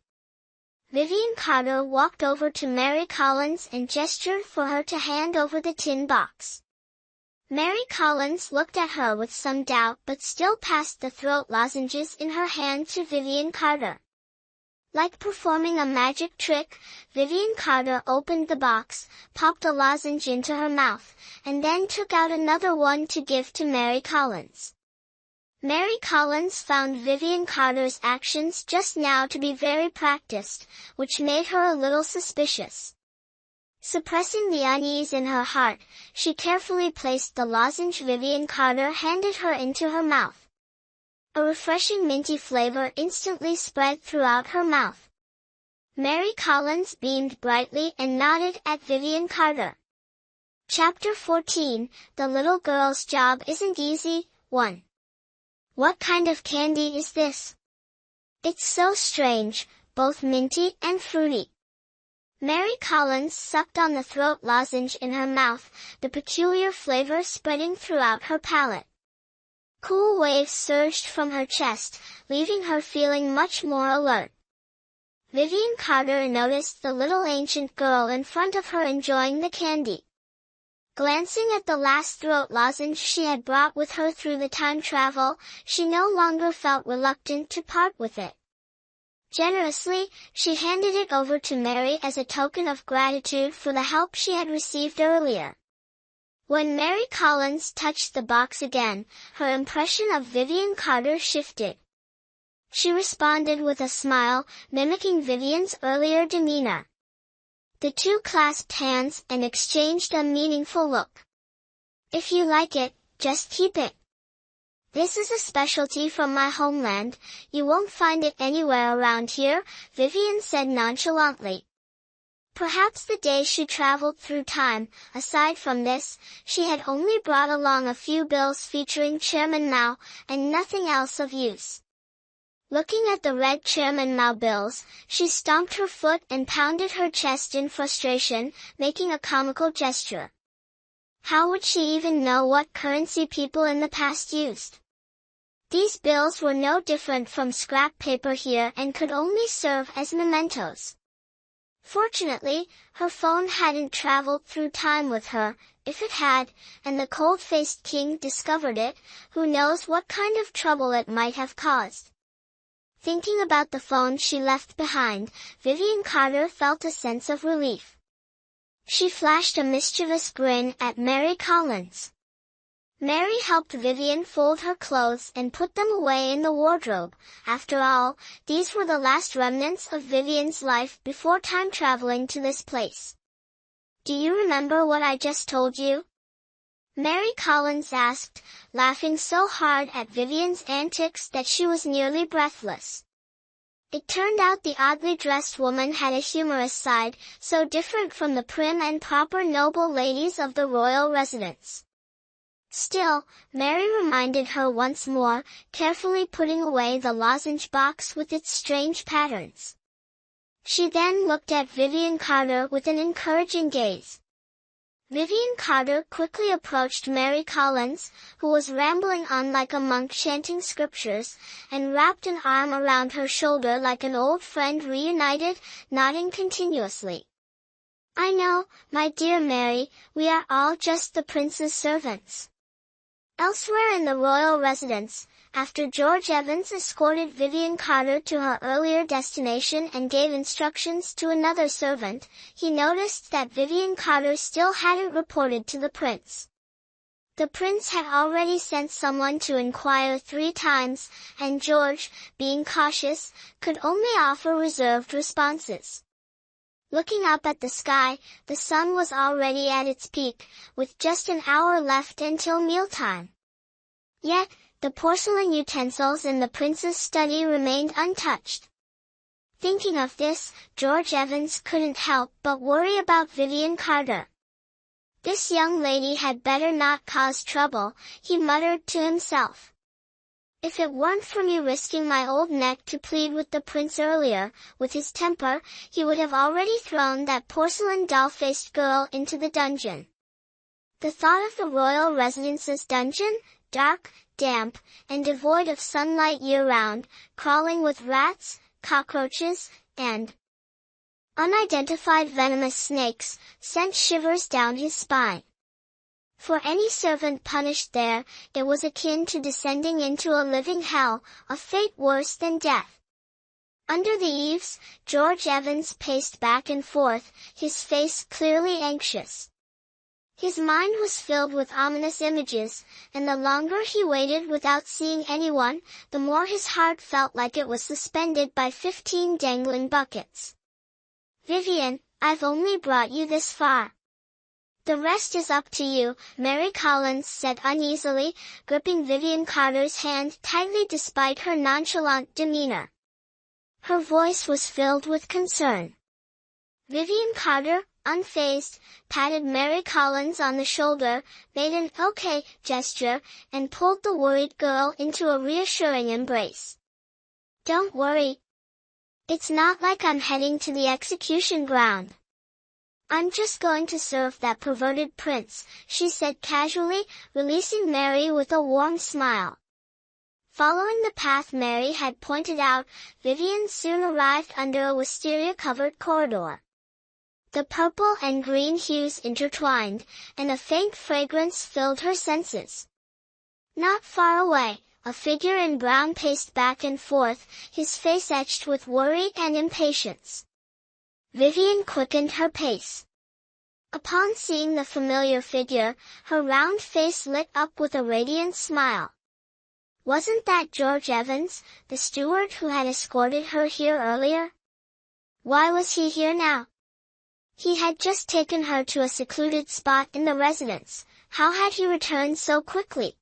Speaker 1: Vivian Carter walked over to Mary Collins and gestured for her to hand over the tin box. Mary Collins looked at her with some doubt but still passed the throat lozenges in her hand to Vivian Carter. Like performing a magic trick, Vivian Carter opened the box, popped a lozenge into her mouth, and then took out another one to give to Mary Collins. Mary Collins found Vivian Carter's actions just now to be very practiced, which made her a little suspicious. Suppressing the unease in her heart, she carefully placed the lozenge Vivian Carter handed her into her mouth. A refreshing minty flavor instantly spread throughout her mouth. Mary Collins beamed brightly and nodded at Vivian Carter. Chapter 14, The Little Girl's Job Isn't Easy, 1. What kind of candy is this? It's so strange, both minty and fruity. Mary Collins sucked on the throat lozenge in her mouth, the peculiar flavor spreading throughout her palate. Cool waves surged from her chest, leaving her feeling much more alert. Vivian Carter noticed the little ancient girl in front of her enjoying the candy. Glancing at the last throat lozenge she had brought with her through the time travel, she no longer felt reluctant to part with it. Generously, she handed it over to Mary as a token of gratitude for the help she had received earlier. When Mary Collins touched the box again, her impression of Vivian Carter shifted. She responded with a smile, mimicking Vivian's earlier demeanor. The two clasped hands and exchanged a meaningful look. "If you like it, just keep it. This is a specialty from my homeland, you won't find it anywhere around here," Vivian said nonchalantly. Perhaps the day she traveled through time, aside from this, she had only brought along a few bills featuring Chairman Mao, and nothing else of use. Looking at the red Chairman Mao bills, she stomped her foot and pounded her chest in frustration, making a comical gesture. How would she even know what currency people in the past used? These bills were no different from scrap paper here and could only serve as mementos. Fortunately, her phone hadn't traveled through time with her. If it had, and the cold-faced king discovered it, who knows what kind of trouble it might have caused. Thinking about the phone she left behind, Vivian Carter felt a sense of relief. She flashed a mischievous grin at Mary Collins. Mary helped Vivian fold her clothes and put them away in the wardrobe. After all, these were the last remnants of Vivian's life before time traveling to this place. "Do you remember what I just told you?" Mary Collins asked, laughing so hard at Vivian's antics that she was nearly breathless. It turned out the oddly dressed woman had a humorous side, so different from the prim and proper noble ladies of the royal residence. Still, Mary reminded her once more, carefully putting away the lozenge box with its strange patterns. She then looked at Vivian Carter with an encouraging gaze. Vivian Carter quickly approached Mary Collins, who was rambling on like a monk chanting scriptures, and wrapped an arm around her shoulder like an old friend reunited, nodding continuously. "I know, my dear Mary, we are all just the prince's servants." Elsewhere in the royal residence, after George Evans escorted Vivian Carter to her earlier destination and gave instructions to another servant, he noticed that Vivian Carter still hadn't reported to the prince. The prince had already sent someone to inquire 3 times, and George, being cautious, could only offer reserved responses. Looking up at the sky, the sun was already at its peak, with just an hour left until mealtime. Yet, the porcelain utensils in the prince's study remained untouched. Thinking of this, George Evans couldn't help but worry about Vivian Carter. "This young lady had better not cause trouble," he muttered to himself. "If it weren't for me risking my old neck to plead with the prince earlier, with his temper, he would have already thrown that porcelain doll-faced girl into the dungeon." The thought of the royal residence's dungeon, dark, damp, and devoid of sunlight year-round, crawling with rats, cockroaches, and unidentified venomous snakes, sent shivers down his spine. For any servant punished there, it was akin to descending into a living hell, a fate worse than death. Under the eaves, George Evans paced back and forth, his face clearly anxious. His mind was filled with ominous images, and the longer he waited without seeing anyone, the more his heart felt like it was suspended by 15 dangling buckets. "Vivian, I've only brought you this far. The rest is up to you," Mary Collins said uneasily, gripping Vivian Carter's hand tightly despite her nonchalant demeanor. Her voice was filled with concern. Vivian Carter, unfazed, patted Mary Collins on the shoulder, made an "okay" gesture, and pulled the worried girl into a reassuring embrace. "Don't worry. It's not like I'm heading to the execution ground. I'm just going to serve that perverted prince," she said casually, releasing Mary with a warm smile. Following the path Mary had pointed out, Vivian soon arrived under a wisteria-covered corridor. The purple and green hues intertwined, and a faint fragrance filled her senses. Not far away, a figure in brown paced back and forth, his face etched with worry and impatience. Vivian quickened her pace. Upon seeing the familiar figure, her round face lit up with a radiant smile. Wasn't that George Evans, the steward who had escorted her here earlier? Why was he here now? He had just taken her to a secluded spot in the residence. How had he returned so quickly?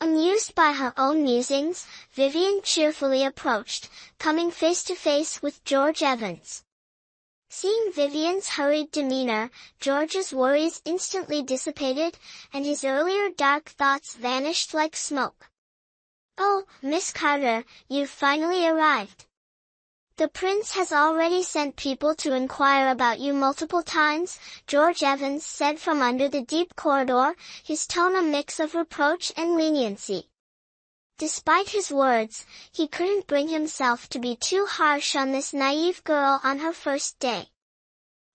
Speaker 1: Amused by her own musings, Vivian cheerfully approached, coming face to face with George Evans. Seeing Vivian's hurried demeanor, George's worries instantly dissipated, and his earlier dark thoughts vanished like smoke. "Oh, Miss Carter, you've finally arrived. The prince has already sent people to inquire about you multiple times," George Evans said from under the deep corridor, his tone a mix of reproach and leniency. Despite his words, he couldn't bring himself to be too harsh on this naive girl on her first day.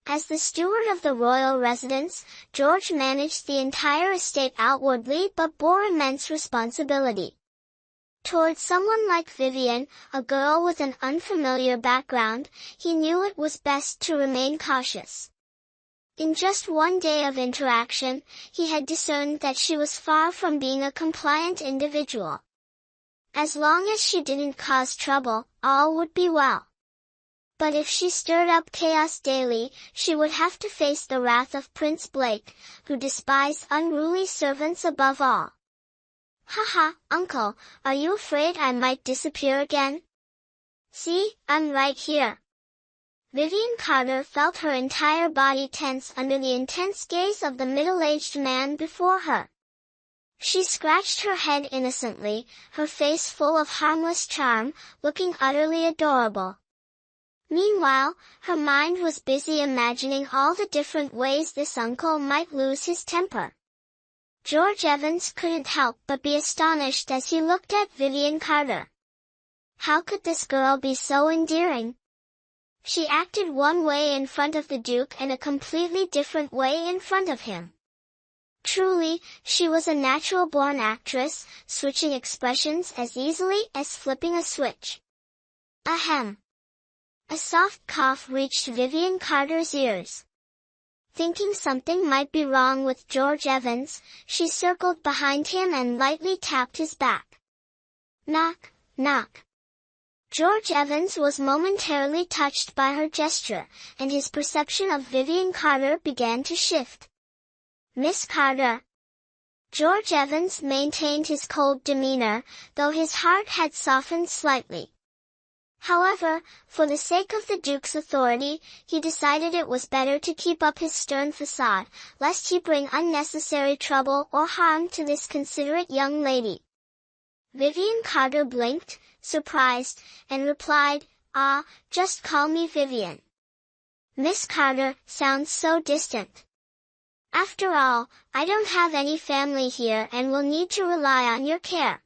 Speaker 1: As the steward of the royal residence, George managed the entire estate outwardly but bore immense responsibility. Toward someone like Vivian, a girl with an unfamiliar background, he knew it was best to remain cautious. In just one day of interaction, he had discerned that she was far from being a compliant individual. As long as she didn't cause trouble, all would be well. But if she stirred up chaos daily, she would have to face the wrath of Prince Blake, who despised unruly servants above all. "Haha, uncle, are you afraid I might disappear again? See, I'm right here." Vivian Carter felt her entire body tense under the intense gaze of the middle-aged man before her. She scratched her head innocently, her face full of harmless charm, looking utterly adorable. Meanwhile, her mind was busy imagining all the different ways this uncle might lose his temper. George Evans couldn't help but be astonished as he looked at Vivian Carter. How could this girl be so endearing? She acted one way in front of the Duke and a completely different way in front of him. Truly, she was a natural-born actress, switching expressions as easily as flipping a switch. Ahem. A soft cough reached Vivian Carter's ears. Thinking something might be wrong with George Evans, she circled behind him and lightly tapped his back. Knock, knock. George Evans was momentarily touched by her gesture, and his perception of Vivian Carter began to shift. "Miss Carter." George Evans maintained his cold demeanor, though his heart had softened slightly. However, for the sake of the Duke's authority, he decided it was better to keep up his stern facade, lest he bring unnecessary trouble or harm to this considerate young lady. Vivian Carter blinked, surprised, and replied, "Ah, just call me Vivian. Miss Carter sounds so distant. After all, I don't have any family here and will need to rely on your care."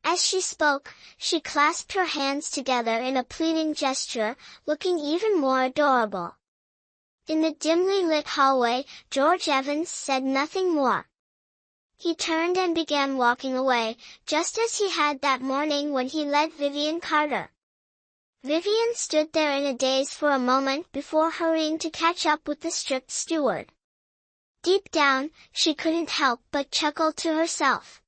Speaker 1: As she spoke, she clasped her hands together in a pleading gesture, looking even more adorable. In the dimly lit hallway, George Evans said nothing more. He turned and began walking away, just as he had that morning when he led Vivian Carter. Vivian stood there in a daze for a moment before hurrying to catch up with the strict steward. Deep down, she couldn't help but chuckle to herself.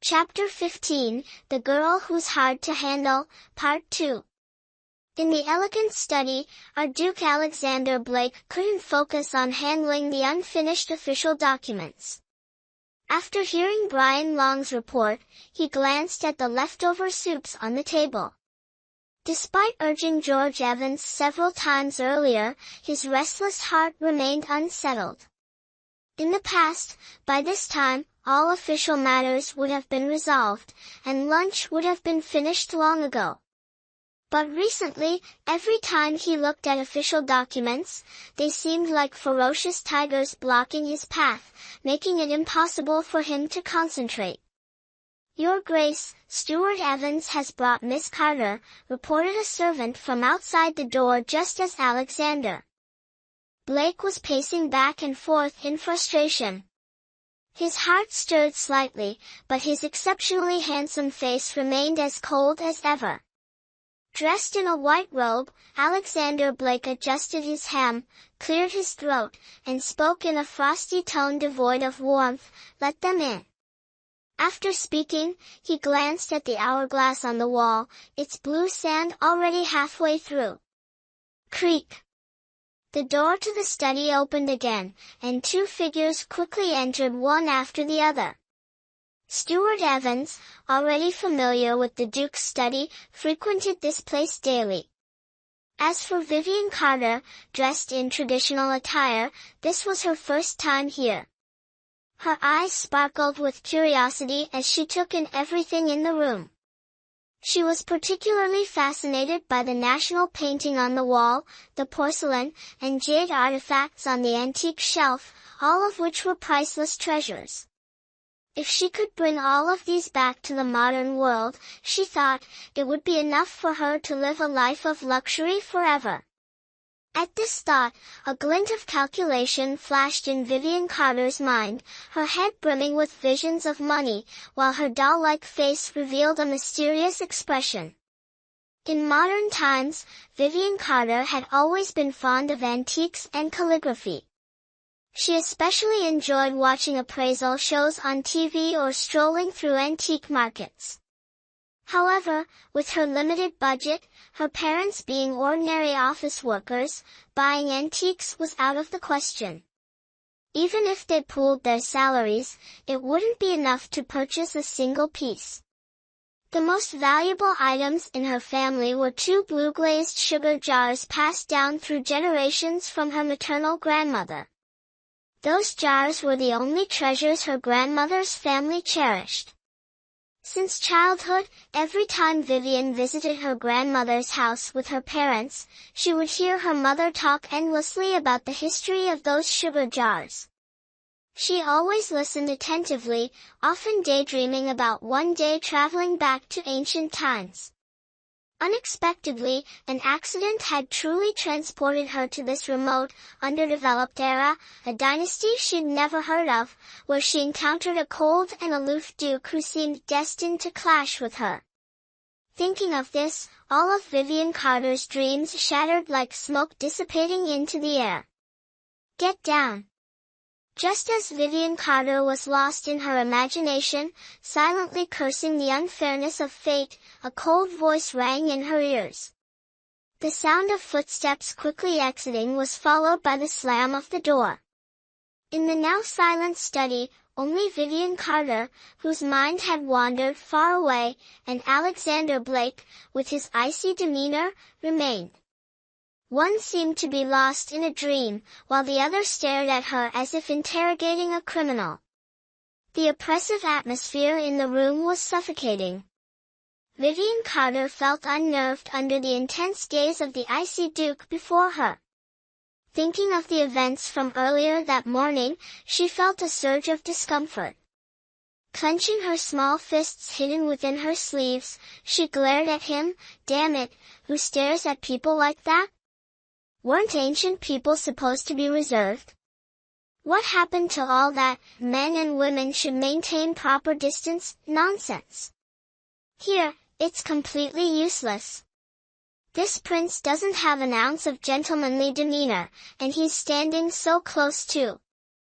Speaker 1: Chapter 15, The Girl Who's Hard to Handle, Part 2. In the elegant study, our Duke Alexander Blake couldn't focus on handling the unfinished official documents. After hearing Brian Long's report, he glanced at the leftover soups on the table. Despite urging George Evans several times earlier, his restless heart remained unsettled. In the past, by this time, all official matters would have been resolved, and lunch would have been finished long ago. But recently, every time he looked at official documents, they seemed like ferocious tigers blocking his path, making it impossible for him to concentrate. "Your Grace, Steward Evans has brought Miss Carter," reported a servant from outside the door just as Alexander. Blake was pacing back and forth in frustration. His heart stirred slightly, but his exceptionally handsome face remained as cold as ever. Dressed in a white robe, Alexander Blake adjusted his hem, cleared his throat, and spoke in a frosty tone devoid of warmth. "Let them in." After speaking, he glanced at the hourglass on the wall, its blue sand already halfway through. Creak. The door to the study opened again, and two figures quickly entered, one after the other. Stuart Evans, already familiar with the Duke's study, frequented this place daily. As for Vivian Carter, dressed in traditional attire, this was her first time here. Her eyes sparkled with curiosity as she took in everything in the room. She was particularly fascinated by the national painting on the wall, the porcelain and jade artifacts on the antique shelf, all of which were priceless treasures. If she could bring all of these back to the modern world, she thought, it would be enough for her to live a life of luxury forever. At this thought, a glint of calculation flashed in Vivian Carter's mind, her head brimming with visions of money, while her doll-like face revealed a mysterious expression. In modern times, Vivian Carter had always been fond of antiques and calligraphy. She especially enjoyed watching appraisal shows on TV or strolling through antique markets. However, with her limited budget, her parents being ordinary office workers, buying antiques was out of the question. Even if they pooled their salaries, it wouldn't be enough to purchase a single piece. The most valuable items in her family were two blue-glazed sugar jars passed down through generations from her maternal grandmother. Those jars were the only treasures her grandmother's family cherished. Since childhood, every time Vivian visited her grandmother's house with her parents, she would hear her mother talk endlessly about the history of those sugar jars. She always listened attentively, often daydreaming about one day traveling back to ancient times. Unexpectedly, an accident had truly transported her to this remote, underdeveloped era, a dynasty she'd never heard of, where she encountered a cold and aloof duke who seemed destined to clash with her. Thinking of this, all of Vivian Carter's dreams shattered like smoke dissipating into the air. "Get down." Just as Vivian Carter was lost in her imagination, silently cursing the unfairness of fate, a cold voice rang in her ears. The sound of footsteps quickly exiting was followed by the slam of the door. In the now silent study, only Vivian Carter, whose mind had wandered far away, and Alexander Blake, with his icy demeanor, remained. One seemed to be lost in a dream, while the other stared at her as if interrogating a criminal. The oppressive atmosphere in the room was suffocating. Vivian Carter felt unnerved under the intense gaze of the icy Duke before her. Thinking of the events from earlier that morning, she felt a surge of discomfort. Clenching her small fists hidden within her sleeves, she glared at him. "Damn it, who stares at people like that? Weren't ancient people supposed to be reserved? What happened to all that, men and women should maintain proper distance, nonsense? Here, it's completely useless. This prince doesn't have an ounce of gentlemanly demeanor, and he's standing so close too.